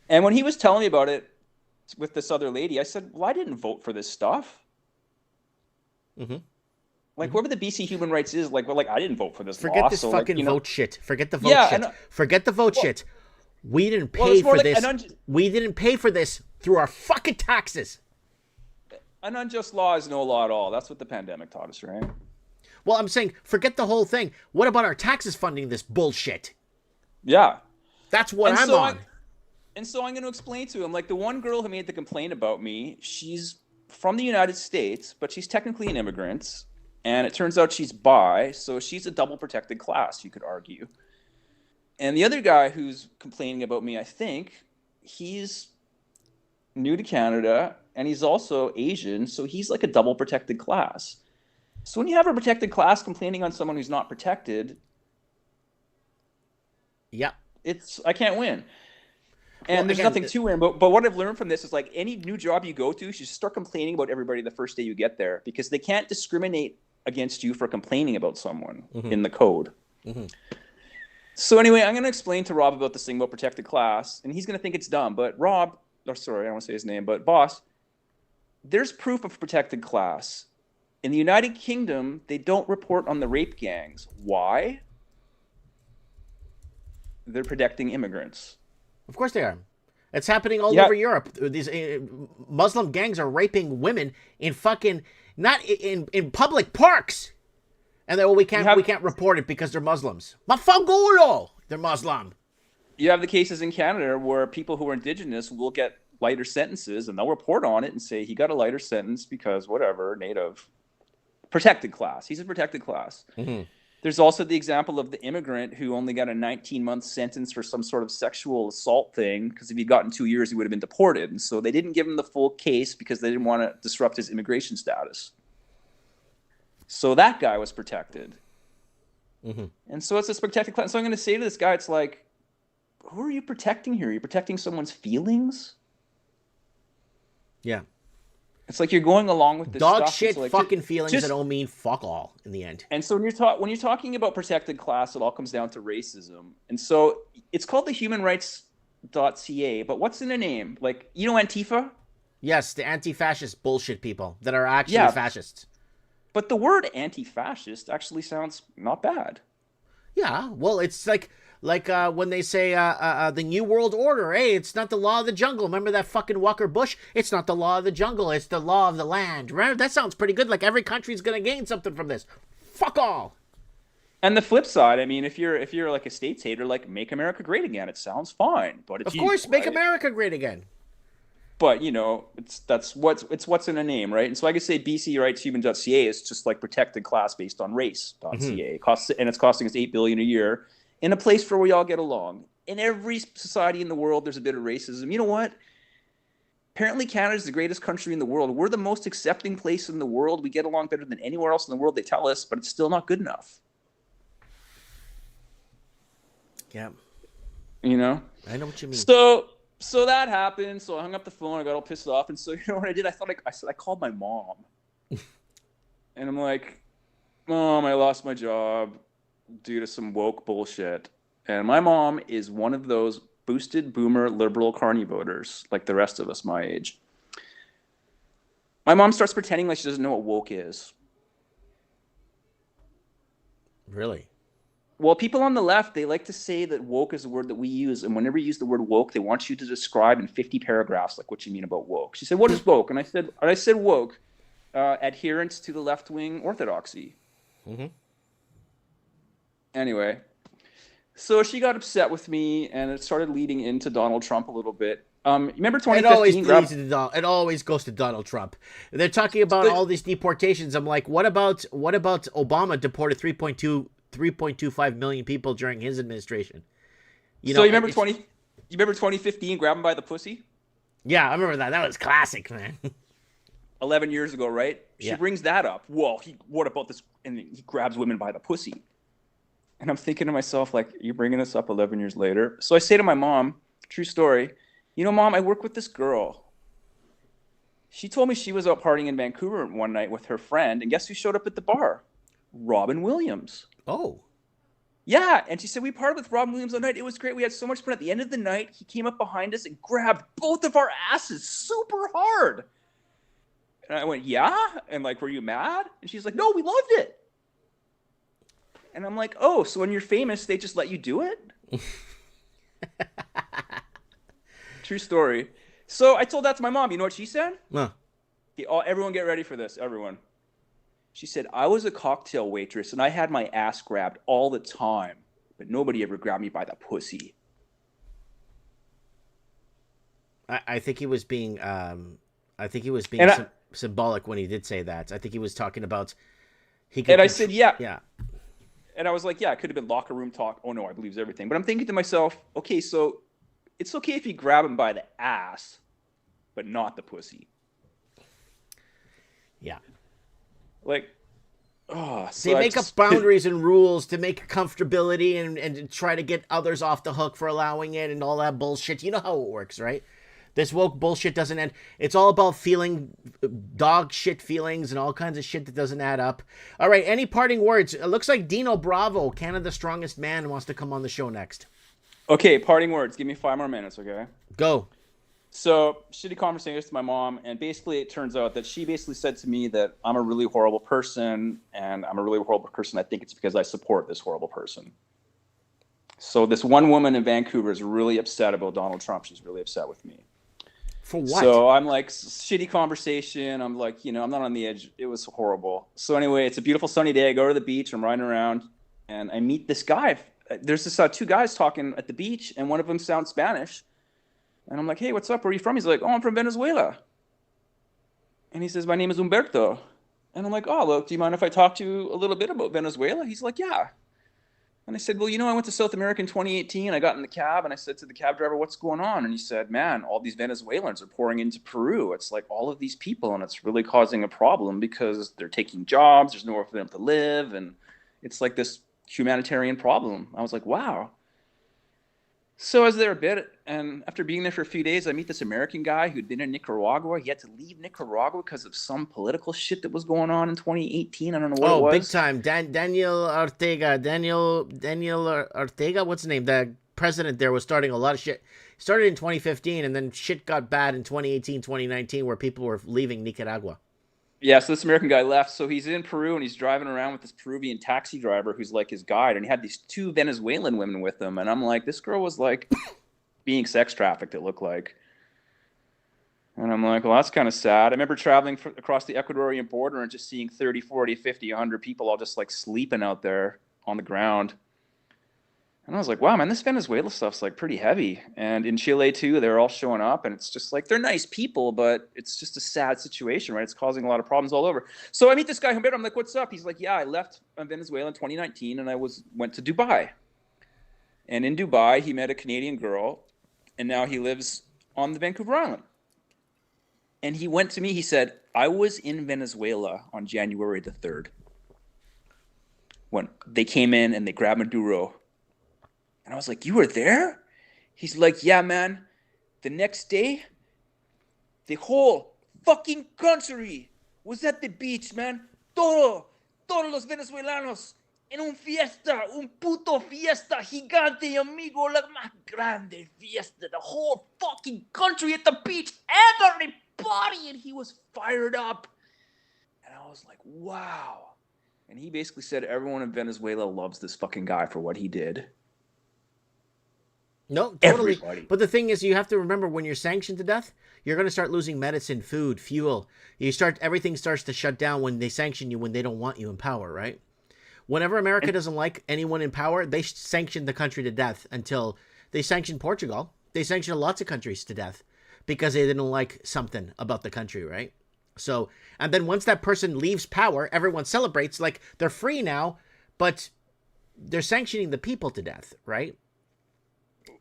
And when he was telling me about it with this other lady, I said, "Well, I didn't vote for this stuff." Like, whoever the BC Human Rights is, like, well, like, I didn't vote for this Forget law. this so, fucking like, vote shit. Forget the vote shit. Forget the vote shit. We didn't pay for this. We didn't pay for this through our fucking taxes. An unjust law is no law at all. That's what the pandemic taught us, right? Well, I'm saying, forget the whole thing. What about our taxes funding this bullshit? Yeah. That's what I'm on. And so I'm going to explain to him, like, the one girl who made the complaint about me, she's from the United States, but she's technically an immigrant. And it turns out she's bi, so she's a double protected class, you could argue. And the other guy who's complaining about me, I think, he's new to Canada, and he's also Asian, so he's like a double protected class. So when you have a protected class complaining on someone who's not protected, I can't win. And there's nothing to win. But what I've learned from this is, like, any new job you go to, you should start complaining about everybody the first day you get there, because they can't discriminate against you for complaining about someone in the code. So anyway, I'm going to explain to Rob about this thing about protected class, and he's going to think it's dumb. But Rob, I don't want to say his name, but boss, there's proof of protected class. In the United Kingdom, they don't report on the rape gangs. Why? They're protecting immigrants. Of course they are. It's happening all over Europe. These Muslim gangs are raping women in fucking not in public parks, and then we can't report it because they're Muslims. Mafangulo, they're Muslim. You have the cases in Canada where people who are indigenous will get lighter sentences, and they'll report on it and say he got a lighter sentence because whatever, native, protected class. He's a protected class. There's also the example of the immigrant who only got a 19-month sentence for some sort of sexual assault thing, because if he'd gotten 2 years, he would have been deported. And so they didn't give him the full case because they didn't want to disrupt his immigration status. So that guy was protected. And so it's this protected class. So I'm going to say to this guy, it's like, who are you protecting here? Are you protecting someone's feelings? Yeah. It's like you're going along with this dog stuff. shit Like, fucking feelings that don't mean fuck all in the end. And so when you're talking about protected class, it all comes down to racism. And so it's called the humanrights.ca, but what's in the name? Like, you know, Antifa? Yes, the anti-fascist bullshit people that are actually fascists. But the word anti-fascist actually sounds not bad. Yeah, well, it's like when they say the New World Order. Hey, it's not the law of the jungle. Remember that fucking Walker Bush? It's not the law of the jungle. It's the law of the land. Remember? That sounds pretty good. Like every country's going to gain something from this. Fuck all. And the flip side, I mean, if you're like a states hater, like make America great again, it sounds fine, but it's Of course, evil, make right? America great again. But it's what's in a name, right? And so I could say bcrightshuman.ca is just like protected class based on race.ca. And it's costing us $8 billion a year in a place where we all get along. In every society in the world, there's a bit of racism. You know what? Apparently, Canada is the greatest country in the world. We're the most accepting place in the world. We get along better than anywhere else in the world, they tell us, but it's still not good enough. Yeah, You know? I know what you mean. So that happened. So I hung up the phone. I got all pissed off. And so you know what I did? I called my mom. And I'm like, Mom, I lost my job due to some woke bullshit. And my mom is one of those boosted boomer liberal carny voters, like the rest of us my age. My mom starts pretending like she doesn't know what woke is. Really? Well, people on the left, they like to say that woke is a word that we use. And whenever you use the word woke, they want you to describe in 50 paragraphs like what you mean about woke. She said, what is woke? And I said woke, adherence to the left-wing orthodoxy. Mm-hmm. Anyway, so she got upset with me, and it started leading into Donald Trump a little bit. Remember 2015? It always goes to Donald Trump. They're talking about all these deportations. I'm like, what about Obama deported 3.25 million people during his administration? You remember 2015? Grab him by the pussy. Yeah, I remember that. That was classic, man. 11 years ago, right? She brings that up. Well, what about this? And he grabs women by the pussy. And I'm thinking to myself, like, you're bringing this up 11 years later. So I say to my mom, true story, you know, Mom, I work with this girl. She told me she was out partying in Vancouver one night with her friend, and guess who showed up at the bar? Robin Williams. Oh. Yeah, and she said, we partied with Robin Williams all night. It was great. We had so much fun. At the end of the night, he came up behind us and grabbed both of our asses super hard. And I went, yeah? And like, were you mad? And she's like, no, we loved it. And I'm like, oh, so when you're famous, they just let you do it? True story. So I told that to my mom. You know what she said? Huh. Everyone get ready for this. Everyone. She said, I was a cocktail waitress, and I had my ass grabbed all the time, but nobody ever grabbed me by the pussy. I think he was being symbolic when he did say that. I think he was talking about I said, yeah. Yeah. And I was like, yeah, it could have been locker room talk. Oh, no, I believes everything. But I'm thinking to myself, okay, so it's okay if you grab him by the ass, but not the pussy. Yeah. Like, oh. So they make up boundaries and rules to make comfortability and try to get others off the hook for allowing it and all that bullshit. You know how it works, right? This woke bullshit doesn't end. It's all about feeling dog shit feelings and all kinds of shit that doesn't add up. All right, any parting words? It looks like Dino Bravo, Canada's strongest man, wants to come on the show next. Okay, parting words. Give me 5 more minutes, okay? Go. So, shitty conversation with my mom, and basically it turns out that she basically said to me that I'm a really horrible person, and I'm a really horrible person. I think it's because I support this horrible person. So this one woman in Vancouver is really upset about Donald Trump. She's really upset with me. For what? So I'm like, shitty conversation. I'm like, I'm not on the edge. It was horrible. So anyway, it's a beautiful sunny day. I go to the beach. I'm riding around, and I meet this guy. There's this 2 guys talking at the beach, and one of them sounds Spanish. And I'm like, hey, what's up? Where are you from? He's like, oh, I'm from Venezuela. And he says, my name is Humberto. And I'm like, oh, look, do you mind if I talk to you a little bit about Venezuela? He's like, yeah. And I said, well, I went to South America in 2018. I got in the cab, and I said to the cab driver, what's going on? And he said, man, all these Venezuelans are pouring into Peru. It's like all of these people, and it's really causing a problem because they're taking jobs. There's nowhere for them to live, and it's like this humanitarian problem. I was like, wow. So I was there a bit, and after being there for a few days, I meet this American guy who'd been in Nicaragua. He had to leave Nicaragua because of some political shit that was going on in 2018. I don't know what it was. Oh, big time. Daniel Ortega. Daniel Ortega, what's his name? The president there was starting a lot of shit. Started in 2015, and then shit got bad in 2018, 2019, where people were leaving Nicaragua. Yeah, so this American guy left. So he's in Peru, and he's driving around with this Peruvian taxi driver who's like his guide. And he had these 2 Venezuelan women with him. And I'm like, this girl was like being sex trafficked, it looked like. And I'm like, well, that's kind of sad. I remember traveling across the Ecuadorian border and just seeing 30, 40, 50, 100 people all just like sleeping out there on the ground. And I was like, wow, man, this Venezuela stuff's like pretty heavy. And in Chile too, they're all showing up, and it's just like, they're nice people, but it's just a sad situation, right? It's causing a lot of problems all over. So I meet this guy, Humberto. I'm like, what's up? He's like, yeah, I left Venezuela in 2019 and I went to Dubai. And in Dubai, he met a Canadian girl, and now he lives on the Vancouver Island. And he went to me, he said, I was in Venezuela on January the 3rd when they came in and they grabbed Maduro. And I was like, you were there? He's like, yeah, man. The next day, the whole fucking country was at the beach, man. Todos los venezolanos en un puto fiesta gigante, amigo, la más grande fiesta. The whole fucking country at the beach, everybody. And he was fired up. And I was like, wow. And he basically said everyone in Venezuela loves this fucking guy for what he did. No, totally. Everybody. But the thing is, you have to remember, when you're sanctioned to death, you're going to start losing medicine, food, fuel. Everything starts to shut down when they sanction you, when they don't want you in power, right? Whenever America doesn't like anyone in power, they sanction the country to death until they sanction Portugal. They sanction lots of countries to death because they didn't like something about the country, right? So, and then once that person leaves power, everyone celebrates like they're free now, but they're sanctioning the people to death, right?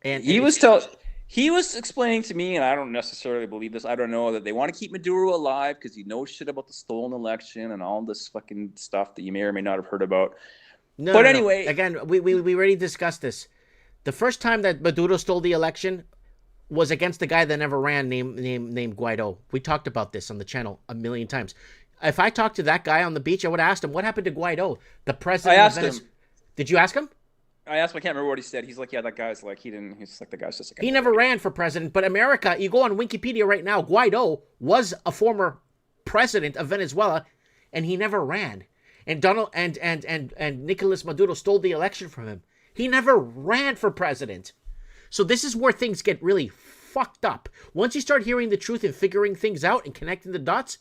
And he was explaining to me, and I don't necessarily believe this. I don't know that they want to keep Maduro alive because he knows shit about the stolen election and all this fucking stuff that you may or may not have heard about. No, anyway, again, we already discussed this. The first time that Maduro stole the election was against the guy that never ran, named Guaido. We talked about this on the channel a million times. If I talked to that guy on the beach, I would have asked him, what happened to Guaido, the president? I asked him. Did you ask him? I asked him, I can't remember what he said. He's like, yeah, that guy's like, he's like, the guy's just like... He never ran for president, but America, you go on Wikipedia right now, Guaido was a former president of Venezuela, and he never ran. And and Nicolas Maduro stole the election from him. He never ran for president. So this is where things get really fucked up. Once you start hearing the truth and figuring things out and connecting the dots,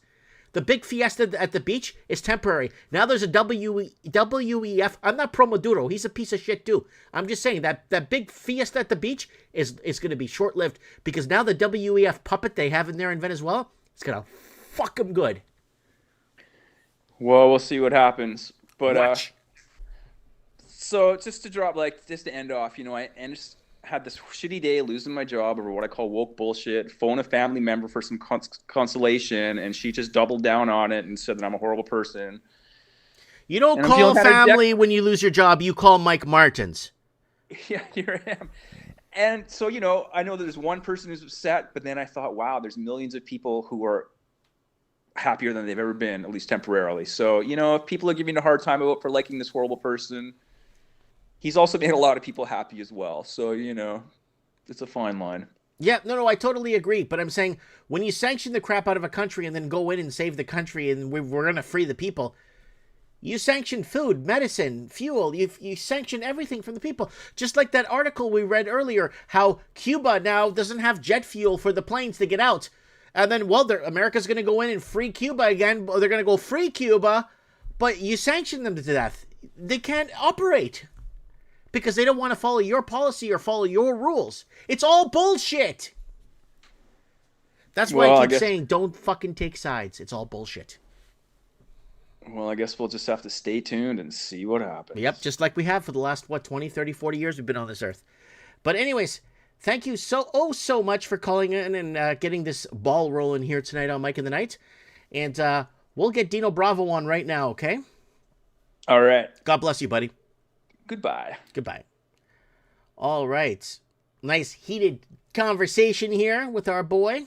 the big fiesta at the beach is temporary. Now there's a WEF. I'm not pro Maduro. He's a piece of shit too. I'm just saying that big fiesta at the beach is going to be short-lived because now the WEF puppet they have in there in Venezuela, it's going to fuck them good. Well, we'll see what happens. But Watch. So just to end off, I just had this shitty day losing my job over what I call woke bullshit, phone a family member for some consolation, and she just doubled down on it and said that I'm a horrible person. You don't call family when you lose your job, you call Mike Martins. Yeah, here I am. And so, I know that there's one person who's upset, but then I thought, wow, there's millions of people who are happier than they've ever been, at least temporarily. So, if people are giving me a hard time about for liking this horrible person, he's also made a lot of people happy as well. So, it's a fine line. Yeah, no, I totally agree. But I'm saying when you sanction the crap out of a country and then go in and save the country and we're going to free the people, you sanction food, medicine, fuel. You sanction everything from the people. Just like that article we read earlier, how Cuba now doesn't have jet fuel for the planes to get out. And then, America's going to go in and free Cuba again. They're going to go free Cuba, but you sanction them to death. They can't operate because they don't want to follow your policy or follow your rules. It's all bullshit. That's why I keep saying don't fucking take sides. It's all bullshit. Well, I guess we'll just have to stay tuned and see what happens. Yep, just like we have for the last, 20, 30, 40 years we've been on this earth. But anyways, thank you so much for calling in and getting this ball rolling here tonight on Mike in the Night. And we'll get Dino Bravo on right now, okay? All right. God bless you, buddy. Goodbye. Goodbye. All right. Nice heated conversation here with our boy.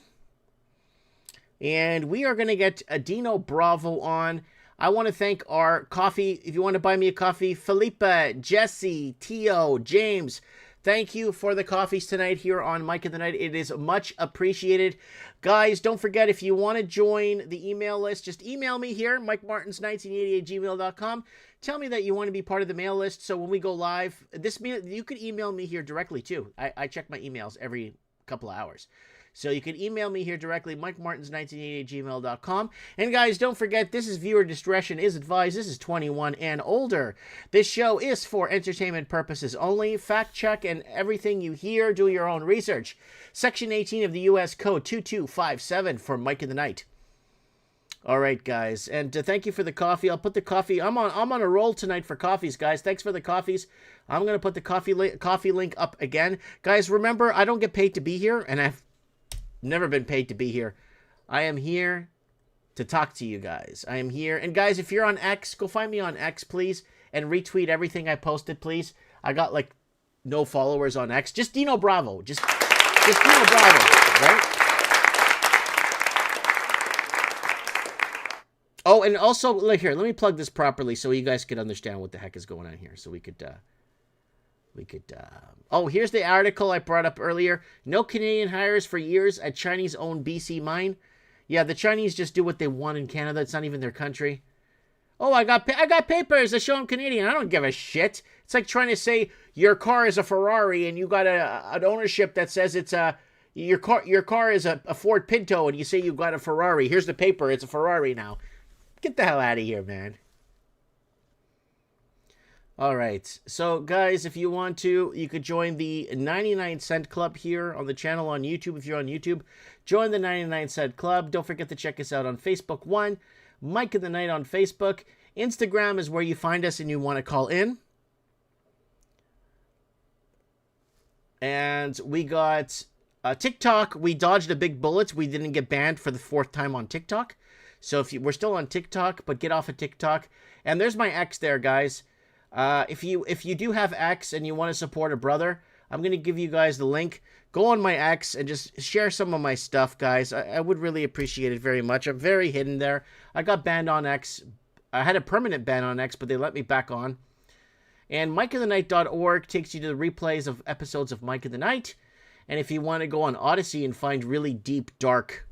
And we are going to get a Dino Bravo on. I want to thank our coffee. If you want to buy me a coffee, Felipa, Jesse, Tio, James, thank you for the coffees tonight here on Mike in the Night. It is much appreciated. Guys, don't forget, if you want to join the email list, just email me here, MikeMartins1988@gmail.com. Tell me that you want to be part of the mail list, so when we go live, you could email me here directly, too. I check my emails every couple of hours. So you can email me here directly, MikeMartins1988@gmail.com. And guys, don't forget, this is viewer discretion is advised. This is 21 and older. This show is for entertainment purposes only. Fact check and everything you hear, do your own research. Section 18 of the U.S. Code 2257 for Mike in the Night. All right, guys, and thank you for the coffee. I'll put the coffee. I'm on a roll tonight for coffees, guys. Thanks for the coffees. I'm gonna put the coffee link up again, guys. Remember, I don't get paid to be here, and I've never been paid to be here. I am here to talk to you guys. I am here, and guys, if you're on X, go find me on X, please, and retweet everything I posted, please. I got like no followers on X. Just Dino Bravo. Just Dino Bravo, right? Oh, and also, look here, let me plug this properly so you guys could understand what the heck is going on here. So we could, oh, here's the article I brought up earlier. No Canadian hires for years at Chinese-owned BC mine. Yeah, the Chinese just do what they want in Canada. It's not even their country. Oh, I got papers that show I'm Canadian. I don't give a shit. It's like trying to say your car is a Ferrari and you got an ownership that says it's your car is a Ford Pinto and you say you got a Ferrari. Here's the paper. It's a Ferrari now. Get the hell out of here, man. All right. So, guys, if you want to, you could join the 99 Cent Club here on the channel on YouTube. If you're on YouTube, join the 99 Cent Club. Don't forget to check us out on Facebook. Mike in the Night on Facebook. Instagram is where you find us and you want to call in. And we got TikTok. We dodged a big bullet. We didn't get banned for the 4th time on TikTok. So we're still on TikTok, but get off of TikTok. And there's my X there, guys. If you do have X and you want to support a brother, I'm going to give you guys the link. Go on my X and just share some of my stuff, guys. I would really appreciate it very much. I'm very hidden there. I got banned on X. I had a permanent ban on X, but they let me back on. And MikeInTheNight.org takes you to the replays of episodes of Mike in the Night. And if you want to go on Odyssey and find really deep, dark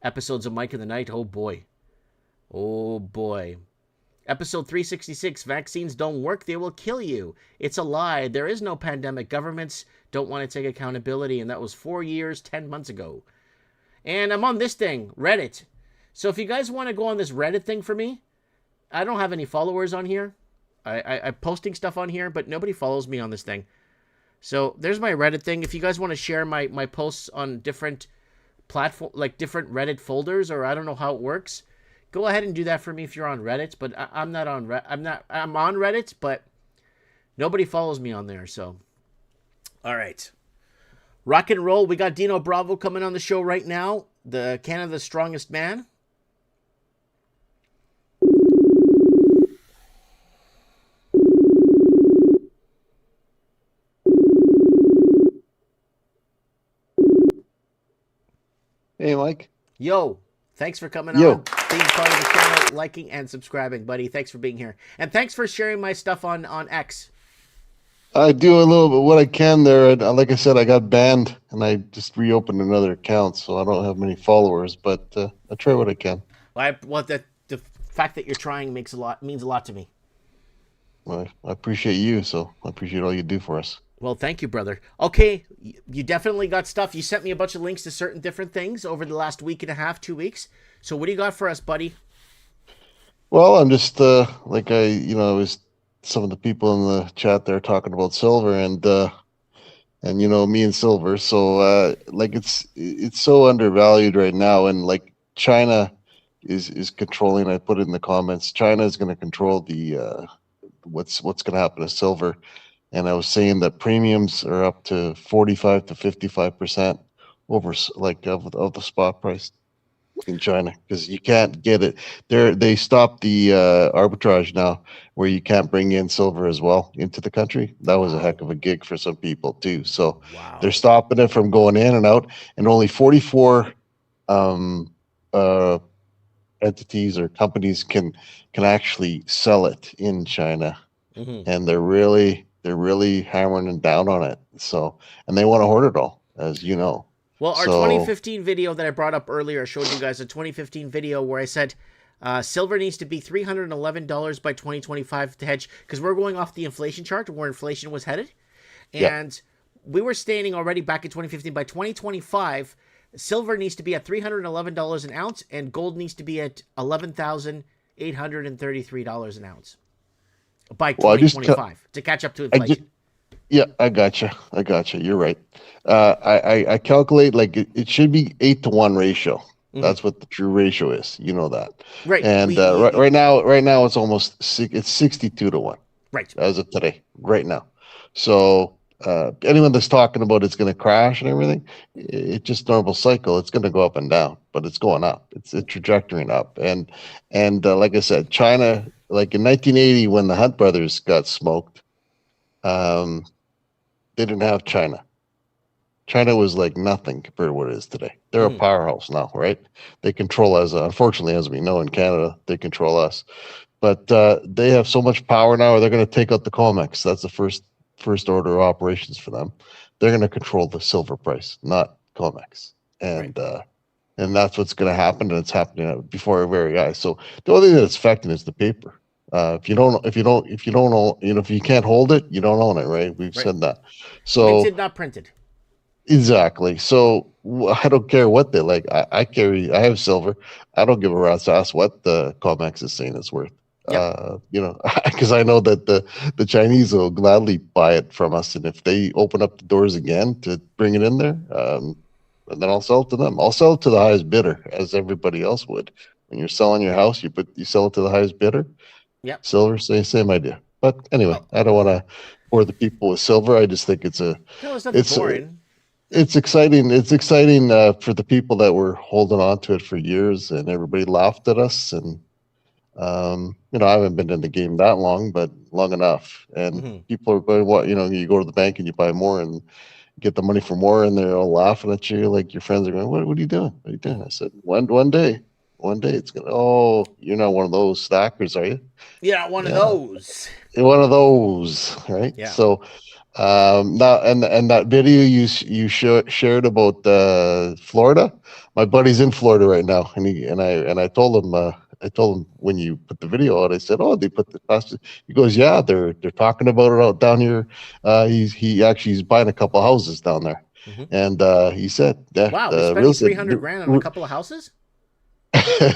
episodes of Mike in the Night, oh boy. Episode 366, vaccines don't work, they will kill you. It's a lie. There is no pandemic. Governments don't want to take accountability, and that was 4 years, 10 months ago. And I'm on this thing, Reddit. So if you guys want to go on this Reddit thing for me, I don't have any followers on here. I'm posting stuff on here, but nobody follows me on this thing. So there's my Reddit thing. If you guys want to share my posts on different platform, like different Reddit folders, or I don't know how it works, go ahead and do that for me if you're on Reddit. But I'm not on I'm on Reddit, but nobody follows me on there. So, all right, rock and roll. We got Dino Bravo coming on the show right now, the Canada's strongest man. Hey, Mike. Yo, thanks for coming on, being part of the channel, liking and subscribing, buddy. Thanks for being here. And thanks for sharing my stuff on X. I do a little bit what I can there. Like I said, I got banned, and I just reopened another account, so I don't have many followers, but I try what I can. Well, the fact that you're trying means a lot to me. Well, I appreciate you, so I appreciate all you do for us. Well, thank you, brother. Okay, you definitely got stuff. You sent me a bunch of links to certain different things over the last week and a half, 2 weeks. So what do you got for us, buddy? Well, I'm just like I was some of the people in the chat there talking about silver and me and silver. So like it's so undervalued right now, and like China is controlling. I put it in the comments. China is going to control the what's going to happen to silver. And I was saying that premiums are up to 45 to 55% over like of the spot price in China, because you can't get it there. They stopped the arbitrage now, where you can't bring in silver as well into the country. That was a heck of a gig for some people too. So they're stopping it from going in and out, and only 44 entities or companies can actually sell it in China, and they're really hammering down on it. So, and they want to hoard it all, as you know. Well, our 2015 video that I brought up earlier, I showed you guys a 2015 video where I said silver needs to be $311 by 2025 to hedge, because we're going off the inflation chart where inflation was headed. And we were standing already back in 2015. By 2025, silver needs to be at $311 an ounce, and gold needs to be at $11,833 an ounce by 2025 to catch up to inflation. Yeah, I gotcha. You're right. I calculate like it should be 8-to-1 ratio. Mm-hmm. That's what the true ratio is. You know that, right? And right now it's almost it's 62-to-1. Right. As of today, right now. So anyone that's talking about it's going to crash and everything, it's just normal cycle. It's going to go up and down, but it's going up. It's a trajectory up. And like I said, China, like in 1980 when the Hunt brothers got smoked, they didn't have China. China was like nothing compared to what it is today. They're a powerhouse now, right? They control us. Unfortunately, as we know in Canada, they control us. But they have so much power now, they're going to take out the COMEX. That's the first order of operations for them. They're going to control the silver price, not COMEX. And and that's what's going to happen, and it's happening before our very eyes. So the only thing that's affecting is the paper. If you can't hold it, you don't own it, right? We've said that. So minted, not printed. Exactly. So I don't care what they like. I have silver. I don't give a rat's ass what the COMEX is saying it's worth. Yep. Because I know that the Chinese will gladly buy it from us, and if they open up the doors again to bring it in there, and then I'll sell it to them. I'll sell it to the highest bidder, as everybody else would. When you're selling your house, you sell it to the highest bidder. Yep. Silver, same idea. But anyway, I don't want to bore the people with silver. I just think it's boring. It's exciting. It's exciting for the people that were holding on to it for years, and everybody laughed at us. And I haven't been in the game that long, but long enough. And people are going, you go to the bank and you buy more and get the money for more, and they're all laughing at you. Like your friends are going, "What are you doing? What are you doing?" I said, "One day it's gonna." Oh, you're not one of those stackers, are you? Yeah, one of those. You're one of those, right? Yeah. So. Now and that video you shared about Florida, my buddy's in Florida right now, and I told him when you put the video out, I said, "Oh, they put the past." He goes, "Yeah, they're talking about it out down here." He's buying a couple houses down there, and he said, "Yeah, wow, he's spending $300,000 on a couple of houses."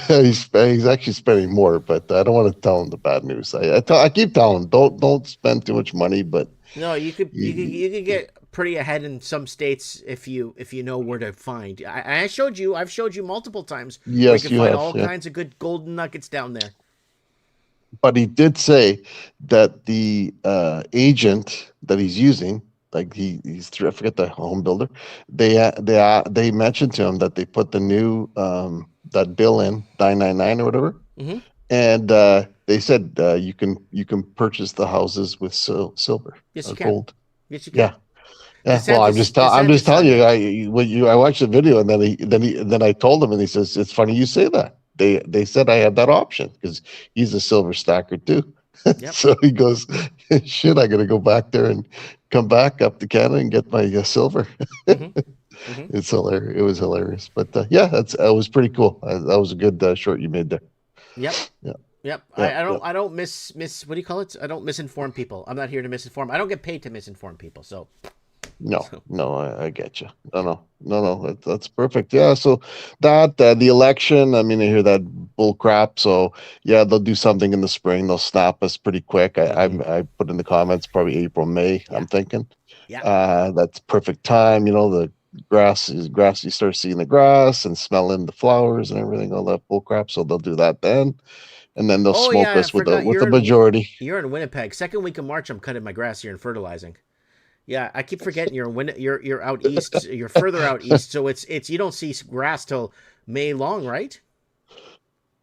he's actually spending more, but I don't want to tell him the bad news. I keep telling him, don't spend too much money, but. No, you could get pretty ahead in some states if you know where to find. I've showed you multiple times. Yes, you can find all kinds of good golden nuggets down there. But he did say that the agent that he's using, like he's I forget the home builder, they mentioned to him that they put the new that bill in 999 or whatever, and they said you can purchase the houses with silver. Yes, you can. Gold. Yes, you can. Yeah. Well, I'm just telling you. I watched the video, and then I told him, and he says it's funny you say that. They said I had that option because he's a silver stacker too. Yep. So he goes, shit, I got to go back there and come back up to Canada and get my silver. It's hilarious. It was hilarious, but that was pretty cool. That was a good short you made there. Yep. Yep. I don't miss what do you call it? I don't misinform people. I'm not here to misinform. I don't get paid to misinform people. So no, I get you. No, that's perfect. Yeah. So that the election, I mean, I hear that bull crap. So yeah, they'll do something in the spring. They'll snap us pretty quick. I put in the comments probably April, May. Yeah. I'm thinking. Yeah. That's perfect time. The grass. You start seeing the grass and smelling the flowers and everything. All that bull crap. So they'll do that then. And then they'll smoke us with the majority. You're in Winnipeg. Second week of March, I'm cutting my grass here and fertilizing. Yeah, I keep forgetting you're out east. You're further out east, so it's you don't see grass till May long, right?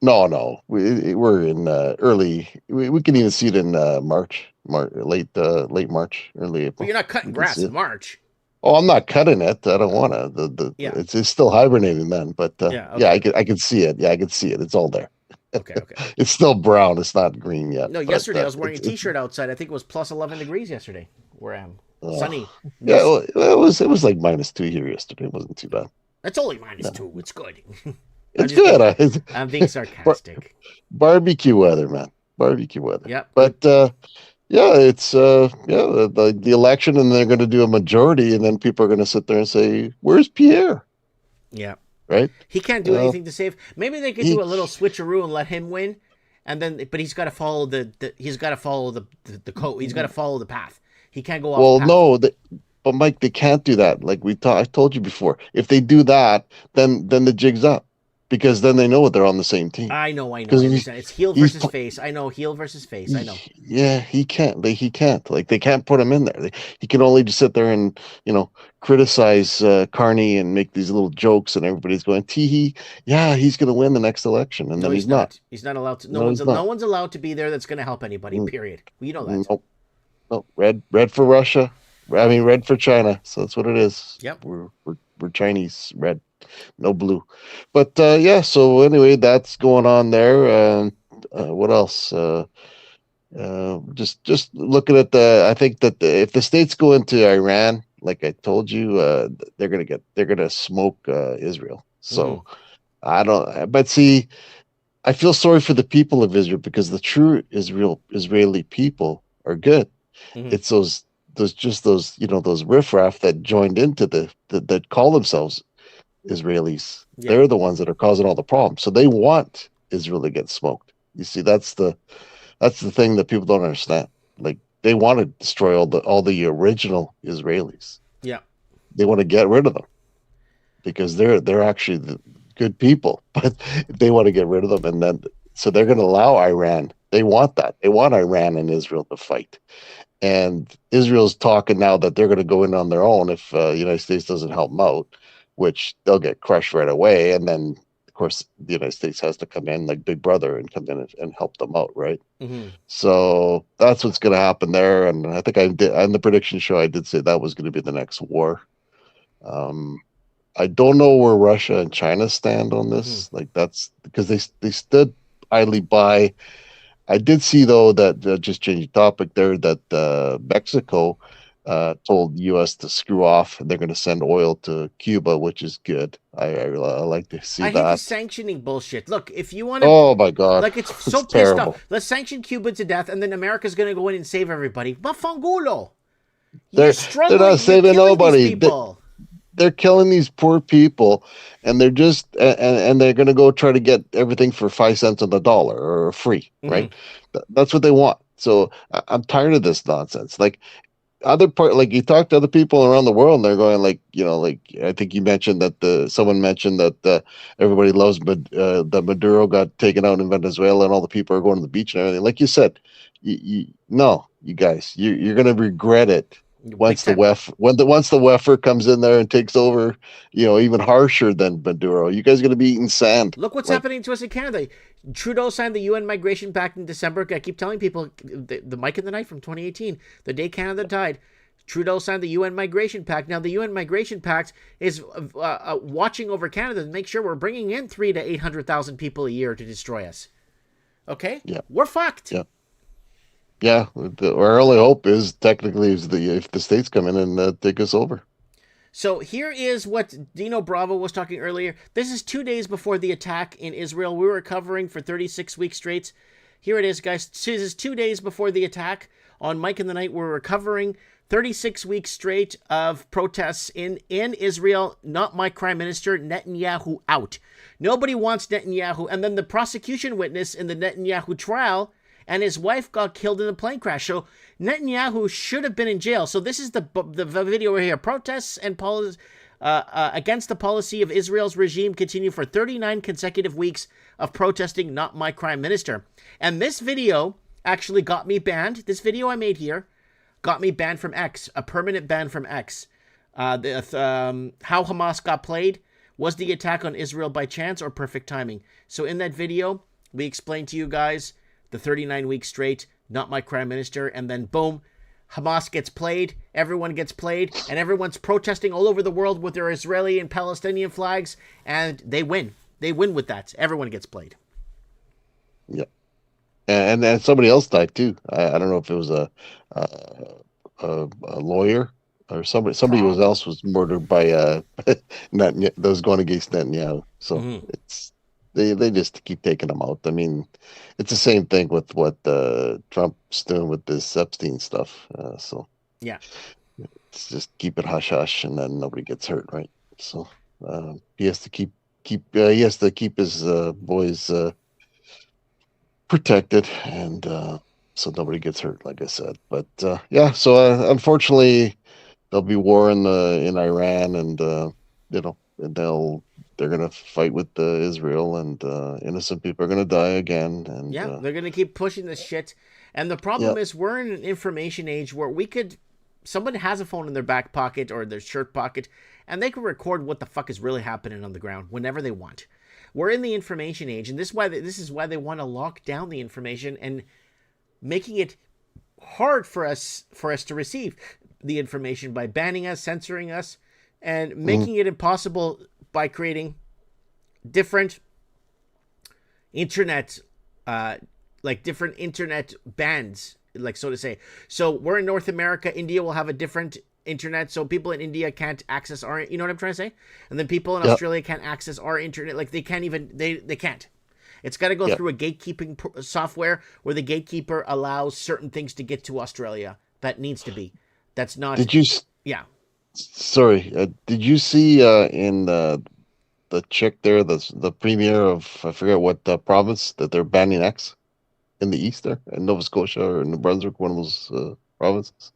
No, we're in early. We can even see it in March, late March, early April. But you're not cutting grass in March. Oh, I'm not cutting it. I don't want to. It's still hibernating then, but I can see it. Yeah, I can see it. It's all there. Okay. It's still brown. It's not green yet. No, yesterday I was wearing a t-shirt outside. I think it was plus 11 degrees yesterday where I am. Sunny. Yeah, well, it was like -2 here yesterday. It wasn't too bad. It's only -2. It's good. It's good. I'm being sarcastic. Barbecue weather, man. Barbecue weather. Yeah. But Yeah, it's the election, and they're going to do a majority, and then people are going to sit there and say, "Where's Pierre?" Yeah. Right? He can't do anything to save. Maybe they could He do a little switcheroo and let him win, and then but he's got to follow he's got to follow the code. He's got to follow the path. He can't go off well, path. no, but Mike, they can't do that. Like I told you before, if they do that, then the jig's up, because then they know they're on the same team. I know. I Because understand. It's heel he's versus face. I know heel versus face. I know. Yeah, he can't. He can't. Like they can't put him in there. He can only just sit there and criticize Carney and make these little jokes, and everybody's going, "Tee yeah, he's going to win the next election," and No, then he's not. He's not allowed to. No, he's not. No one's allowed to be there that's going to help anybody. Period. Well, you know that. No, no, red for Russia. I mean, red for China. So that's what it is. Yep. We're Chinese red, no blue. But yeah. So anyway, that's going on there. What else? Just looking at I think that if the states go into Iran, like I told you, they're gonna smoke Israel. So I don't. But see, I feel sorry for the people of Israel, because the true Israeli people are good. It's those those riffraff that joined into that call themselves Israelis. Yeah. They're the ones that are causing all the problems. So they want Israel to get smoked. You see, that's the thing that people don't understand. Like, they want to destroy all the original Israelis. Yeah. They want to get rid of them, because they're actually the good people, but they want to get rid of them, and then so they're going to allow Iran. They want that. They want Iran and Israel to fight. And Israel's talking now that they're going to go in on their own if the United States doesn't help them out, which they'll get crushed right away. And then, of course, the United States has to come in like Big Brother and come in and help them out, right? So that's what's going to happen there. And I think I did on the prediction show, I did say that was going to be the next war. I don't know where Russia and China stand on this. Like, that's because they stood idly by. I did see, though, that just changing topic there, that Mexico told the U.S. to screw off, and they're going to send oil to Cuba, which is good. I like to see that. I hate the sanctioning bullshit. Look, if you want to, oh my god, like, it's so pissed terrible. off. Let's sanction Cuba to death, and then America's going to go in and save everybody. Bafangulo. They're not saving nobody. They're killing these poor people, and they're just and they're going to go try to get everything for 5 cents on the dollar or free, right? That's what they want. So I'm tired of this nonsense. Like, like, you talk to other people around the world, and they're going like, like, I think you mentioned that someone mentioned that everybody loves, but that Maduro got taken out in Venezuela, and all the people are going to the beach and everything. Like you said, no, you guys, you're going to regret it. Once the WEFer comes in there and takes over, even harsher than Maduro, you guys are going to be eating sand. Look what's happening to us in Canada. Trudeau signed the UN Migration Pact in December. I keep telling people, the Mike and the Knight from 2018, the day Canada died, Trudeau signed the UN Migration Pact. Now, the UN Migration Pact is watching over Canada to make sure we're bringing in 300,000 to 800,000 people a year to destroy us. Okay? Yeah. We're fucked. Yeah. Yeah, our only hope is technically if the states come in and take us over. So here is what Dino Bravo was talking earlier. This is 2 days before the attack in Israel. We were covering for 36 weeks straight. Here it is, guys. This is 2 days before the attack. On Mike and the Night, we're recovering 36 weeks straight of protests in Israel. Not my prime minister, Netanyahu out. Nobody wants Netanyahu. And then the prosecution witness in the Netanyahu trial, and his wife got killed in a plane crash. So Netanyahu should have been in jail. So this is the video right here. Protests and against the policy of Israel's regime continue for 39 consecutive weeks of protesting not my prime minister. And this video actually got me banned. This video I made here got me banned from X, a permanent ban from X. How Hamas got played. Was the attack on Israel by chance or perfect timing? So in that video, we explained to you guys the 39 weeks straight, not my prime minister, and then boom, Hamas gets played, everyone gets played, and everyone's protesting all over the world with their Israeli and Palestinian flags, and they win. They win with that. Everyone gets played. Yeah. And somebody else died too. I don't know if it was a lawyer or somebody else was murdered by that was going against Netanyahu. So They just keep taking them out. I mean, it's the same thing with what Trump's doing with this Epstein stuff. So Yeah. it's just keep it hush hush, and then nobody gets hurt, right? So he has to he has to keep his boys protected, and so nobody gets hurt, like I said. But yeah, so unfortunately, there'll be war in Iran, and and they're gonna fight with Israel, and innocent people are gonna die again. And Yeah, they're going to keep pushing this shit. And the problem is we're in an information age where someone has a phone in their back pocket or their shirt pocket, and they can record what the fuck is really happening on the ground whenever they want. We're in the information age, and this is why they want to lock down the information and making it hard for us to receive the information by banning us, censoring us, and making it impossible by creating different internet different internet bands, like, so to say. So we're in North America. India will have a different internet, so people in India can't access our, you know what I'm trying to say? And then people in Australia can't access our internet. Like, they can't even, they can't. It's got to go through a gatekeeping software where the gatekeeper allows certain things to get to Australia. That needs to be. That's not. Did you? Yeah. Sorry. Did you see in the chick there, the premier of, I forget what province, that they're banning X in the east there, in Nova Scotia or New Brunswick, one of those provinces?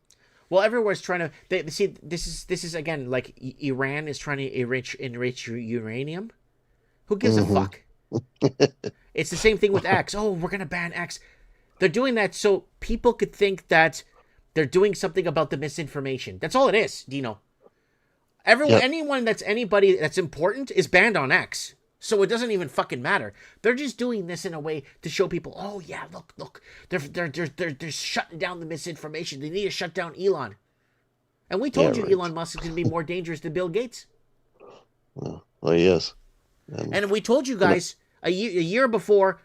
Well, everywhere's trying to. They see, this is again like Iran is trying to enrich uranium. Who gives a fuck? It's the same thing with X. Oh, we're gonna ban X. They're doing that so people could think that they're doing something about the misinformation. That's all it is, Dino. Anyone that's anybody that's important is banned on X. So it doesn't even fucking matter. They're just doing this in a way to show people, oh yeah, look, they're shutting down the misinformation. They need to shut down Elon. And we told you right. Elon Musk is going to be more dangerous than Bill Gates. Well, he is. And we told you guys a year before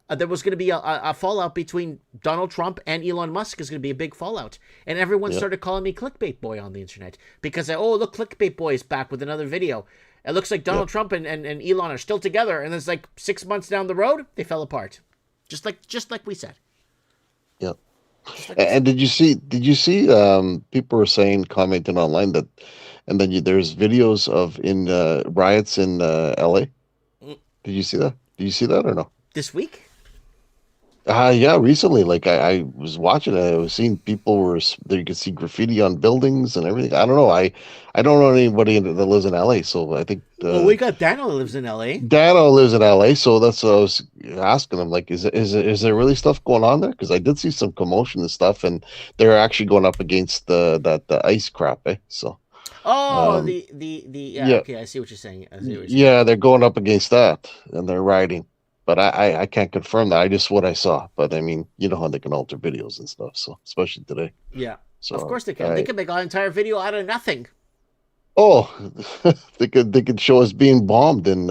there was going to be a fallout between Donald Trump and Elon Musk is going to be a big fallout. And everyone started calling me Clickbait Boy on the internet because, look, Clickbait Boy is back with another video. It looks like Donald Trump and Elon are still together. And it's like 6 months down the road, they fell apart. Just like we said. Yeah. And did you see people were saying, commenting online that, and then there's videos of in riots in LA. Did you see that? Did you see that or no? This week? Yeah, recently. Like I was watching it, I was seeing people there. You could see graffiti on buildings and everything. I don't know. I don't know anybody that lives in LA, so I think. Well, we got Dano that lives in LA. Dano lives in LA, so that's what I was asking him. Like, is there really stuff going on there? Because I did see some commotion and stuff, and they're actually going up against the ice crap. So. Oh, okay, I see what you're saying. Yeah, they're going up against that, and they're riding. But I can't confirm that. I just what I saw. But I mean, you know how they can alter videos and stuff. So especially today. Yeah. So of course they can. They can make an entire video out of nothing. Oh, they could show us being bombed in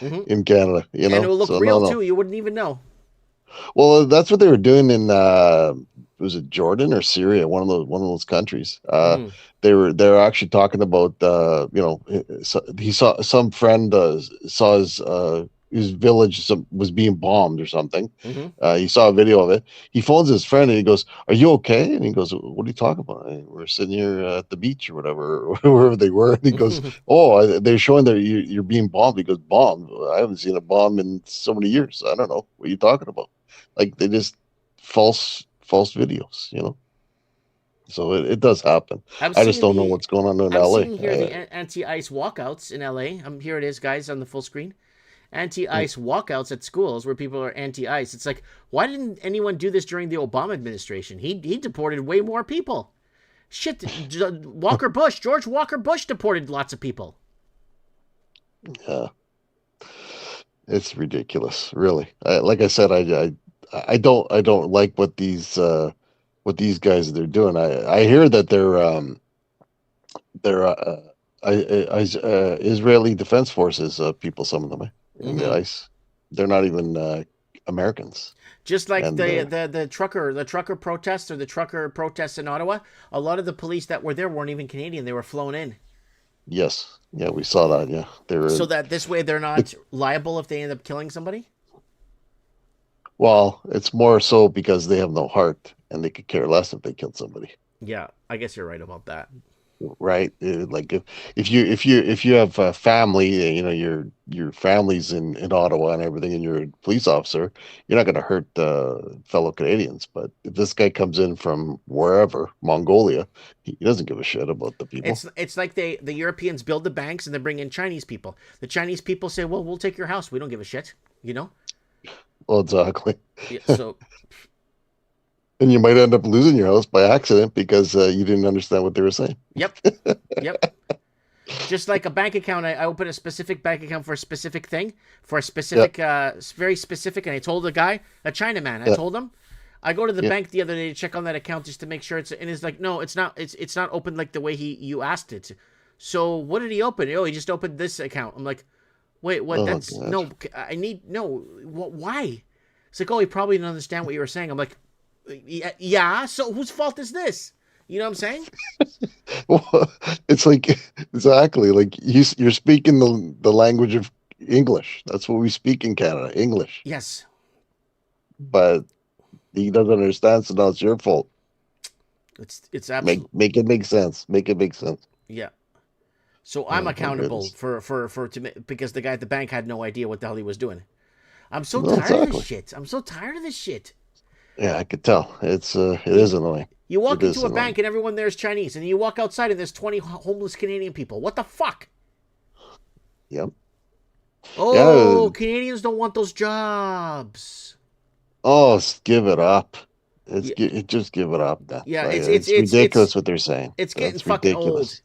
in Canada. And it will look real too. You wouldn't even know. Well, that's what they were doing in was it Jordan or Syria? One of those countries. They were actually talking about he saw some friend saw his village was being bombed or something. He saw a video of it. He phones his friend and he goes, "Are you okay?" And he goes, "What are you talking about? We're sitting here at the beach or whatever, or wherever they were." And he goes, "Oh, they're showing that you're being bombed." He goes, "Bombed? I haven't seen a bomb in so many years. I don't know. What are you talking about?" Like, they just false videos, So it does happen. I just don't know what's going on in LA. I'm seeing here the anti-ice walkouts in LA. Here it is, guys, on the full screen. Anti-ice walkouts at schools where people are anti-ice. It's like, why didn't anyone do this during the Obama administration? He deported way more people. Shit, George Walker Bush deported lots of people. Yeah, it's ridiculous, really. Like I said, I don't like what these guys are doing. I hear that they're Israeli Defense Forces people. Some of them in the ice. They're not even Americans. Just like the trucker protests or the trucker protests in Ottawa. A lot of the police that were there weren't even Canadian. They were flown in. Yes. Yeah, we saw that. Yeah, they were. So that this way they're not liable if they end up killing somebody? Well, it's more so because they have no heart and they could care less if they killed somebody, Yeah, I guess you're right about that. right? Like if you have a family, your family's in Ottawa and everything, and you're a police officer, you're not going to hurt fellow Canadians. But if this guy comes in from wherever, Mongolia, he doesn't give a shit about the people. It's like the Europeans build the banks and they bring in Chinese people. The Chinese people say, "Well, we'll take your house. We don't give a shit." You know? Well, exactly. Yeah, so And you might end up losing your house by accident because you didn't understand what they were saying. yep, yep. Just like a bank account, I open a specific bank account for a specific thing, for a specific, very specific. And I told the guy, a Chinaman, I told him, I go to the bank the other day to check on that account just to make sure it's. And he's like, no, it's not. It's not open like the way you asked it. So what did he open? Oh, he just opened this account. I'm like, wait, what? Oh, That's God. no. I need no. Why? It's like, oh, he probably didn't understand what you were saying. I'm like, yeah. So whose fault is this? You know what I'm saying? Well, it's like exactly like you're speaking the language of English. That's what we speak in Canada, English. Yes. But he doesn't understand, so now it's your fault. It's absolutely Make it make sense. Make it make sense. yeah. So I'm Oh, my accountable goodness. because the guy at the bank had no idea what the hell he was doing. I'm so No, tired of exactly. this shit. I'm so tired of this shit. Yeah, I could tell. It is annoying. You walk It is into a annoying. bank and everyone there is Chinese, and you walk outside and there's 20 homeless Canadian people. What the fuck? Yep. Oh, Yeah. Canadians don't want those jobs. Oh, give it up. Yeah, Just give it up. Then. yeah, Like, it's it's ridiculous what they're saying. it's getting That's fucking old. ridiculous.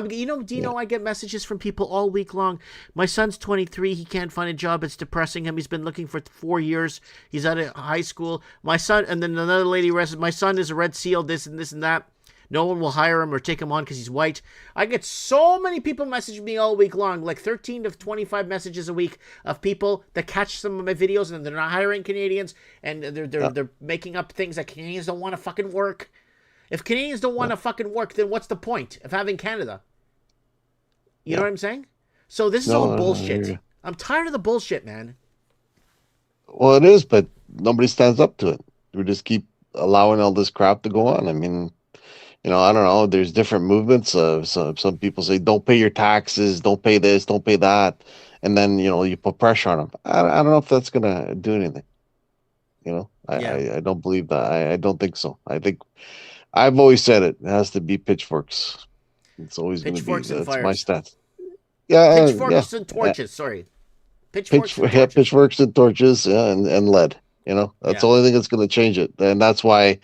Do you Yeah. know I get messages from people all week long? My son's 23. He can't find a job. It's depressing him. He's been looking for 4 years. He's out of high school. My son, and then another lady rested. My son is a red seal, this and this and that. No one will hire him or take him on because he's white. I get so many people messaging me all week long, like 13 to 25 messages a week of people that catch some of my videos and they're not hiring Canadians and they're making up things that Canadians don't want to fucking work. If Canadians don't want to fucking work, then what's the point of having Canada? You know what I'm saying? So this is No, all I hear bullshit. you. I'm tired of the bullshit, man. Well, it is, but nobody stands up to it. We just keep allowing all this crap to go on. I mean, I don't know. There's different movements. Some people say, don't pay your taxes, don't pay this, don't pay that. And then, you put pressure on them. I don't know if that's going to do anything. Yeah. I don't believe that. I don't think so. I think I've always said it has to be pitchforks. It's always going to be, Pitchforks and that's my fires. stance. Yeah, Pitchforks and torches. Sorry. Pitchforks and torches. pitchforks and torches, yeah, and lead. That's the Yeah. only thing that's going to change it, and that's why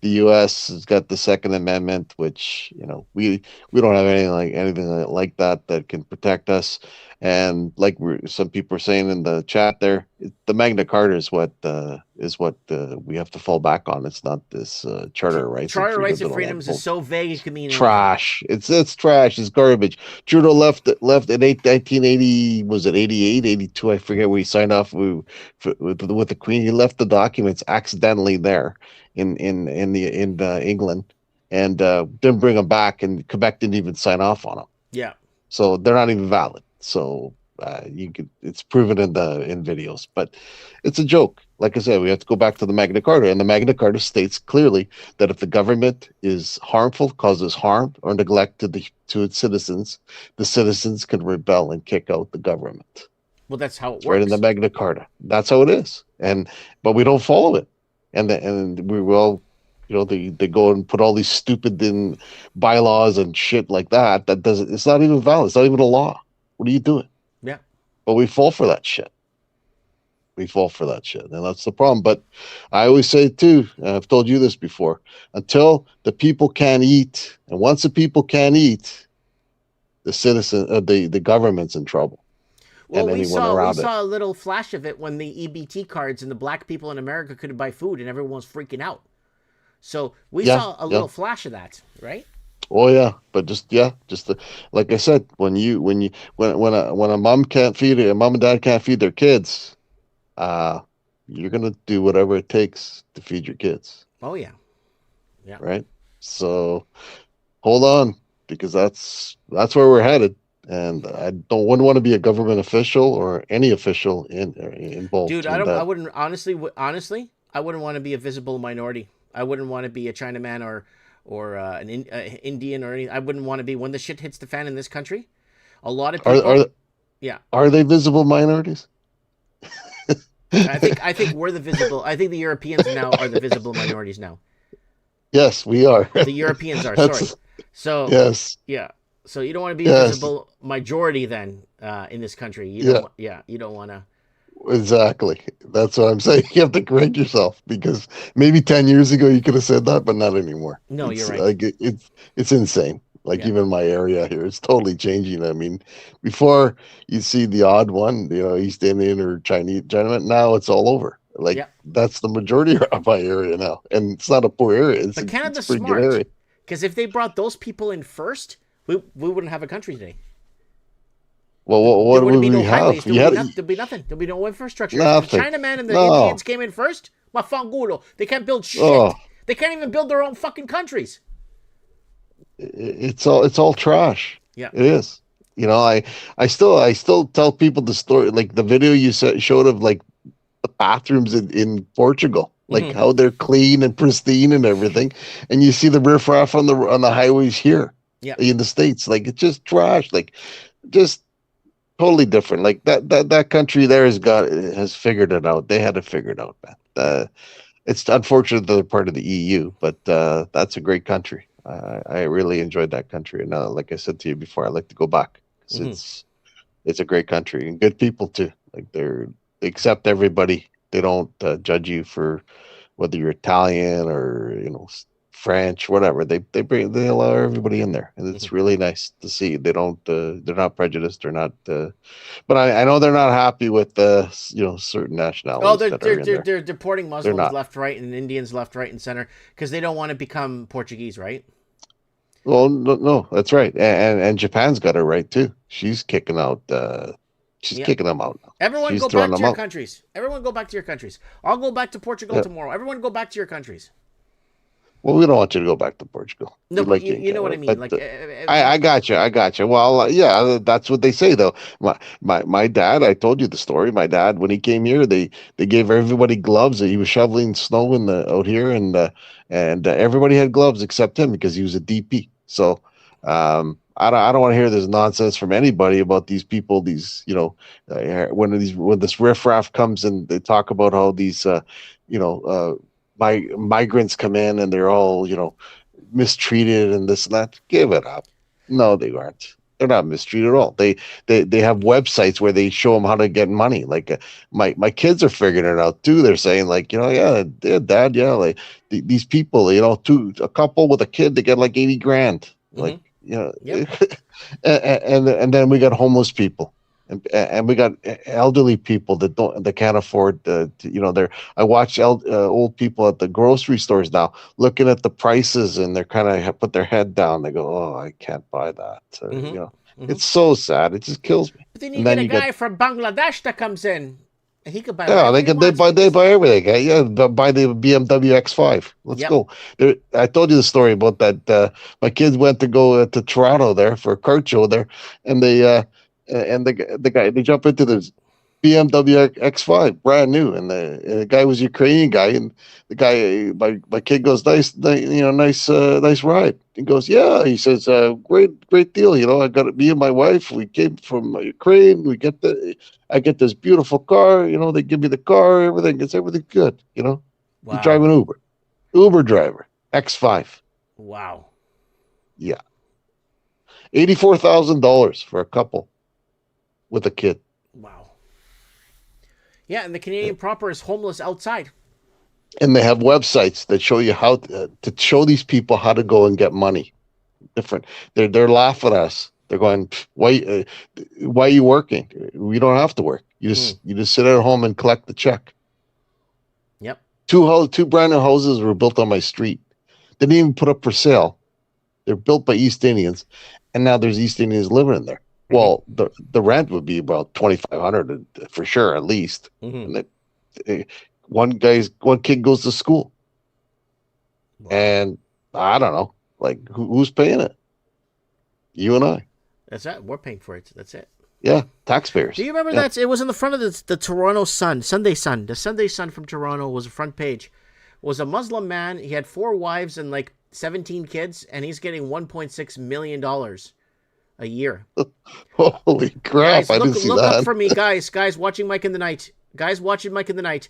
the U.S. has got the Second Amendment, which we don't have anything like that can protect us. And like some people are saying in the chat there, the Magna Carta is what we have to fall back on. It's not this Charter of Rights. Charter rights and all that freedoms is so vague it can mean anything. trash. It's trash. It's garbage. Trudeau left in 1980. Was it 88, 82? I forget where he signed off with the Queen. He left the documents accidentally there in England, and didn't bring them back. And Quebec didn't even sign off on them, Yeah. so they're not even valid. So it's proven in videos, but it's a joke. Like I said, we have to go back to the Magna Carta, and the Magna Carta states clearly that if the government is harmful, causes harm or neglect to its citizens, the citizens can rebel and kick out the government. Well, that's how it It's works. right in the Magna Carta. That's how it is, but we don't follow it, and we will. They go and put all these stupid bylaws and shit like that. That doesn't. It's not even valid. It's not even a law. What are you doing? Yeah. But we fall for that shit. We fall for that shit, and that's the problem. But I always say too, and I've told you this before, until the people can't eat, and once the people can't eat, the government's in trouble. Well, and we anyone saw around it. a little flash of it when the EBT cards and the black people in America couldn't buy food and everyone was freaking out. So we saw a little flash of that, right? Oh yeah, but like I said, when a mom and dad can't feed their kids, you're gonna do whatever it takes to feed your kids, Oh yeah. Yeah. right? So hold on, because that's where we're headed. And I wouldn't want to be a government official or any official involved Dude, in I that. wouldn't honestly, I wouldn't want to be a visible minority. I wouldn't want to be a Chinaman or Indian or anything. I wouldn't want to be when the shit hits the fan in this country. A lot of Are people, are yeah. are they visible minorities? I think we're the visible. I think the Europeans now are the visible minorities now. Yes, we are. The Europeans are. Sorry. That's So yes, yeah. So you don't want to be a yes, visible majority then in this country. You yeah. don't. Yeah. You don't want to. Exactly. That's what I'm saying. You have to correct yourself because maybe 10 years ago you could have said that, but not anymore. No, you're It's right. like it's insane. Like Yeah. even my area here, it's totally changing. I mean, before you see the odd one, East Indian or Chinese Chinaman, now it's all over. Like Yeah. that's the majority of my area now. And it's not a poor area. It's But it's a Canada's pretty good smart area. because if they brought those people in first, we wouldn't have a country today. Well, There what wouldn't would be no we have? highways. There'd be nothing. There'd be no infrastructure. If the Nothing. Chinaman and the No. Indians came in first, mafangulo. They can't build Oh, shit. They can't even build their own fucking countries. it's all trash. Yeah. It is. I still tell people the story, like the video you showed of like the bathrooms in Portugal, like Hmm. how they're clean and pristine and everything, and you see the riffraff on the highways here Yeah. in the States, like it's just trash, like just totally different. Like that country there has figured it out. They had it figured out, man. It's unfortunate that they're part of the EU, but that's a great country. I really enjoyed that country, and like I said to you before, I like to go back because Hmm. it's a great country and good people too. Like they accept everybody. They don't judge you for whether you're Italian or French, whatever. They allow everybody in there, and Hmm. it's really nice to see. They don't they're not prejudiced. They're not. But I know they're not happy with certain Oh, nationalities they're that are they're in they're, there. they're deporting They're Muslims not. left, right, and Indians left, right, and center because they don't want to become Portuguese, right? Well, no, no, that's right. And Japan's got it right too. She's kicking out. She's Yeah. kicking them out now. Everyone She's go throwing back to them your out. countries. Everyone go back to your countries. I'll go back to Portugal Yeah. tomorrow. Everyone go back to your countries. Well, we don't want you to go back to Portugal. No, We but like you, you in you know what I Canada, mean. but Like, I got you. I got you. Well, yeah, that's what they say though. My dad. I told you the story. My dad, when he came here, they gave everybody gloves. He was shoveling snow out here, and everybody had gloves except him because he was a DP. So, I don't want to hear this nonsense from anybody about these people. These, when this riffraff comes and they talk about how these, you know, migrants come in and they're all, mistreated and this and that. Give it up. No, they aren't. They're not mistreated at all. They have websites where they show them how to get money. Like my kids are figuring it out too. They're saying like, yeah, dad, yeah, like these people, a couple with a kid, they get like 80 grand. Like, mhm. Yep. and then we got homeless people. And we got elderly people that can't afford I watch old people at the grocery stores now looking at the prices, and they're kind of put their head down. They go, "Oh, I can't buy that." Mhm. Mhm. It's so sad. It just kills me. But then you And get then a you get guy from Bangladesh that comes in, and he could buy yeah, whatever they he can they wants buy they because buy everything. Yeah, buy the BMW X5. Let's yep. go. I told you the story about that. My kids went to go to Toronto there for a car show there, and the guy they jump into this BMW X5, brand new, and the guy was a Ukrainian guy, and the guy my kid goes, nice ride. He goes, yeah. He says, great deal. I got it. Me and my wife, we came from Ukraine. I get this beautiful car. They give me the car, everything. It's everything good. He's Wow. driving Uber driver, X5. Wow. Yeah, $84,000 for a couple with a kid. Wow. Yeah, and the Canadian proper is homeless outside. And they have websites that show you how to show these people how to go and get money. Different. They're laughing at us. They're going, why are you working? We don't have to work. You just sit at home and collect the check. Yep. Two brand new houses were built on my street. They didn't even put up for sale. They're built by East Indians, and now there's East Indians living in there. Well, the rent would be about $2,500 for sure, at least. Mm-hmm. And one kid goes to school, Wow. and I don't know, like who's paying it? You and I. That's it. We're paying for it. That's it. Yeah, taxpayers. Do you remember that? It was in the front of the Toronto Sun, Sunday Sun. The Sunday Sun from Toronto was the front page. Was a Muslim man. He had 4 wives and like 17 kids, and he's getting $1.6 million a year. Holy crap! Guys, I didn't see look that. up for me, guys. Guys watching Mike in the Night. Guys watching Mike in the Night.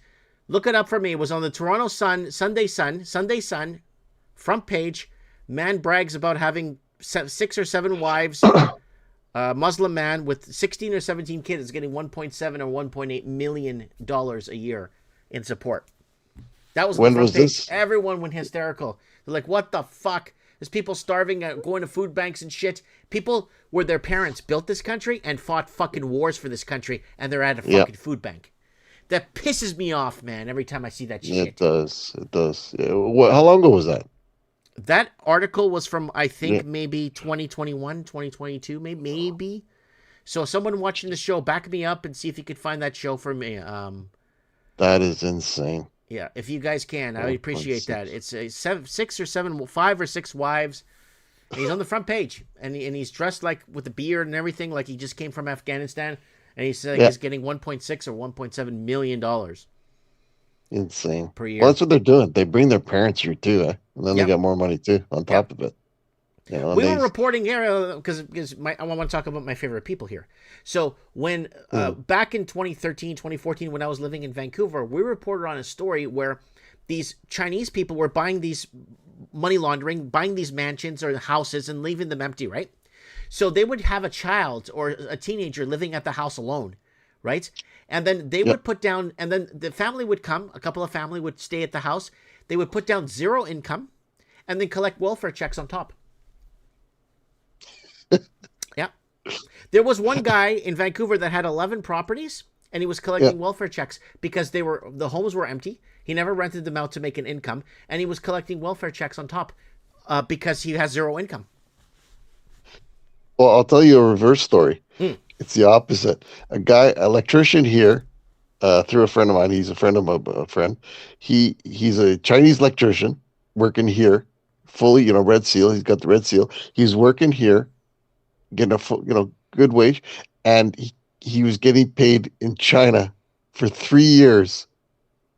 Look it up for me. It was on the Toronto Sun, Sunday Sun, front page. Man brags about having 6 or 7 wives. Muslim man with 16 or 17 kids is getting $1.7 or $1.8 million a year in support. That was When the front was page. this? Everyone went hysterical. They're like, what the fuck? There's people starving, going to food banks and shit. People where their parents built this country and fought fucking wars for this country, and they're at a fucking food bank. That pisses me off, man, every time I see that shit. It does. It does. Yeah. How long ago was that? That article was from, I think, maybe 2021, 2022, maybe. So someone watching the show, back me up and see if you could find that show for me. That is insane. Yeah, if you guys can, I would appreciate that. It's 5 or 6 wives. And he's on the front page, and he's dressed like with a beard and everything, like he just came from Afghanistan. And he's getting $1.6 or $1.7 million Insane per year. Well, that's what they're doing. They bring their parents here too, and then they get more money too on top of it. You know, we were reporting here because I want to talk about my favorite people here. So when back in 2013, 2014, when I was living in Vancouver, we reported on a story where these Chinese people were buying these money laundering, buying these mansions or houses and leaving them empty, right? So they would have a child or a teenager living at the house alone, right? And then they would put down, and then the family would come, a couple of family would stay at the house. They would put down 0 income and then collect welfare checks on top. Yeah. There was one guy in Vancouver that had 11 properties, and he was collecting welfare checks because the homes were empty. He never rented them out to make an income, and he was collecting welfare checks on top because he has 0 income. Well, I'll tell you a reverse story. It's the opposite. A guy, electrician here, through a friend of mine. He's a friend of my friend. He's a Chinese electrician working here, fully, red seal. He's got the red seal. He's working here, getting a full, good wage, and he was getting paid in China for 3 years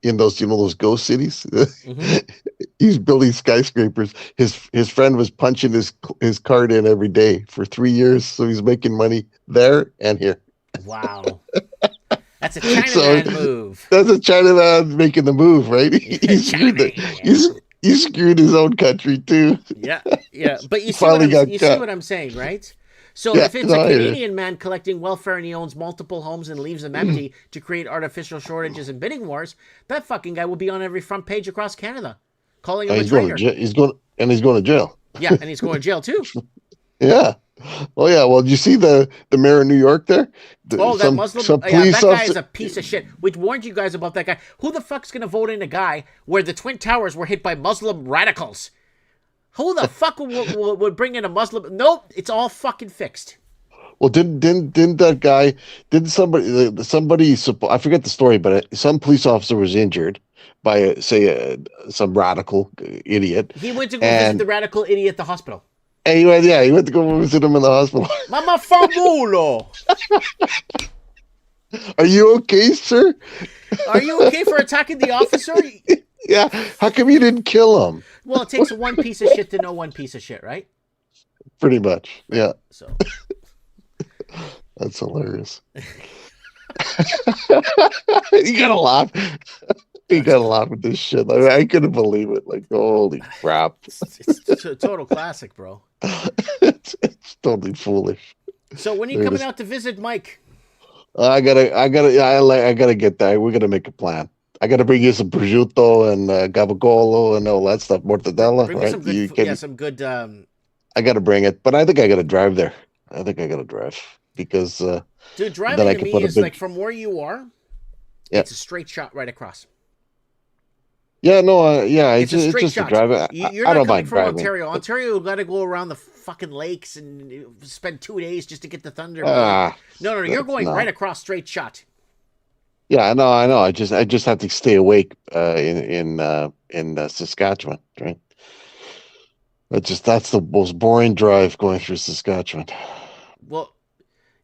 in those, those ghost cities. He's building skyscrapers. His friend was punching his card in every day for 3 years, so he's making money there and here. Wow. That's a Chinaman move. That's a Chinaman making the move, right? He screwed his own country too. Yeah. But you see what I'm saying, right? So if it's a Canadian man collecting welfare and he owns multiple homes and leaves them empty to create artificial shortages and bidding wars, that fucking guy will be on every front page across Canada, calling him a traitor. He's going to jail. Yeah, and he's going to jail too. Yeah. Well, yeah. Well, did you see the mayor of New York there? That Muslim. That guy is a piece of shit. We warned you guys about that guy. Who the fuck's going to vote in a guy where the Twin Towers were hit by Muslim radicals? Who the fuck would bring in a Muslim? Nope, it's all fucking fixed. Well, didn't that guy? Didn't somebody? I forget the story, but some police officer was injured by some radical idiot. He went to go visit the radical idiot at the hospital. And he went to go visit him in the hospital. Mama fabulo. Are you okay, sir? Are you okay for attacking the officer? Yeah. How come you didn't kill him? Well, it takes one piece of shit to know one piece of shit, right? Pretty much. Yeah. So that's hilarious. You gotta laugh. You gotta laugh at this shit. I couldn't believe it. Like, holy crap! It's a total classic, bro. It's totally foolish. So when are you coming out to visit Mike? I gotta get there. We're gonna make a plan. I gotta bring you some prosciutto and gabagolo and all that stuff, mortadella. Bring right? some good. I gotta bring it, but I think I gotta drive there. I think I gotta drive because. Dude, driving to me is like from where you are. Yeah. It's a straight shot right across. Yeah, no, it's a straight just shot. a drive. You're I not don't coming mind from driving. Ontario. Ontario, you got to go around the fucking lakes and spend 2 days just to get the Thunder. No, you're going right across, straight shot. Yeah, I know. I just have to stay awake in Saskatchewan, right? That's the most boring drive going through Saskatchewan. Well,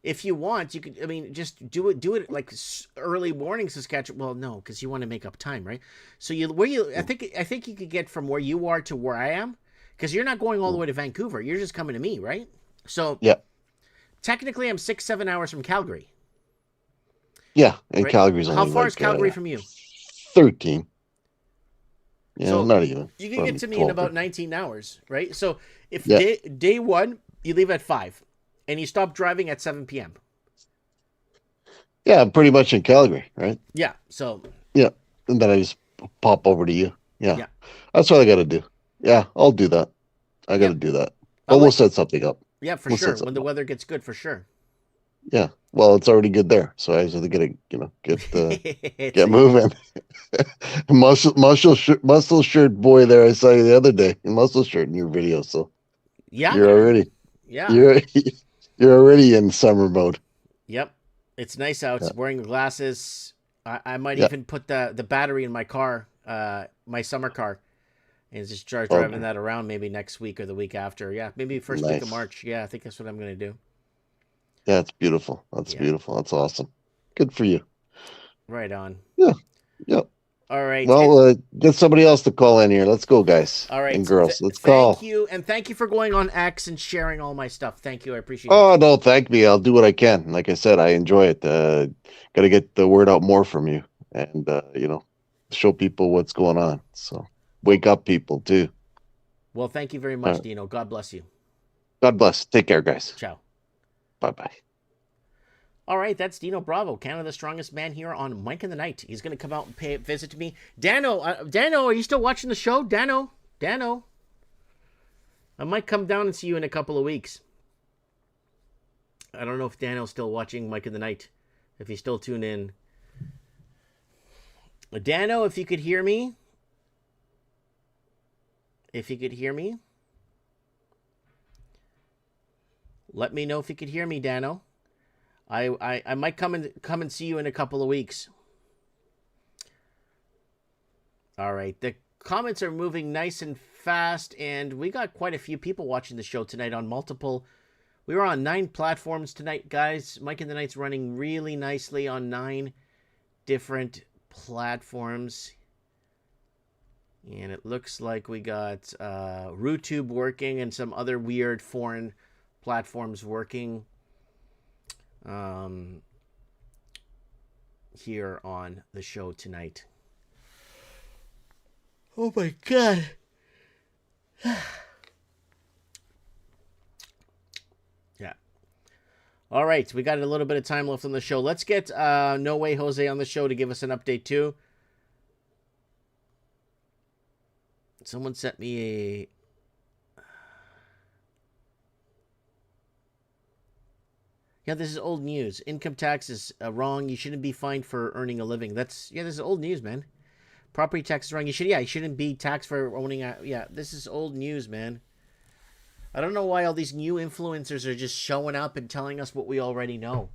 if you want, you could. I mean, just do it like early morning Saskatchewan. Well, no, because you want to make up time, right? So I think you could get from where you are to where I am, because you're not going all the way to Vancouver. You're just coming to me, right? So Yeah. technically, I'm 6-7 hours from Calgary. Yeah, and Right? Calgary's only How far is Calgary from you? 13. Yeah, So not even. You can get to me in about 19 hours, right? So if Yeah. day one, you leave at 5 and you stop driving at 7 p.m. Yeah, pretty much in Calgary, right? Yeah. So Yeah. And then I just pop over to you. Yeah. Yeah. That's what I got to do. Yeah, I'll do that. I got to do that. But we'll set something up. Yeah, for We'll sure. set When the something up. weather gets good, for sure. Yeah. Well, it's already good there. So I just have to get It's moving. Muscle shirt boy there I saw you the other day. Muscle shirt in your video. So yeah, you're man. already Yeah. you're already in summer mode. Yep. It's nice out. Yeah. Wearing glasses. I might Yeah. even put the battery in my car, my summer car, and just start driving that around maybe next week or the week after. Yeah, maybe first week of March. Yeah, I think that's what I'm going to do. Yeah, it's beautiful. That's beautiful. That's awesome. Good for you. Right on. Yeah. Yep. All right. Well, get somebody else to call in here. Let's go, guys. All right. And girls, let's call. Thank you. And thank you for going on X and sharing all my stuff. Thank you. I appreciate it. Oh, no, thank me. I'll do what I can. Like I said, I enjoy it. Got to get the word out more from you and, show people what's going on. So wake up people too. Well, thank you very much, Dino. God bless you. God bless. Take care, guys. Ciao. Bye-bye. All right, that's Dino Bravo, Canada's strongest man here on Mike in the Night. He's going to come out and pay a visit to me. Dano, are you still watching the show? Dano. I might come down and see you in a couple of weeks. I don't know if Dano's still watching Mike in the Night, if he's still tuned in. Dano, if you could hear me. Let me know if you could hear me, Dano. I might come and see you in a couple of weeks. All right, the comments are moving nice and fast, and we got quite a few people watching the show tonight on multiple. We were on 9 platforms tonight, guys. Mike in the Night's running really nicely on 9 different platforms. And it looks like we got RooTube working and some other weird foreign platforms working here on the show tonight. Oh my God. Yeah. All right, we got a little bit of time left on the show. Let's get No Way Jose on the show to give us an update too. Someone sent me a... Yeah, this is old news. Income tax is wrong. You shouldn't be fined for earning a living. This is old news, man. Property tax is wrong. You shouldn't be taxed for owning a... Yeah, this is old news, man. I don't know why all these new influencers are just showing up and telling us what we already know.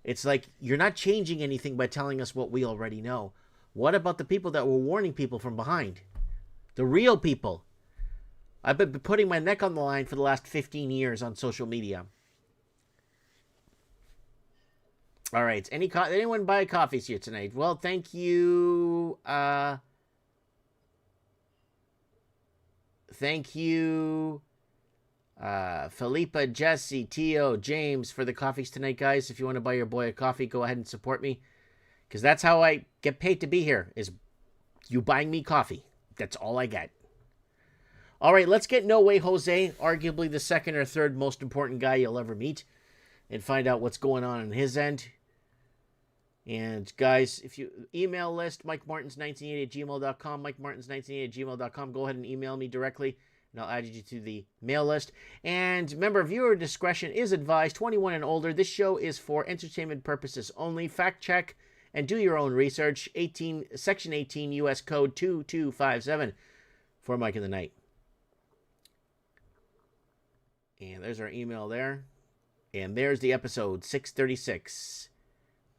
It's like, you're not changing anything by telling us what we already know. What about the people that were warning people from behind? The real people. I've been putting my neck on the line for the last 15 years on social media. All right. Anyone buy coffees here tonight? Well, thank you. Thank you, Philippa, Jesse, Tio, James for the coffees tonight, guys. If you want to buy your boy a coffee, go ahead and support me, because that's how I get paid to be here, is you buying me coffee. That's all I get. All right, let's get No Way Jose, arguably the second or third most important guy you'll ever meet, and find out what's going on his end. And guys, if you email list, MikeMartins1980@gmail.com, MikeMartins1980@gmail.com, go ahead and email me directly, and I'll add you to the mail list. And remember, viewer discretion is advised, 21 and older. This show is for entertainment purposes only. Fact check and do your own research. Section 18, U.S. Code 2257 for Mike in the Night. And there's our email there. And there's the episode 636.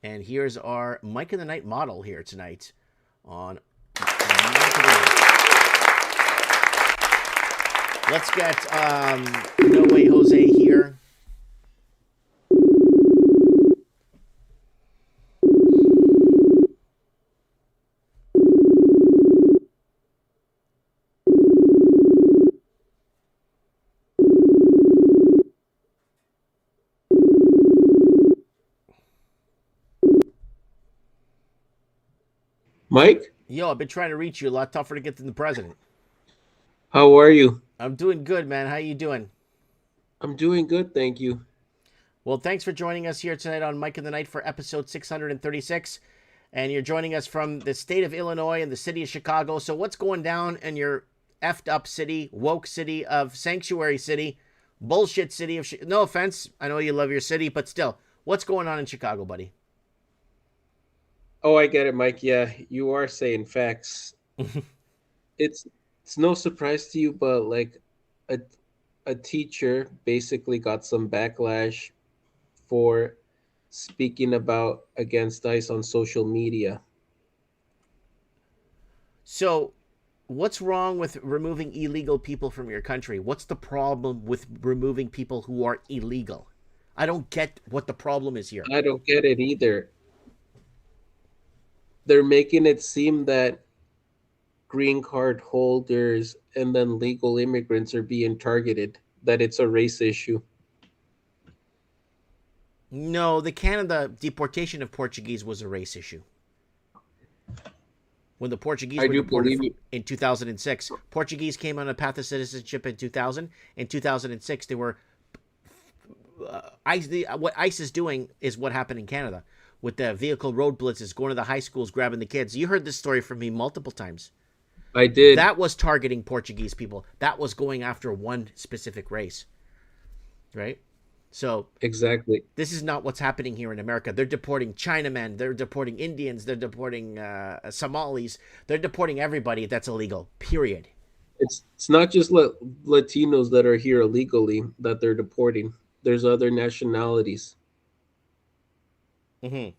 And here's our Mike in the Night model here tonight on Mike in the Night. Let's get No Way Jose here. Mike, Yo, I've been trying to reach you. A lot tougher to get than the president. how are you? I'm doing good, man. How you doing? I'm doing good, thank you. Well, thanks for joining us here tonight on Mike in the Night for episode 636. And you're joining us from the state of Illinois and the city of Chicago. So what's going down in your effed up city, woke city of Sanctuary City, bullshit city of... No offense. I know you love your city, but still. What's going on in Chicago, buddy? Oh, I get it, Mike. Yeah, you are saying facts. It's no surprise to you, but like a teacher basically got some backlash for speaking about against ICE on social media. So what's wrong with removing illegal people from your country? What's the problem with removing people who are illegal? I don't get what the problem is here. I don't get it either. They're making it seem that green card holders and then legal immigrants are being targeted, that it's a race issue. No, the Canada deportation of Portuguese was a race issue. When the Portuguese were deported in 2006, Portuguese came on a path of citizenship in 2000. In 2006, they were... what ICE is doing is what happened in Canada with the vehicle road blitzes, going to the high schools, grabbing the kids. You heard this story from me multiple times. I did. That was targeting Portuguese people. That was going after one specific race. Right? So exactly. This is not what's happening here in America. They're deporting Chinamen. They're deporting Indians. They're deporting Somalis. They're deporting everybody that's illegal, period. It's not just Latinos that are here illegally that they're deporting. There's other nationalities. Mm-hmm.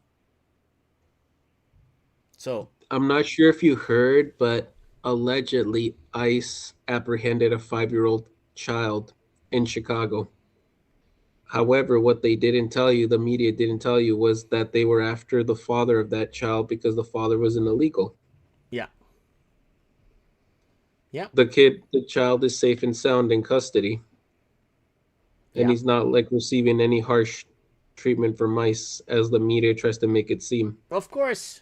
So I'm not sure if you heard, but allegedly ICE apprehended a 5-year-old child in Chicago. However, what they didn't tell you, the media didn't tell you, was that they were after the father of that child because the father was an illegal. Yeah. Yeah. The child is safe and sound in custody. And he's not like receiving any harsh treatment from ICE as the media tries to make it seem. Of course.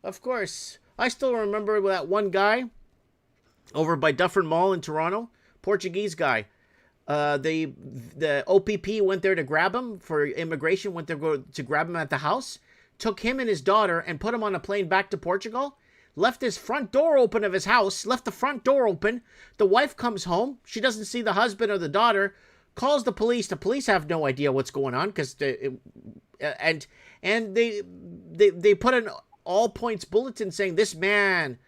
Of course. I still remember that one guy over by Dufferin Mall in Toronto, Portuguese guy. The OPP went there to grab him for immigration, went there to grab him at the house, took him and his daughter and put him on a plane back to Portugal, left his front door open of his house, left the front door open. The wife comes home. She doesn't see the husband or the daughter, calls the police. The police have no idea what's going on because they put an all points bulletin saying this man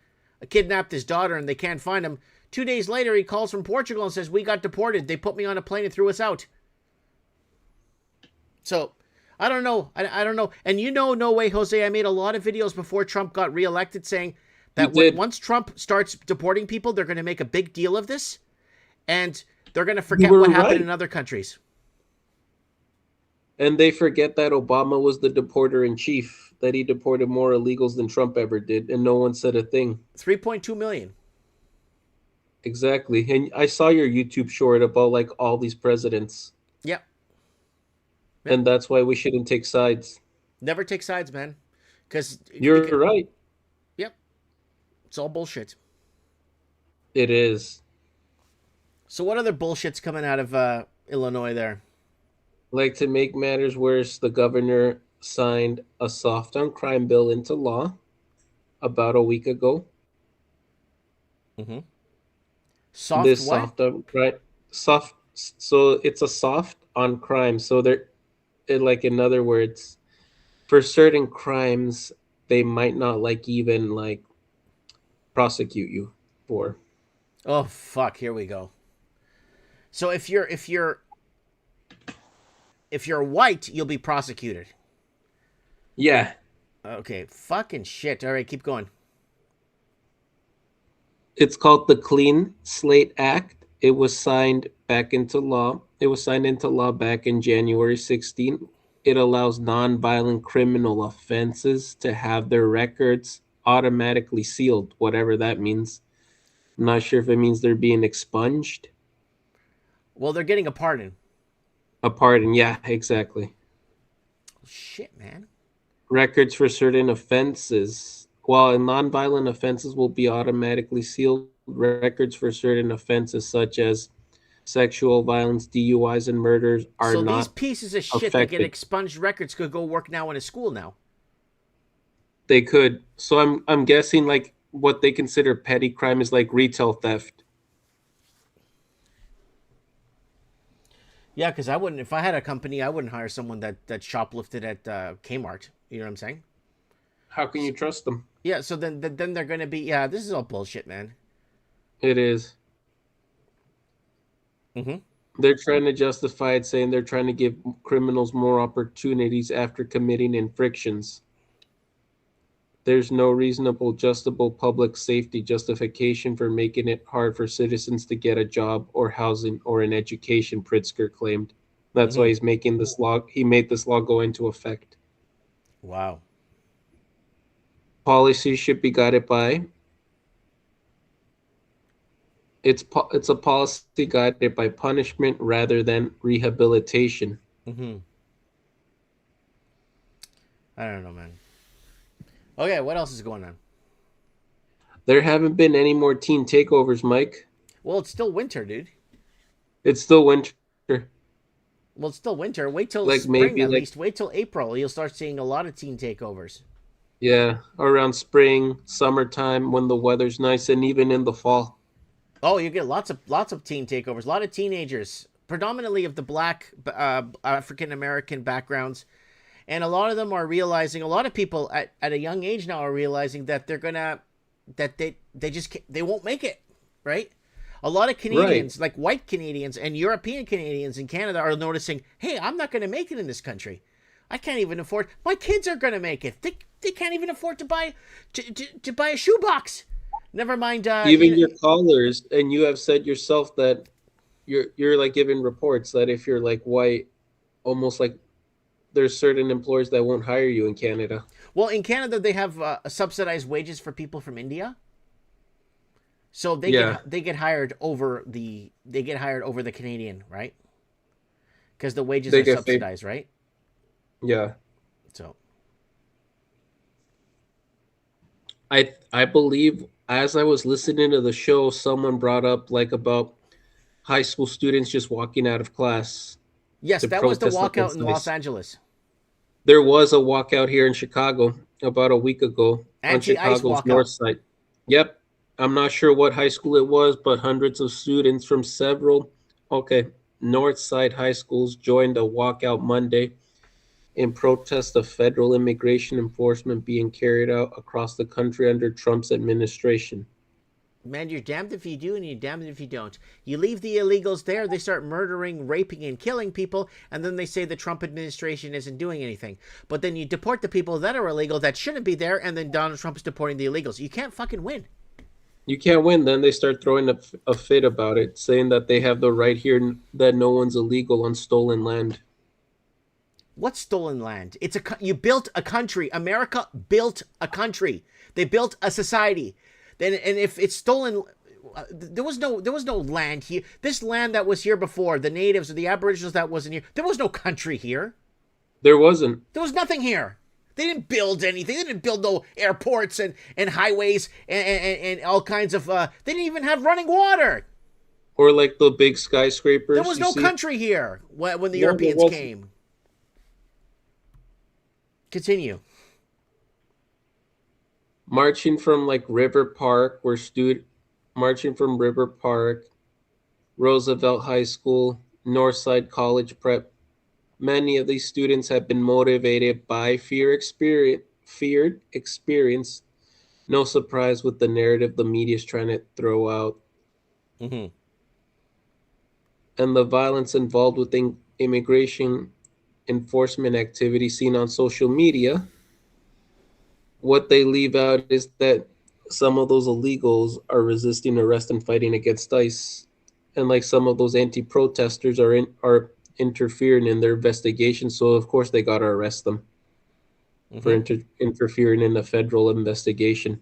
kidnapped his daughter and they can't find him. 2 days later, he calls from Portugal and says, we got deported. They put me on a plane and threw us out. So, I don't know. I don't know. And you know, No Way Jose, I made a lot of videos before Trump got reelected saying that once Trump starts deporting people, they're going to make a big deal of this. And they're going to forget what happened in other countries. And they forget that Obama was the deporter in chief, that he deported more illegals than Trump ever did, and no one said a thing. 3.2 million. Exactly. And I saw your YouTube short about like all these presidents. Yep. And that's why we shouldn't take sides. Never take sides, man. Because you're right. Yep. It's all bullshit. It is. So what other bullshit's coming out of Illinois there? Like, to make matters worse, the governor signed a soft on crime bill into law about a week ago. Mm-hmm. So it's a soft on crime. So like, in other words, for certain crimes, they might not even prosecute you for. Oh fuck! Here we go. So if you're white, you'll be prosecuted. Yeah. Okay. Fucking shit. All right, keep going. It's called the Clean Slate Act, It was signed back into law. It was signed into law back in January 16. It allows nonviolent criminal offenses to have their records automatically sealed, whatever that means. I'm not sure if it means they're being expunged. Well, they're getting a pardon. A pardon, yeah, exactly. Shit, man. Records for certain offenses. While nonviolent offenses will be automatically sealed, records for certain offenses such as sexual violence, DUIs, and murders are So not these pieces of shit that get affected. expunged records could go work now in a school now. They could. So I'm guessing like what they consider petty crime is like retail theft. Yeah, because I wouldn't. If I had a company, I wouldn't hire someone that shoplifted at Kmart. You know what I'm saying? How can you trust them? Yeah. So then they're gonna be. Yeah, this is all bullshit, man. It is. Mm-hmm. They're trying to justify it, saying they're trying to give criminals more opportunities after committing infractions. There's no reasonable, justifiable public safety justification for making it hard for citizens to get a job or housing or an education, Pritzker claimed. That's why he's making this law. He made this law go into effect. Wow. Policy should be guided by. It's a policy guided by punishment rather than rehabilitation. Mm-hmm. I don't know, man. Okay, what else is going on? There haven't been any more teen takeovers, Mike. Well, it's still winter, dude. It's still winter. Well, it's still winter. Wait till Like spring maybe at like- least. Wait till April. You'll start seeing a lot of teen takeovers. Yeah, around spring, summertime when the weather's nice, and even in the fall. Oh, you get lots of teen takeovers. A lot of teenagers, predominantly of the black African American backgrounds, and a lot of them are realizing. A lot of people at a young age now are realizing that they're gonna that they just can't, they won't make it, right? A lot of Canadians, like white Canadians and European Canadians in Canada, are noticing, hey, I'm not going to make it in this country. I can't even afford. My kids are going to make it. They can't even afford to buy a shoebox. Never mind. Even your callers, and you have said yourself that you're like giving reports that if you're like white, almost like there's certain employers that won't hire you in Canada. Well, in Canada, they have subsidized wages for people from India. So they get hired over the Canadian, right? Because the wages are subsidized, right? Yeah. So I believe as I was listening to the show, someone brought up like about high school students just walking out of class. Yes, that was the walkout in Los Angeles. There was a walkout here in Chicago about a week ago on Chicago's north side. Yep. I'm not sure what high school it was, but hundreds of students from several north side high schools joined a walkout Monday in protest of federal immigration enforcement being carried out across the country under Trump's administration. Man, you're damned if you do and you're damned if you don't. You leave the illegals there, they start murdering, raping, and killing people, and then they say the Trump administration isn't doing anything. But then you deport the people that are illegal that shouldn't be there, and then Donald Trump is deporting the illegals. You can't fucking win. You can't win. Then they start throwing a fit about it, saying that they have the right here, that no one's illegal on stolen land. What's stolen land? You built a country. America built a country. They built a society. And if it's stolen, there was no land here. This land that was here before, the natives or the aboriginals that wasn't here, there was no country here. There wasn't. There was nothing here. They didn't build anything. They didn't build no airports and highways and all kinds of. They didn't even have running water. Or like the big skyscrapers. There was no country here when the Europeans came. Continue. Marching from like River Park, marching from River Park, Roosevelt High School, Northside College Prep. Many of these students have been motivated by feared experience. No surprise with the narrative the media is trying to throw out. Mm-hmm. And the violence involved with immigration enforcement activity seen on social media. What they leave out is that some of those illegals are resisting arrest and fighting against ICE. and like some of those anti-protesters are interfering in their investigation. So of course they got to arrest them for interfering in a federal investigation.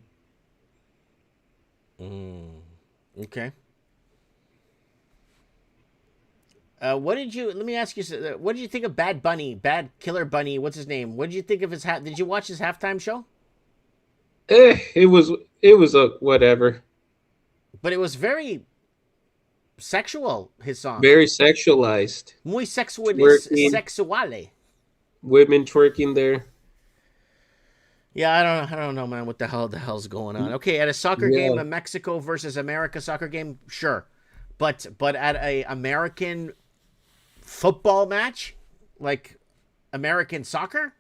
Okay. What did you? Let me ask you. What did you think of Bad Bunny? Bad Killer Bunny. What's his name? What did you think of his? Did you watch his halftime show? It was a whatever. But it was very sexual. His song. Very sexualized. Muy sexual. Twerking. Sexuale. Women twerking there. Yeah, I don't know, man. What the hell's going on? Okay, at a soccer game, a Mexico versus America soccer game, sure, but at a American football match, like American soccer,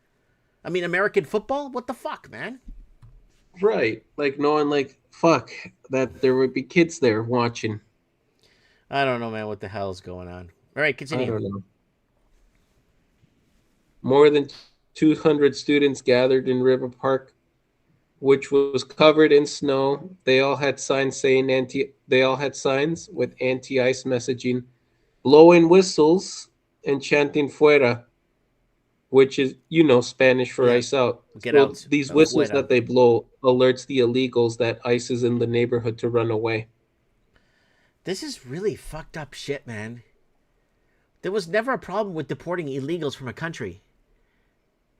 I mean American football. What the fuck, man? Right, like knowing, like fuck that there would be kids there watching. I don't know, man. What the hell's going on? All right, continue. I don't know. More than 200 students gathered in River Park, which was covered in snow. They all had signs with anti-ice messaging, blowing whistles and chanting "fuera," which is, Spanish for ice out. Get out. These whistles Fuera. that they blow alerts the illegals that ICE is in the neighborhood to run away. This is really fucked up shit, man. There was never a problem with deporting illegals from a country.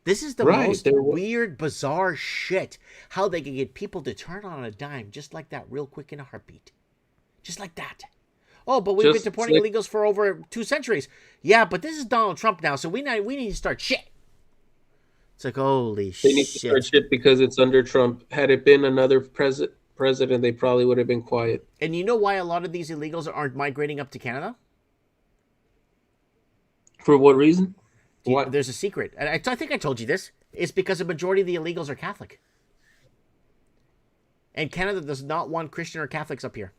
This is the most weird, bizarre shit. How they can get people to turn on a dime just like that real quick in a heartbeat. Just like that. Oh, but we've been deporting illegals for over 2 centuries. Yeah, but this is Donald Trump now, so we need to start shit. It's like, holy shit. They need to start shit because it's under Trump. Had it been another president, they probably would have been quiet. And you know why a lot of these illegals aren't migrating up to Canada? For what reason? There's a secret. And I think I told you this. It's because a majority of the illegals are Catholic. And Canada does not want Christian or Catholics up here.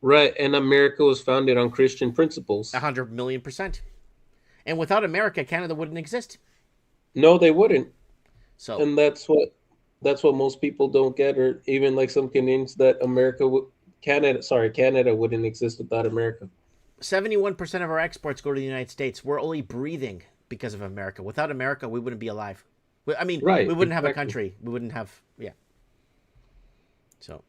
Right, and America was founded on Christian principles. 100,000,000%. And without America, Canada wouldn't exist. No, they wouldn't. So, and that's what most people don't get, or even like some Canadians, that Canada wouldn't exist without America. 71% of our exports go to the United States. We're only breathing because of America. Without America, we wouldn't be alive. I mean, we wouldn't have a country. We wouldn't have, So,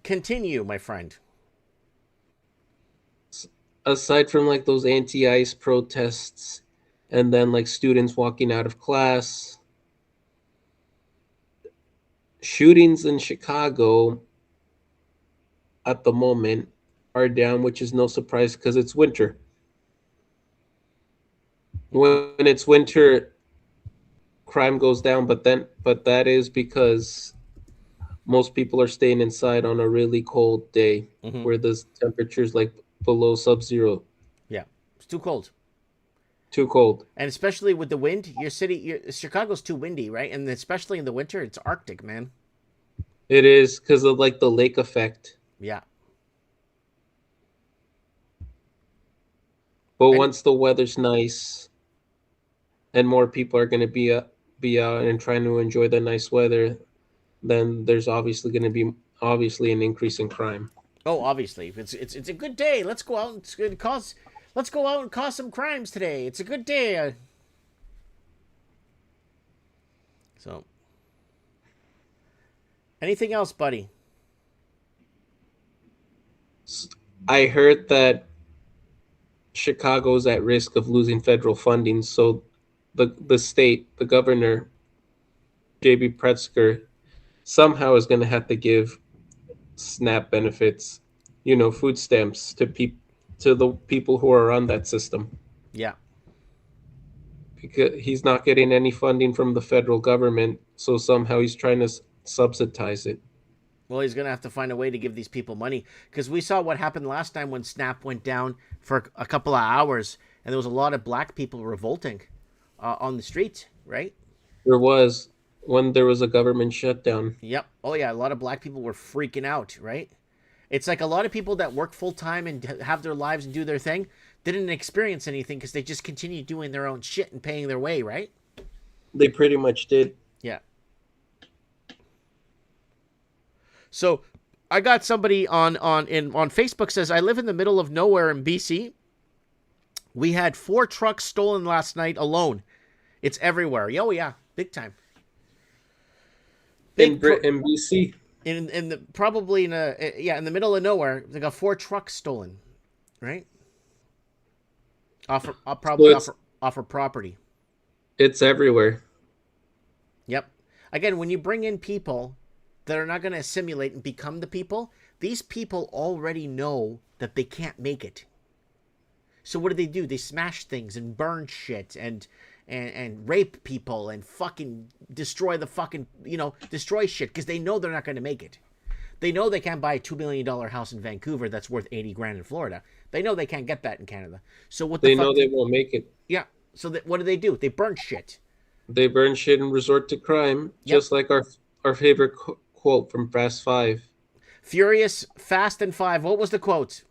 continue, my friend. Aside from like those anti-ICE protests and then like students walking out of class, shootings in Chicago at the moment are down, which is no surprise because it's winter. When it's winter, crime goes down, but that is because most people are staying inside on a really cold day where the temperature's like below sub-zero. Yeah, it's too cold. Too cold. And especially with the wind, Chicago's too windy, right? And especially in the winter, it's Arctic, man. It is because of like the lake effect. Yeah. But once the weather's nice and more people are going to be out and trying to enjoy the nice weather, then there's obviously going to be an increase in crime. Oh, obviously. It's a good day. Let's go out let's go out and cause some crimes today. It's a good day. So, anything else, buddy? I heard that Chicago's at risk of losing federal funding, so the governor, J.B. Pritzker, somehow is going to have to give SNAP benefits, food stamps to the people who are on that system. Yeah. Because he's not getting any funding from the federal government, so somehow he's trying to subsidize it. Well, he's going to have to find a way to give these people money, because we saw what happened last time when SNAP went down for a couple of hours, and there was a lot of black people revolting on the streets, right? There was, when there was a government shutdown. Yep. Oh, yeah, a lot of black people were freaking out, right? It's like a lot of people that work full-time and have their lives and do their thing didn't experience anything because they just continued doing their own shit and paying their way, right? They pretty much did. Yeah. So, I got somebody on Facebook says, I live in the middle of nowhere in BC. We had 4 trucks stolen last night alone. It's everywhere. Oh, yeah. Big time. In BC. In the probably in the middle of nowhere, they got 4 trucks stolen, right? Offer property. It's everywhere. Yep. Again, when you bring in people that are not going to assimilate and become the people, these people already know that they can't make it. So what do? They smash things and burn shit and rape people and fucking destroy destroy shit because they know they're not going to make it. They know they can't buy a $2 million house in Vancouver that's worth $80,000 in Florida. They know they can't get that in Canada. So what? They know they won't make it. Yeah. So what do? They burn shit. They burn shit and resort to crime, just like our favorite quote from Fast 5. Fast and 5. What was the quote?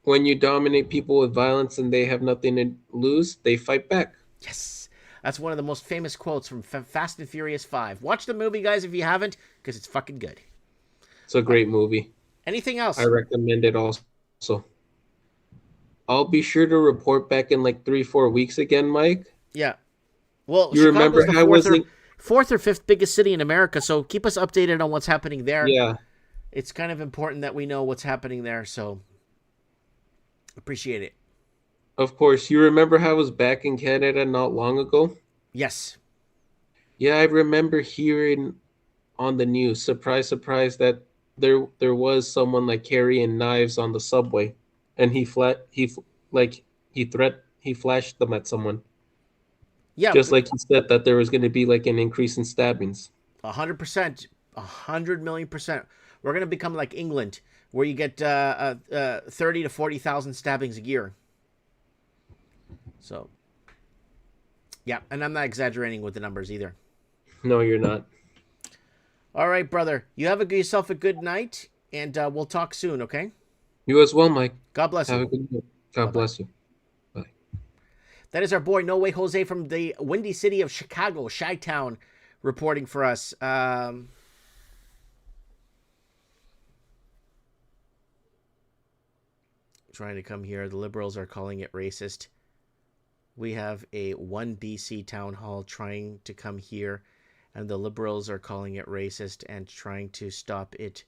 When you dominate people with violence and they have nothing to lose, they fight back. Yes. That's one of the most famous quotes from Fast and Furious 5. Watch the movie, guys, if you haven't, because it's fucking good. It's a great movie. Anything else? I recommend it also. I'll be sure to report back in like 3-4 weeks again, Mike. Yeah. Well, you remember how fourth or fifth biggest city in America, so keep us updated on what's happening there. Yeah. It's kind of important that we know what's happening there, so appreciate it. Of course. You remember how I was back in Canada not long ago? Yes. Yeah, I remember hearing on the news, surprise, surprise, that there was someone like carrying knives on the subway, and he flashed them at someone. Yeah, just like he said that there was going to be like an increase in stabbings. 100%, 100,000,000%. We're going to become like England, where you get 30 to 40,000 stabbings a year. So, yeah, and I'm not exaggerating with the numbers either. No, you're not. All right, brother. You have yourself a good night, and we'll talk soon, okay? You as well, Mike. God bless you. Have a good night. God bless you. Bye. That is our boy, No Way Jose, from the windy city of Chicago, Chi-Town, reporting for us. Trying to come here. The liberals are calling it racist. We have a 1 BC town hall trying to come here, and the liberals are calling it racist and trying to stop it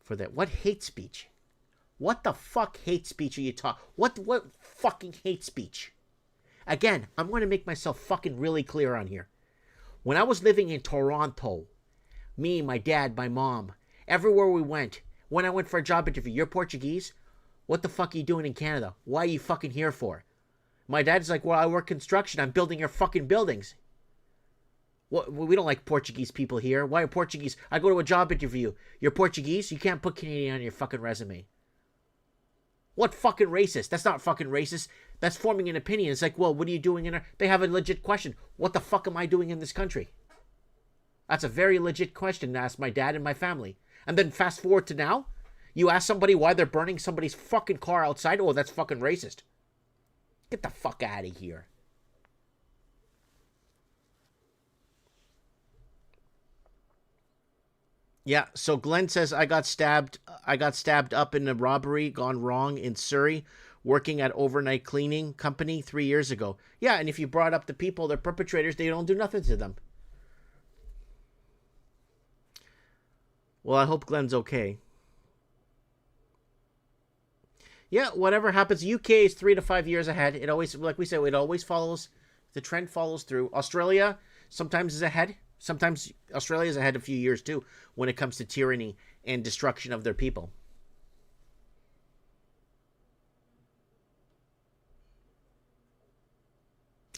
for that. What hate speech? What the fuck hate speech are you talking? What fucking hate speech? Again, I'm going to make myself fucking really clear on here. When I was living in Toronto, me, my dad, my mom, everywhere we went, when I went for a job interview, you're Portuguese? What the fuck are you doing in Canada? Why are you fucking here for? My dad's like, well, I work construction. I'm building your fucking buildings. What? We don't like Portuguese people here. Why are Portuguese? I go to a job interview. You're Portuguese? You can't put Canadian on your fucking resume. What fucking racist? That's not fucking racist. That's forming an opinion. It's like, well, what are you doing in there? They have a legit question. What the fuck am I doing in this country? That's a very legit question to ask my dad and my family. And then fast forward to now, you ask somebody why they're burning somebody's fucking car outside. Oh, that's fucking racist. Get the fuck out of here. Yeah, so Glenn says, I got stabbed up in a robbery gone wrong in Surrey, working at overnight cleaning company 3 years ago. Yeah, and if you brought up the people, the perpetrators, they don't do nothing to them. Well, I hope Glenn's okay. Yeah, whatever happens, UK is 3 to 5 years ahead. It always, like we said, it always follows, the trend follows through. Australia sometimes is ahead. Sometimes Australia is ahead a few years too when it comes to tyranny and destruction of their people.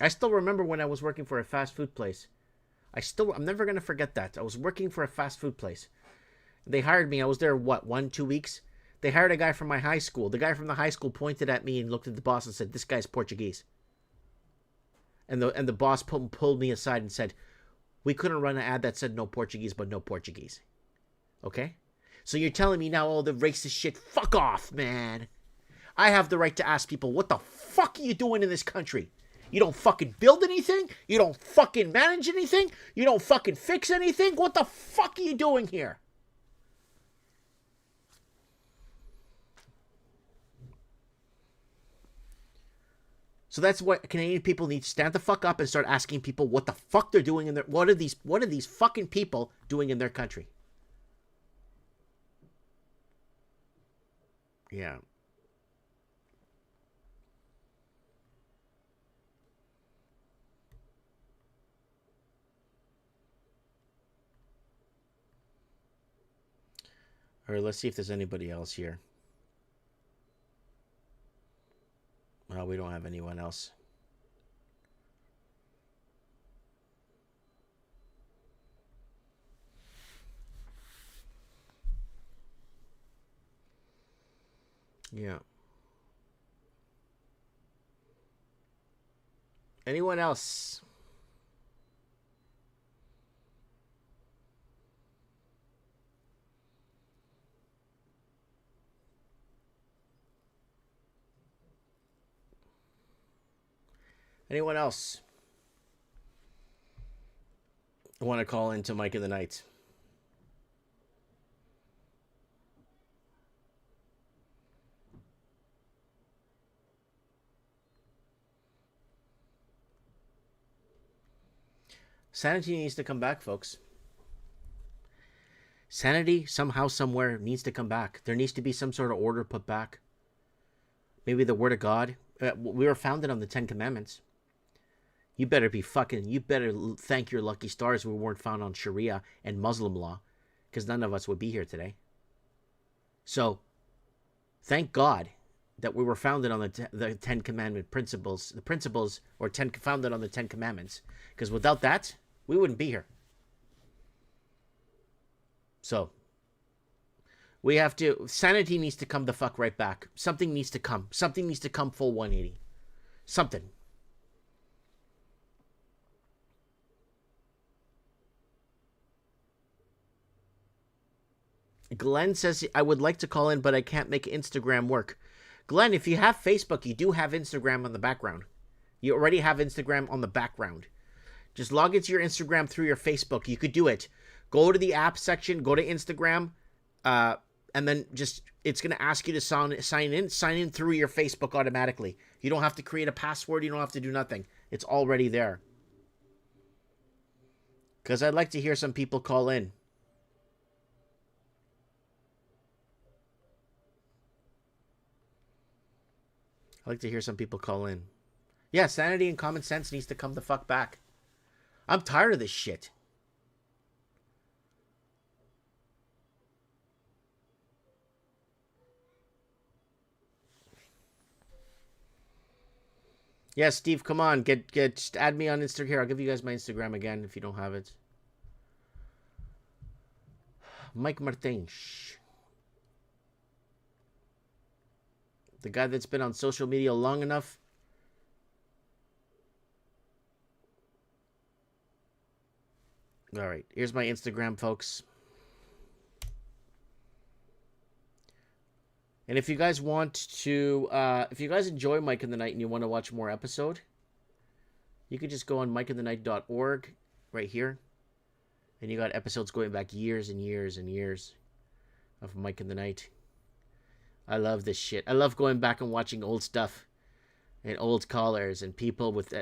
I still remember when I was working for a fast food place. I'm never going to forget that. I was working for a fast food place. They hired me. I was there, 1-2 weeks? They hired a guy from my high school. The guy from the high school pointed at me and looked at the boss and said, "This guy's Portuguese." And the boss pulled me aside and said, "We couldn't run an ad that said no Portuguese, but no Portuguese." Okay? So you're telling me now all the racist shit? Fuck off, man. I have the right to ask people, what the fuck are you doing in this country? You don't fucking build anything? You don't fucking manage anything? You don't fucking fix anything? What the fuck are you doing here? So that's what Canadian people need to stand the fuck up and start asking people what the fuck they're doing in their... What are these fucking people doing in their country? Yeah. All right, let's see if there's anybody else here. Well, we don't have anyone else. Yeah. Anyone else? Anyone else want to call into Mike in the Night? Sanity needs to come back, folks. Sanity, somehow, somewhere, needs to come back. There needs to be some sort of order put back. Maybe the Word of God. We were founded on the Ten Commandments. You better thank your lucky stars we weren't found on Sharia and Muslim law, because none of us would be here today. So, thank God that we were founded on the Ten Commandment principles, founded on the Ten Commandments, because without that, we wouldn't be here. So, sanity needs to come the fuck right back. Something needs to come. Something needs to come full 180. Something. Glenn says, I would like to call in, but I can't make Instagram work. Glenn, if you have Facebook, you do have Instagram on the background. You already have Instagram on the background. Just log into your Instagram through your Facebook. You could do it. Go to the app section, go to Instagram, and then it's going to ask you to sign in through your Facebook automatically. You don't have to create a password. You don't have to do nothing. It's already there. Because I'd like to hear some people call in. I'd like to hear some people call in. Yeah, sanity and common sense needs to come the fuck back. I'm tired of this shit. Yeah, Steve, come on. Just add me on Instagram. Here, I'll give you guys my Instagram again if you don't have it. Mike Martins. The guy that's been on social media long enough. All right, here's my Instagram, folks. And if you guys want to, if you guys enjoy Mike in the Night and you want to watch more episode, you could just go on mikeinthenight.org right here. And you got episodes going back years and years and years of Mike in the Night. I love this shit. I love going back and watching old stuff and old callers and people with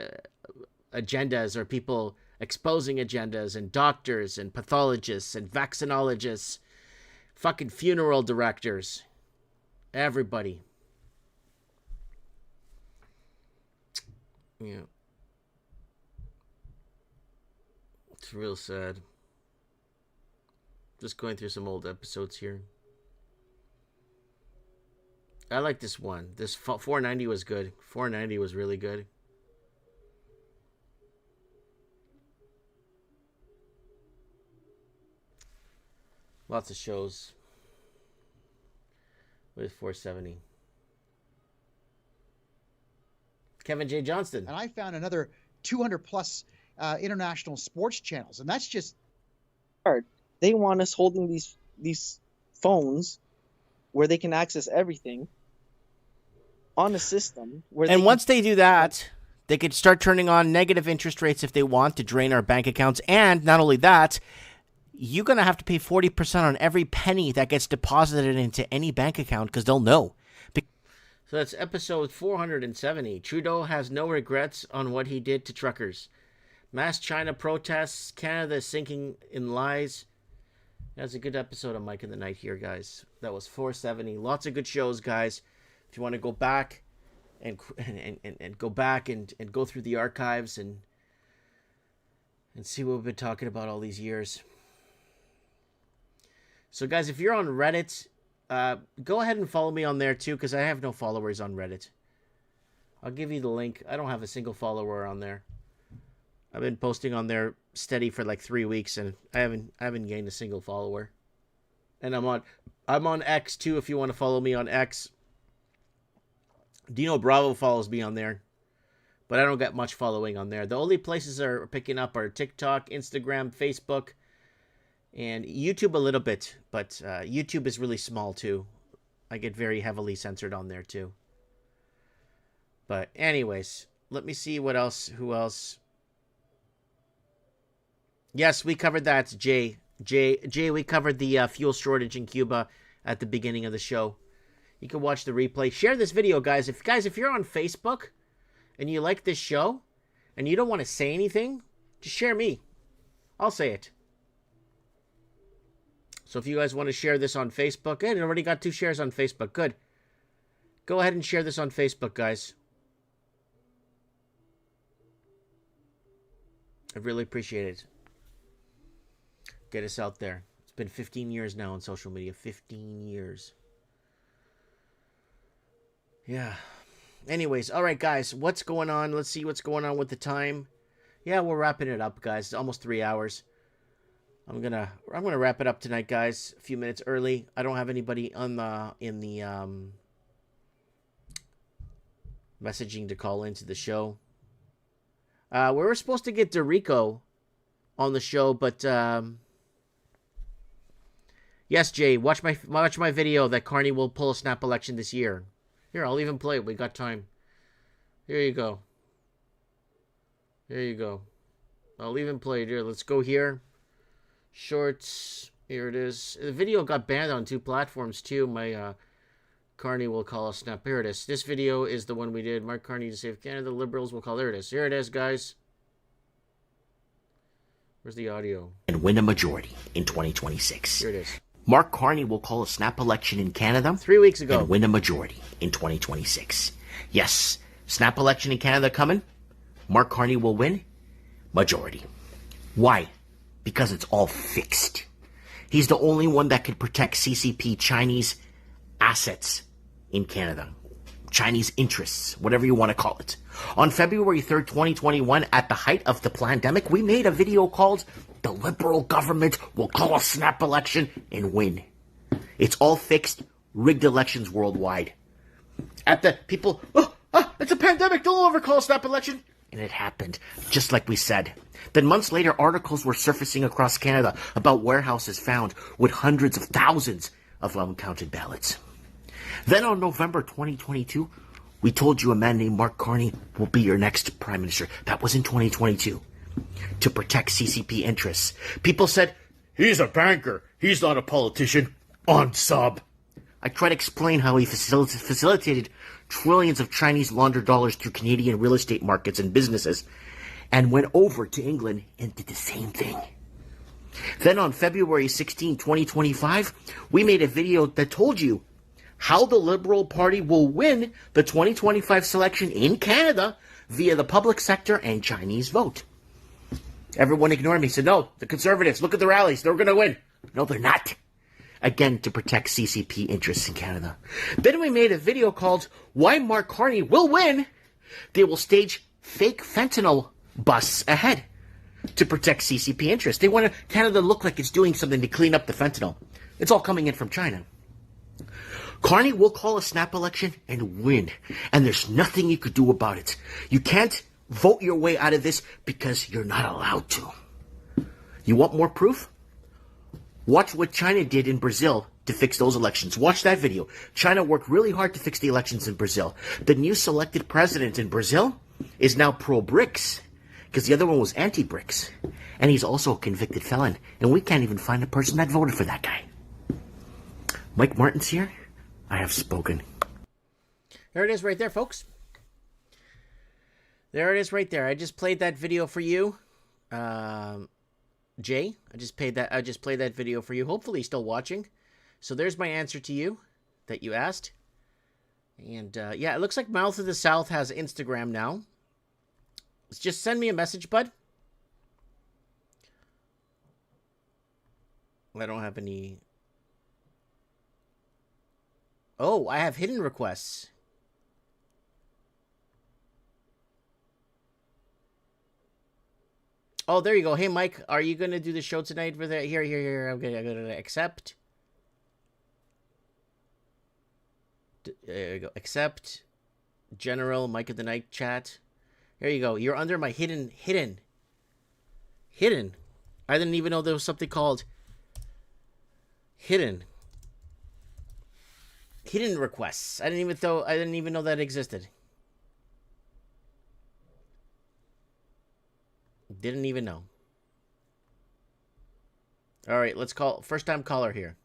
agendas or people exposing agendas and doctors and pathologists and vaccinologists, fucking funeral directors, everybody. Yeah. It's real sad. Just going through some old episodes here. I like this one. This 490 was good. 490 was really good. Lots of shows with 470. Kevin J. Johnston. And I found another 200 plus international sports channels. And that's just hard. They want us holding these phones where they can access everything on a system. And once they do that, they could start turning on negative interest rates if they want to drain our bank accounts. And not only that, you're going to have to pay 40% on every penny that gets deposited into any bank account because they'll know. So that's episode 470. Trudeau has no regrets on what he did to truckers. Mass China protests. Canada sinking in lies. That's a good episode of Mike in the Night here, guys. That was 470. Lots of good shows, guys. If you want to go back and go back and go through the archives and see what we've been talking about all these years. So, guys, if you're on Reddit, go ahead and follow me on there, too, because I have no followers on Reddit. I'll give you the link. I don't have a single follower on there. I've been posting on there steady for like 3 weeks, and I haven't gained a single follower. And I'm on X, too, if you want to follow me on X. Dino Bravo follows me on there, but I don't get much following on there. The only places that are picking up are TikTok, Instagram, Facebook, and YouTube a little bit, but YouTube is really small too. I get very heavily censored on there too. But anyways, let me see what else, who else. Yes, we covered that, Jay, we covered the fuel shortage in Cuba at the beginning of the show. You can watch the replay. Share this video, guys. If you're on Facebook and you like this show and you don't want to say anything, just share me. I'll say it. So if you guys want to share this on Facebook, it already got 2 shares on Facebook. Good. Go ahead and share this on Facebook, guys. I really appreciate it. Get us out there. It's been 15 years now on social media. 15 years. Yeah. Anyways, all right, guys. What's going on? Let's see what's going on with the time. Yeah, we're wrapping it up, guys. It's almost 3 hours. I'm gonna wrap it up tonight, guys. A few minutes early. I don't have anybody on in the messaging to call into the show. We were supposed to get Dorico on the show, but yes, Jay, watch my video that Carney will pull a snap election this year. Here, I'll even play it. We got time. Here you go. Here you go. I'll even play it here. Let's go here. Shorts. Here it is. The video got banned on 2 platforms, too. My Carney will call a snap. Here it is. This video is the one we did. Mark Carney to save Canada. Liberals will call. There it is. Here it is, guys. Where's the audio? And win a majority in 2026. Here it is. Mark Carney will call a snap election in Canada 3 weeks ago and win a majority in 2026. Yes, snap election in Canada coming. Mark Carney will win majority. Why? Because it's all fixed. He's the only one that could protect CCP Chinese assets in Canada. Chinese interests, whatever you want to call it. On February 3rd, 2021, at the height of the pandemic, we made a video called "The Liberal Government Will Call a Snap Election and Win." It's all fixed, rigged elections worldwide. At the people, it's a pandemic, don't ever call a snap election. And it happened, just like we said. Then months later, articles were surfacing across Canada about warehouses found with hundreds of thousands of uncounted ballots. Then on November 2022, we told you a man named Mark Carney will be your next prime minister. That was in 2022. To protect CCP interests. People said, he's a banker. He's not a politician. On sub. I tried to explain how he facilitated trillions of Chinese laundered dollars through Canadian real estate markets and businesses and went over to England and did the same thing. Then on February 16, 2025, we made a video that told you how the Liberal Party will win the 2025 selection in Canada via the public sector and Chinese vote. Everyone ignored me, said, no, the Conservatives, look at the rallies, they're going to win. No, they're not. Again, to protect CCP interests in Canada. Then we made a video called Why Mark Carney Will Win. They will stage fake fentanyl busts ahead to protect CCP interests. They want Canada to look like it's doing something to clean up the fentanyl. It's all coming in from China. Carney will call a snap election and win. And there's nothing you could do about it. You can't vote your way out of this because you're not allowed to. You want more proof? Watch what China did in Brazil to fix those elections. Watch that video. China worked really hard to fix the elections in Brazil. The new selected president in Brazil is now pro-BRICS because the other one was anti-BRICS. And he's also a convicted felon. And we can't even find a person that voted for that guy. Mike Martin's here. I have spoken. There it is right there, folks. There it is right there. I just played that video for you. Jay, I just played that video for you. Hopefully you're still watching. So there's my answer to you that you asked. And yeah, it looks like Mouth of the South has Instagram now. Just send me a message, bud. I don't have any. Oh, I have hidden requests. Oh, there you go. Hey, Mike, are you going to do the show tonight? Here. I'm going to accept. There you go. Accept. General Mike of the Night chat. There you go. You're under my hidden. I didn't even know there was something called hidden requests. I didn't even know that existed. Didn't even know. All right, let's call first time caller here.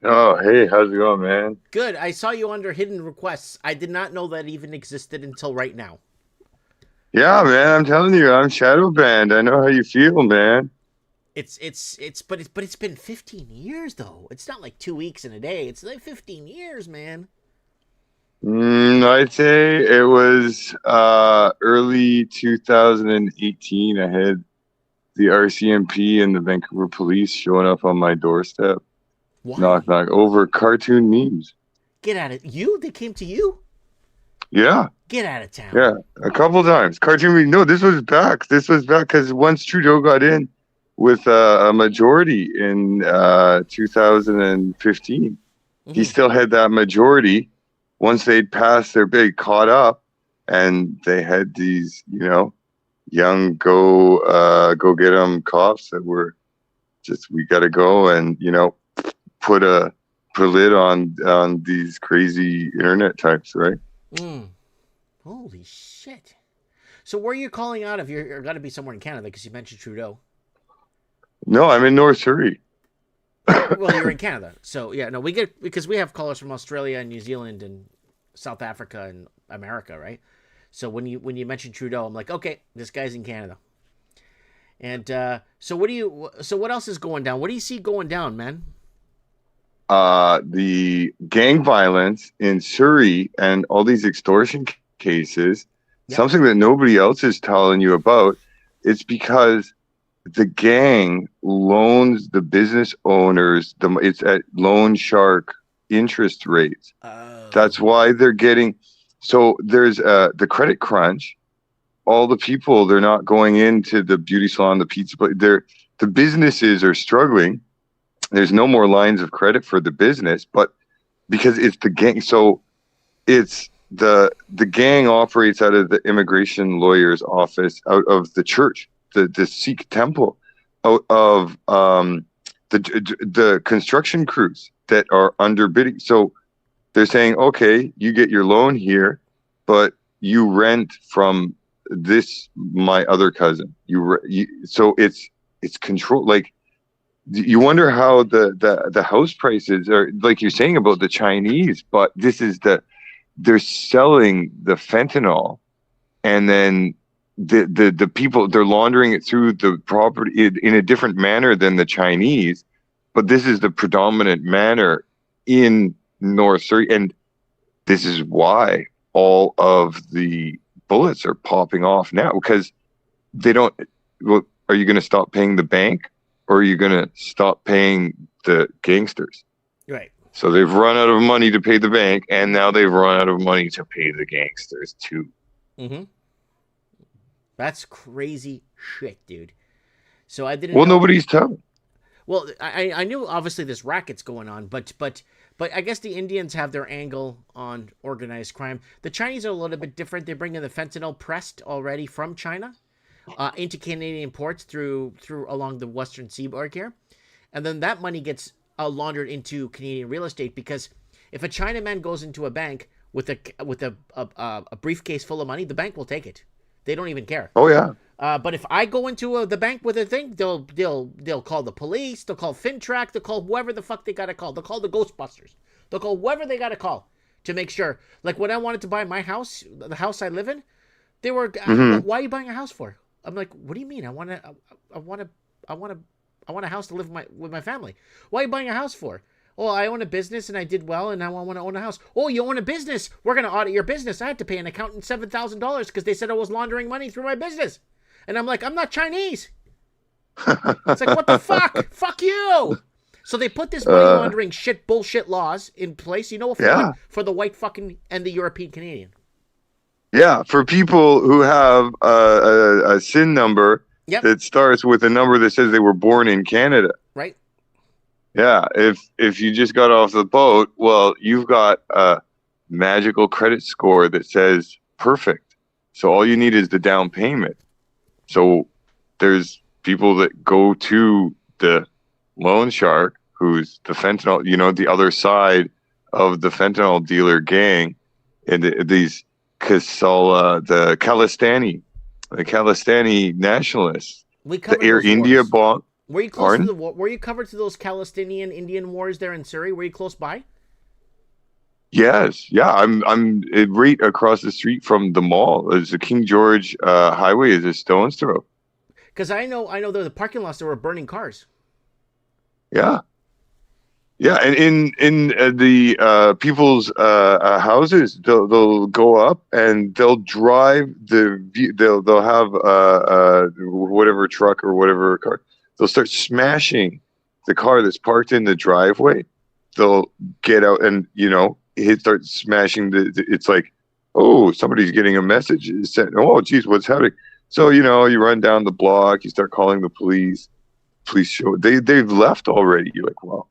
Oh, hey, how's it going, man? Good. I saw you under hidden requests. I did not know that even existed until right now. Yeah, man, I'm telling you, I'm shadow banned. I know how you feel, man. It's been 15 years though. It's not like 2 weeks and a day. It's like 15 years, man. I'd say it was early 2018. I had the RCMP and the Vancouver police showing up on my doorstep. What? Knock, knock, over cartoon memes. Get out of you? They came to you? Yeah. Get out of town. Yeah, a couple times. Cartoon memes. No, this was back because once Trudeau got in with a majority in 2015, he still had that majority. Once they'd passed their big, caught up, and they had these, young go get 'em cops that were just, we got to go and put a lid on these crazy internet types, right? Holy shit! So where are you calling out of? You're got to be somewhere in Canada because you mentioned Trudeau. No, I'm in North Surrey. Well, you're in Canada, so yeah. No, because we have callers from Australia and New Zealand and South Africa and America, right? So when you mentioned Trudeau, I'm like, okay, this guy's in Canada. And so what else is going down? What do you see going down, man? The gang violence in Surrey and all these extortion cases, something that nobody else is telling you about. It's because the gang loans the business owners, it's at loan shark interest rates. That's why they're getting, so there's the credit crunch. All the people, they're not going into the beauty salon, the pizza place. The businesses are struggling. There's no more lines of credit for the business, but because it's the gang, so it's the gang operates out of the immigration lawyer's office, out of the church, the Sikh temple, out of the construction crews that are underbidding. So they're saying, okay, you get your loan here, but you rent from this my other cousin. So it's control. Like, you wonder how the house prices are, like you're saying about the Chinese, but this is they're selling the fentanyl, and then the people, they're laundering it through the property in a different manner than the Chinese, but this is the predominant manner in North Surrey, and this is why all of the bullets are popping off now, because they don't. Well, are you going to stop paying the bank? Or are you going to stop paying the gangsters? Right. So they've run out of money to pay the bank, and now they've run out of money to pay the gangsters too. Mm-hmm. That's crazy shit, dude. So I didn't. Well, nobody's telling. Well, I knew obviously this racket's going on, but I guess the Indians have their angle on organized crime. The Chinese are a little bit different. They bring in the fentanyl pressed already from China. Into Canadian ports through along the western seaboard here, and then that money gets laundered into Canadian real estate, because if a Chinaman goes into a bank with a briefcase full of money, the bank will take it. They don't even care. Oh yeah. But if I go into the bank with a thing, they'll call the police, they'll call FinTrack, they'll call whoever the fuck they gotta call. They'll call the Ghostbusters. They'll call whoever they gotta call to make sure. Like when I wanted to buy my house, the house I live in, they were, why are you buying a house for? I'm like, what do you mean? I want a house to live with my family. Why are you buying a house for? Oh, I own a business and I did well and now I want to own a house. Oh, you own a business? We're going to audit your business. I had to pay an accountant $7,000 because they said I was laundering money through my business. And I'm like, I'm not Chinese. It's like, what the fuck? Fuck you. So they put this money laundering bullshit laws in place. You know what? For the white fucking and the European Canadian. Yeah, for people who have a SIN number that starts with a number that says they were born in Canada. Right. Yeah, if you just got off the boat, well, you've got a magical credit score that says perfect. So all you need is the down payment. So there's people that go to the loan shark, who's the fentanyl, the other side of the fentanyl dealer gang, and these the Khalistani nationalists, the Air India bomb. Were you close to the war? Were you covered to those Palestinian Indian wars there in Surrey? Were you close by? Yes, yeah. I'm right across the street from the mall. There's the King George Highway is a stone's throw. Because I know the parking lots that were burning cars. Yeah, yeah, and in the people's houses, they'll go up and they'll drive they'll have whatever truck or whatever car. They'll start smashing the car that's parked in the driveway. They'll get out and, start smashing it's like, oh, somebody's getting a message. Oh, geez, what's happening? So, you run down the block, you start calling the police. Police show, they've left already. You're like, well,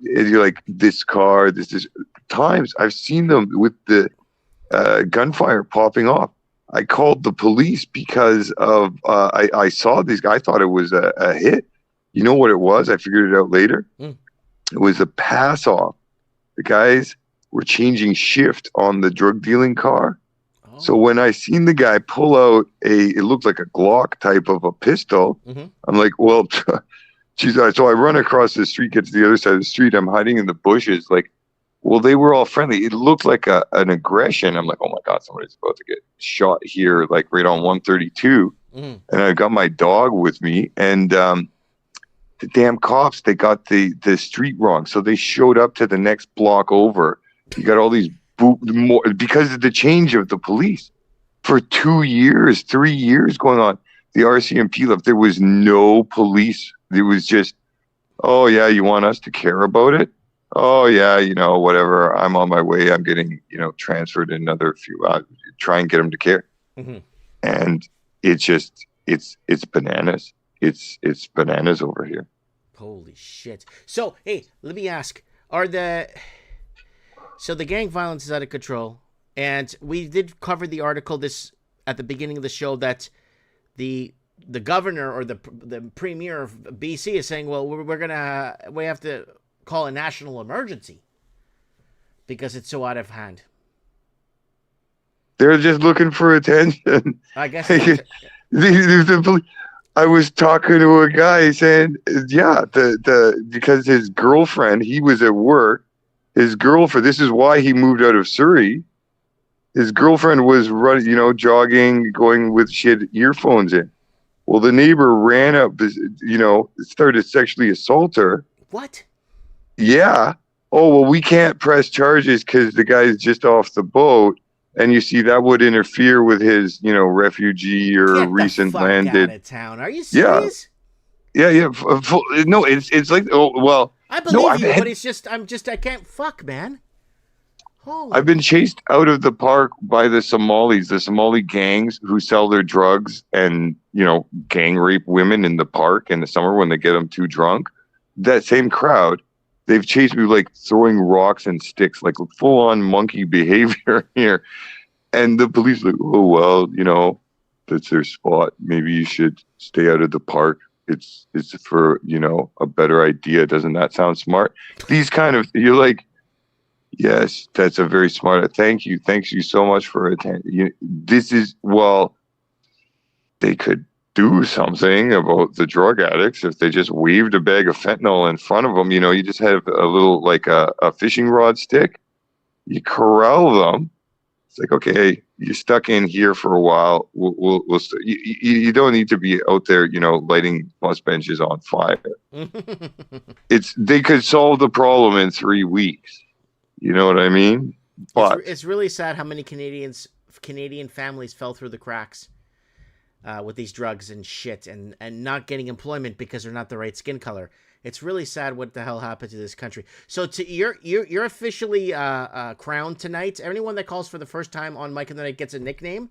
you're like, this car, this is times I've seen them with the gunfire popping off. I called the police because of I saw these guys. I thought it was a hit. You know what it was? I figured it out later. It was a pass off. The guys were changing shift on the drug dealing car. Oh. So when I seen the guy pull out it looked like a Glock type of a pistol. I'm like, well, geez. So I run across the street, get to the other side of the street. I'm hiding in the bushes. Like, well, they were all friendly. It looked like an aggression. I'm like, oh my God, somebody's about to get shot here, like right on 132. And I got my dog with me, and the damn cops, they got the street wrong. So they showed up to the next block over. You got all these because of the change of the police for 2 years, 3 years going on. The RCMP left. There was no police. It was just, oh yeah, you want us to care about it? Oh yeah, whatever. I'm on my way. I'm getting, transferred in another few. Try and get them to care. And it's just, it's bananas. It's bananas over here. Holy shit! So hey, let me ask: the gang violence is out of control, and we did cover the article at the beginning of the show that the governor or the premier of BC is saying, well, we have to call a national emergency because it's so out of hand. They're just looking for attention. I guess. I was talking to a guy saying, yeah, because his girlfriend, he was at work. His girlfriend, this is why he moved out of Surrey. His girlfriend was running, jogging, going with, she had earphones in. Well, the neighbor ran up, started to sexually assault her. What? Yeah. Oh, well, we can't press charges because the guy's just off the boat. And you see, that would interfere with his, refugee or recent landed. Out of town. Are you serious? Yeah. No, it's like, oh, well. I believe you, but it's just, I can't fuck, man. Holy. I've been chased out of the park by the Somali gangs who sell their drugs and, gang rape women in the park in the summer when they get them too drunk. That same crowd, they've chased me like throwing rocks and sticks, like full on monkey behavior here. And the police like, oh, well, that's their spot. Maybe you should stay out of the park. It's for, a better idea. Doesn't that sound smart? These kind of, you're like, yes, that's a very smart. Thank you. Thanks you so much for attention. This is, well, they could do something about the drug addicts if they just waved a bag of fentanyl in front of them. You just have a little, like a fishing rod stick. You corral them. It's like, okay, you're stuck in here for a while. You don't need to be out there, lighting bus benches on fire. They could solve the problem in 3 weeks. You know what I mean? But it's really sad how many Canadian families fell through the cracks with these drugs and shit, and not getting employment because they're not the right skin color. It's really sad what the hell happened to this country. So you're officially crowned tonight. Anyone that calls for the first time on Mike and the Night gets a nickname.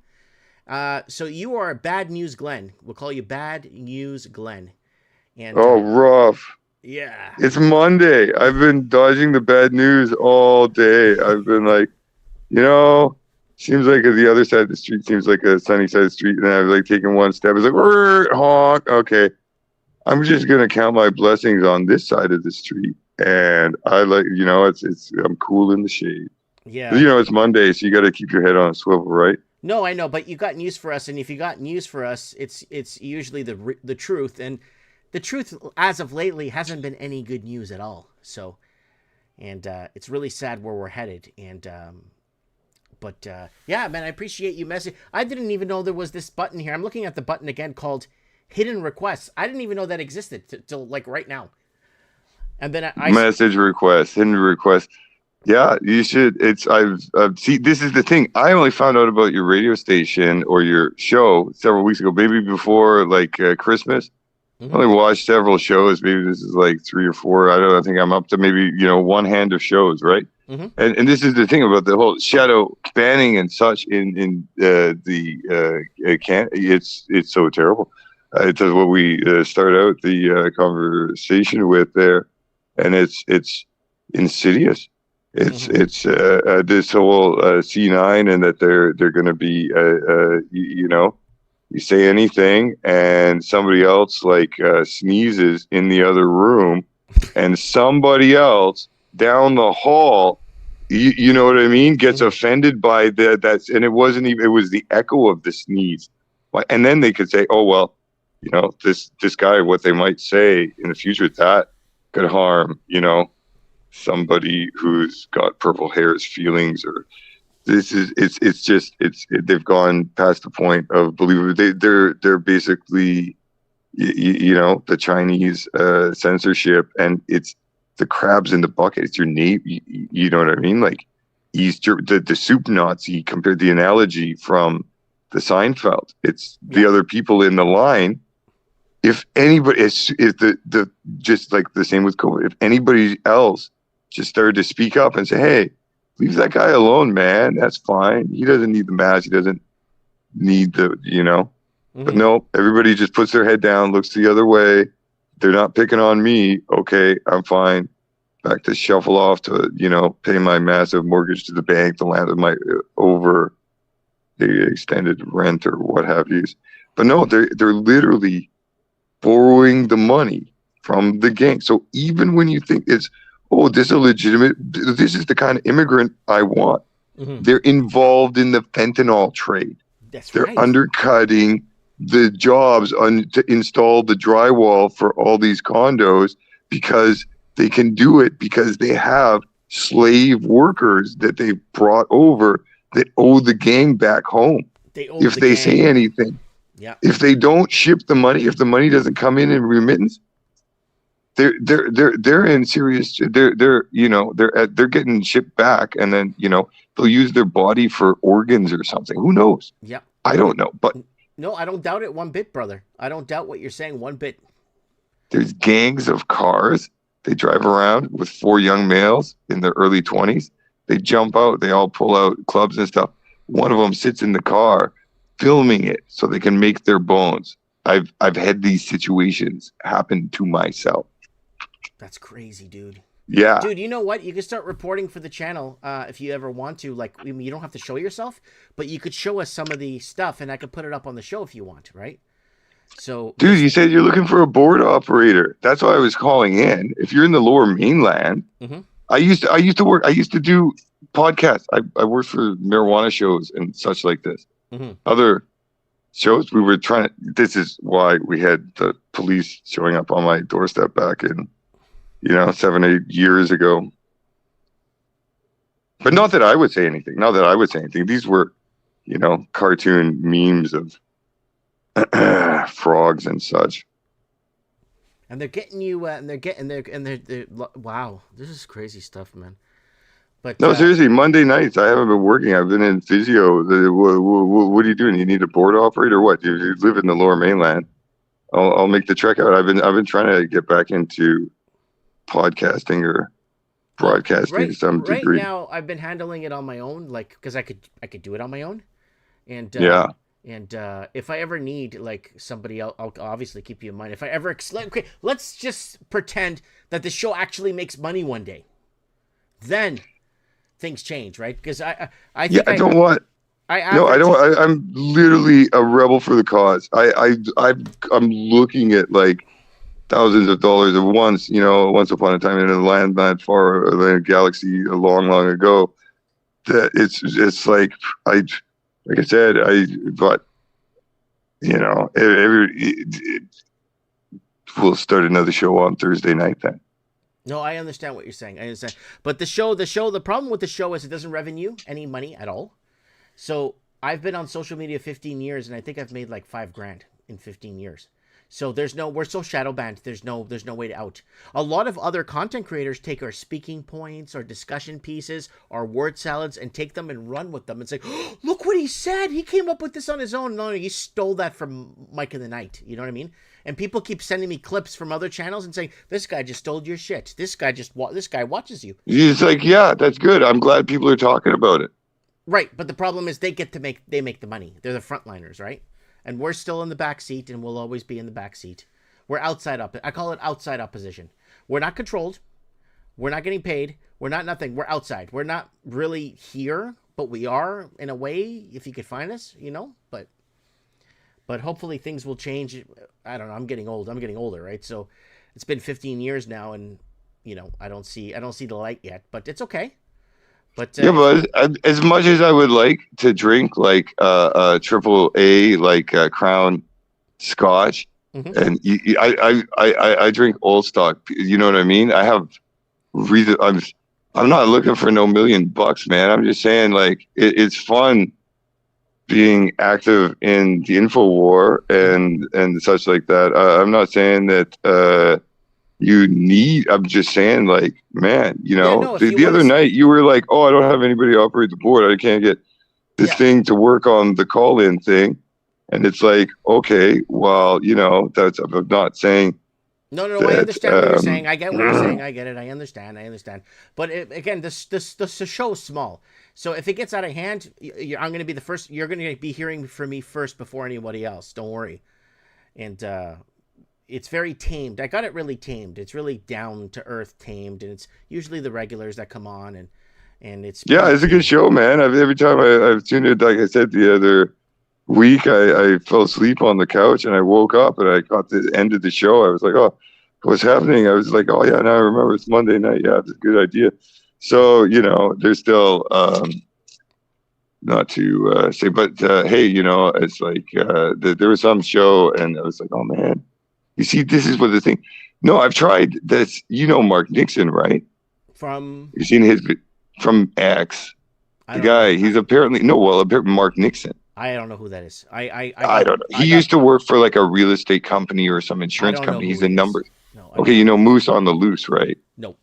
So you are Bad News Glenn. We'll call you Bad News Glenn. And rough. Yeah. It's Monday. I've been dodging the bad news all day. I've been like, seems like the other side of the street seems like a sunny side of the street. And then I was like taking one step. I was like, honk. Okay. I'm just going to count my blessings on this side of the street. And I I'm cool in the shade. Yeah. It's Monday, so you got to keep your head on a swivel, right? No, I know, but you got news for us. And if you got news for us, it's usually the truth. And the truth, as of lately, hasn't been any good news at all. So, and it's really sad where we're headed. And, yeah, man, I appreciate you messaging. I didn't even know there was this button here. I'm looking at the button again called Hidden Requests. I didn't even know that existed till like right now. And then I message request, hidden request. Yeah, you should. I've see. This is the thing. I only found out about your radio station or your show several weeks ago, maybe before like Christmas. I only watched several shows. Maybe this is like 3 or 4. I think I'm up to maybe one hand of shows, right? And this is the thing about the whole shadow banning and such in it's so terrible. It's what we start out the conversation with there, and it's insidious. It's this whole C9, and that they're going to be you say anything and somebody else sneezes in the other room, and somebody else down the hall, you know what I mean, gets offended by that's, and it wasn't even, it was the echo of the sneeze. And then they could say, oh, well, this guy, what they might say in the future, that could harm, somebody who's got purple hair's feelings, or they've gone past the point of believing. They're basically, the Chinese censorship, and it's the crabs in the bucket. It's your name. You know what I mean? Like Easter, the soup Nazi, compared the analogy from the Seinfeld. It's the other people in the line. If anybody is just like the same with COVID, if anybody else just started to speak up and say, hey, leave that guy alone, man. That's fine. He doesn't need the mask. He doesn't need the, But no, everybody just puts their head down, looks the other way. They're not picking on me. Okay, I'm fine. Back to shuffle off to, pay my massive mortgage to the bank, the land of my over the extended rent or what have you. But no, they're literally borrowing the money from the gang. So even when you think this is the kind of immigrant I want, they're involved in the fentanyl trade. They're undercutting the jobs to install the drywall for all these condos, because they can do it because they have slave workers that they brought over that owe the gang back home. If they say anything, if they don't ship the money, if the money doesn't come in remittance, they're in serious. They're getting shipped back, and then they'll use their body for organs or something. Who knows? Yeah, I don't know, but no, I don't doubt it one bit, brother. I don't doubt what you're saying one bit. There's gangs of cars. They drive around with 4 young males in their early 20s. They jump out. They all pull out clubs and stuff. One of them sits in the car filming it so they can make their bones. I've had these situations happen to myself. That's crazy, dude. Yeah. Dude, you know what? You can start reporting for the channel if you ever want to. Like, you don't have to show yourself, but you could show us some of the stuff, and I could put it up on the show if you want, right? So, dude, you said you're looking for a board operator. That's why I was calling in. If you're in the Lower Mainland, I used to do podcasts. I worked for marijuana shows and such like this. Other shows. We were trying. This is why we had the police showing up on my doorstep back in, 7-8 years ago. But not that I would say anything. Not that I would say anything. These were, cartoon memes of frogs and such. And they're getting you, they're wow, this is crazy stuff, man. But no, seriously, Monday nights I haven't been working. I've been in physio. What are you doing? You need a board operator? What? You live in the Lower Mainland. I'll make the trek out. I've been trying to get back into podcasting or broadcasting to some degree. Right now, I've been handling it on my own, like because I could do it on my own, and And if I ever need like somebody else, I'll obviously keep you in mind. If I ever okay, let's just pretend that the show actually makes money one day, then things change, right? Because I think I don't want. I'm literally a rebel for the cause. I'm looking at like thousands of dollars at once. Once upon a time in a land not far in a galaxy long ago. That it's like I said, we'll start another show on Thursday night then. No, I understand what you're saying. I understand. But the problem with the show is it doesn't revenue any money at all. So I've been on social media 15 years and I think I've made like $5,000 in 15 years. So we're so shadow banned. There's no way out. A lot of other content creators take our speaking points or discussion pieces or word salads and take them and run with them and say, oh, look what he said. He came up with this on his own. No, he stole that from Mike in the Night. You know what I mean? And people keep sending me clips from other channels and saying, this guy just stole your shit. This guy watches you. He's like, yeah, that's good. I'm glad people are talking about it. Right. But the problem is they make the money. They're the frontliners, right? And we're still in the back seat, and we'll always be in the back seat. We're outside up. I call it outside opposition. We're not controlled. We're not getting paid. We're not nothing. We're outside. We're not really here, but we are in a way. If you could find us, But hopefully things will change. I don't know. I'm getting old. I'm getting older, right? So it's been 15 years now, and I don't see the light yet. But it's okay. But but as much as I would like to drink like triple A like Crown Scotch, and I drink Old Stock. You know what I mean? I have reason. I'm not looking for no $1 million, man. I'm just saying like it's fun being active in the info war and such like that. I'm not saying that. I'm just saying like, man, the other night you were like, oh, I don't have anybody to operate the board. I can't get this thing to work on the call-in thing. And it's like, okay, well, I'm not saying. No, I understand what you're saying. I get what you're saying. I get it. I understand. But again, the show is small. So if it gets out of hand, I'm going to be the first. You're going to be hearing from me first before anybody else. Don't worry. And, it's very tamed. I got it really tamed. It's really down to earth tamed, and it's usually the regulars that come on, and it's it's a good show, man. Every time I've tuned it, like I said the other week, I fell asleep on the couch and I woke up and I got the end of the show. I was like, oh, what's happening? I was like, oh yeah, now I remember it's Monday night. Yeah, it's a good idea. So there's still not to say, but hey, it's like there was some show and I was like, oh man. You see, this is what the thing. No, I've tried this. Mark Nixon, right? You've seen his from X. The guy, he's apparently Mark Nixon. I don't know who that is. I don't know. He used to work for like a real estate company or some insurance company. He's in numbers. No, okay, Moose on the Loose, right? No.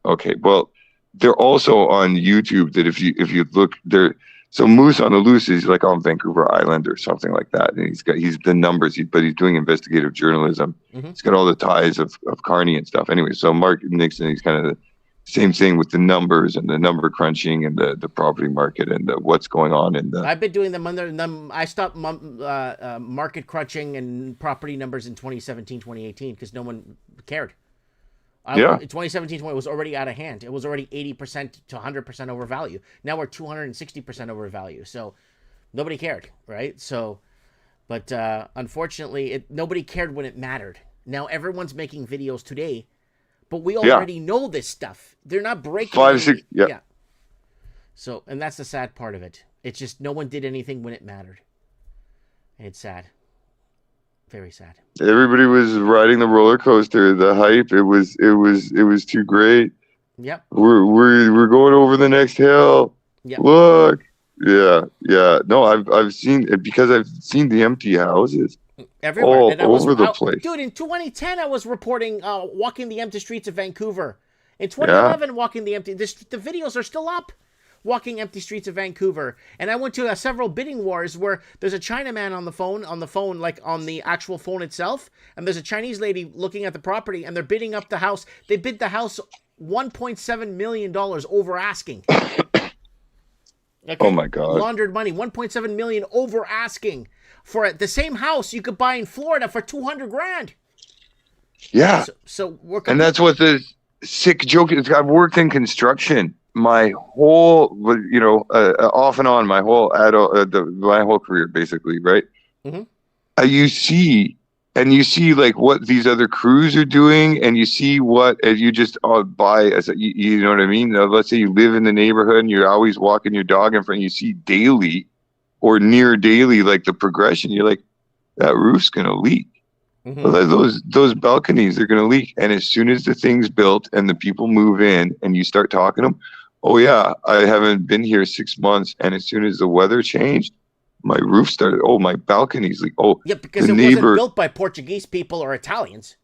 Okay, well, they're also on YouTube. That if you look, they're. So Moose on the Loose is like on Vancouver Island or something like that. And he's the numbers, but he's doing investigative journalism. Mm-hmm. He's got all the ties of Carney and stuff. Anyway, so Mark Nixon, he's kind of the same thing with the numbers and the number crunching and the property market and what's going on in the. I've been doing them under them. I stopped market crunching and property numbers in 2017, 2018 because no one cared. In 2017, it was already out of hand. It was already 80% to 100% over value. Now we're 260% over value. So nobody cared, right? So, but unfortunately, nobody cared when it mattered. Now everyone's making videos today, but we already know this stuff. They're not breaking 5, 6, So, and that's the sad part of it. It's just no one did anything when it mattered. It's sad. Very sad. Everybody was riding the roller coaster, the hype. It was too great. Yep. We're going over the next hill. Yep. Look. Yeah. No, I've seen it because I've seen the empty houses Everywhere. all And I was over the place. Dude, in 2010 I was reporting walking the empty streets of Vancouver. In 2011 walking the empty the videos are still up. Walking empty streets of Vancouver. And I went to several bidding wars where there's a Chinaman on the phone, like on the actual phone itself, and there's a Chinese lady looking at the property, and they're bidding up the house. They bid the house $1.7 million over asking. Okay? Oh my God. Laundered money. $1.7 million over asking for the same house you could buy in Florida for $200,000. Yeah. So we're and that's what the sick joke is. I've worked in construction my whole, off and on, my whole my whole career, basically, right? Mm-hmm. You see like what these other crews are doing, and you see what, as you just buy as you know what I mean. Let's say you live in the neighborhood and you're always walking your dog in front. You see daily or near daily, like the progression. You're like, that roof's gonna leak. Mm-hmm. Well, those balconies are gonna leak, and as soon as the thing's built and the people move in, and you start talking to them. Oh yeah, I haven't been here 6 months, and as soon as the weather changed, my roof started. Oh, my balcony's leak. Oh, yeah, because it wasn't built by Portuguese people or Italians.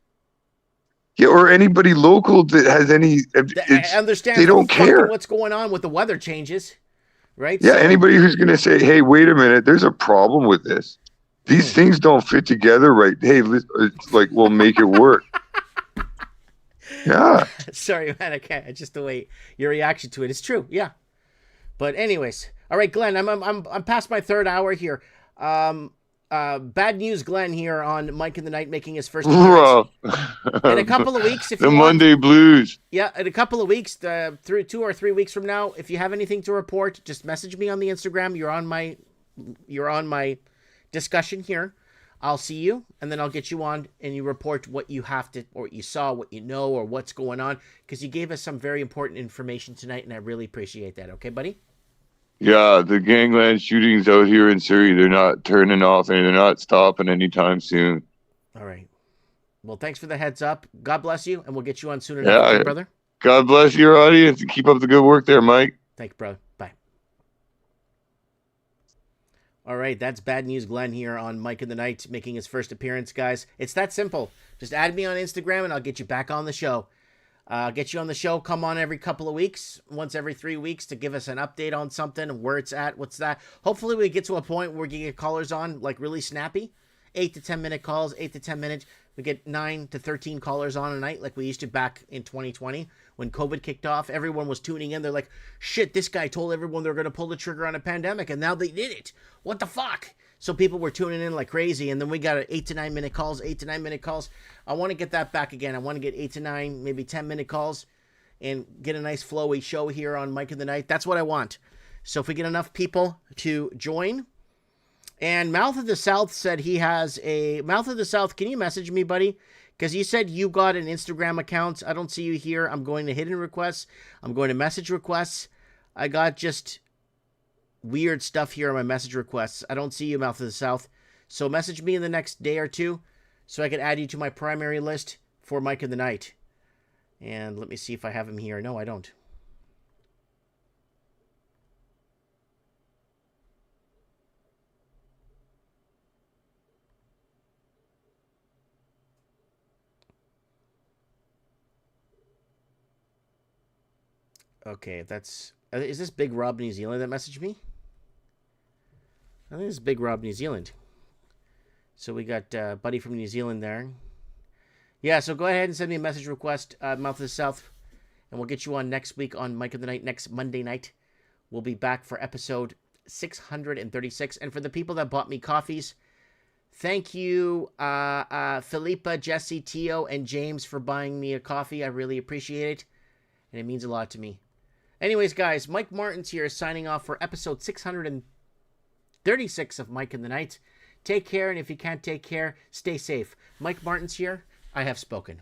Yeah, or anybody local that has any. I understand. They don't care what's going on with the weather changes, right? Yeah, so, anybody who's going to say, "Hey, wait a minute, there's a problem with this. These things don't fit together right." Hey, it's like we'll make it work. Yeah. Sorry, man. I can't. It's just the way your reaction to it is true. Yeah. But anyways, all right, Glenn. I'm past my third hour here. Bad news, Glenn here on Mike in the Night making his first appearance. In a couple of weeks, if the you Monday want, blues. Yeah, in a couple of weeks, through 2 or 3 weeks from now, if you have anything to report, just message me on the Instagram. You're on my discussion here. I'll see you, and then I'll get you on, and you report what you have to, or what you saw, what you know, or what's going on, because you gave us some very important information tonight, and I really appreciate that. Okay, buddy? Yeah, the gangland shootings out here in Surrey, they're not turning off, and they're not stopping anytime soon. All right. Well, thanks for the heads up. God bless you, and we'll get you on soon enough, okay, brother. God bless your audience, and keep up the good work there, Mike. Thanks, brother. Bye. All right, that's Bad News Glenn here on Mike in the Night, making his first appearance, guys. It's that simple. Just add me on Instagram, and I'll get you back on the show. Get you on the show. Come on every couple of weeks, once every 3 weeks, to give us an update on something, where it's at, what's that. Hopefully we get to a point where we can get callers on, like really snappy. 8 to 10 minute calls, 8 to 10 minutes. We get 9 to 13 callers on a night like we used to back in 2020 when COVID kicked off. Everyone was tuning in. They're like, shit, this guy told everyone they're going to pull the trigger on a pandemic, and now they did it. What the fuck? So people were tuning in like crazy, and then we got 8 to 9 minute calls, 8 to 9 minute calls. I want to get that back again. I want to get 8 to 9, maybe 10 minute calls and get a nice flowy show here on Mike in the Night. That's what I want. So if we get enough people to join. And Mouth of the South said he has a... Mouth of the South, can you message me, buddy? Because you said you got an Instagram account. I don't see you here. I'm going to hidden requests. I'm going to message requests. I got just weird stuff here on my message requests. I don't see you, Mouth of the South. So message me in the next day or two so I can add you to my primary list for Mike in the Night. And let me see if I have him here. No, I don't. Okay, that's... Is this Big Rob New Zealand that messaged me? I think this is Big Rob New Zealand. So we got Buddy from New Zealand there. Yeah, so go ahead and send me a message request, Mouth of the South, and we'll get you on next week on Mike of the Night, next Monday night. We'll be back for episode 636. And for the people that bought me coffees, thank you, Philippa, Jesse, Tio, and James for buying me a coffee. I really appreciate it, and it means a lot to me. Anyways, guys, Mike Martins here signing off for episode 636 of Mike in the Night. Take care, and if you can't take care, stay safe. Mike Martins here. I have spoken.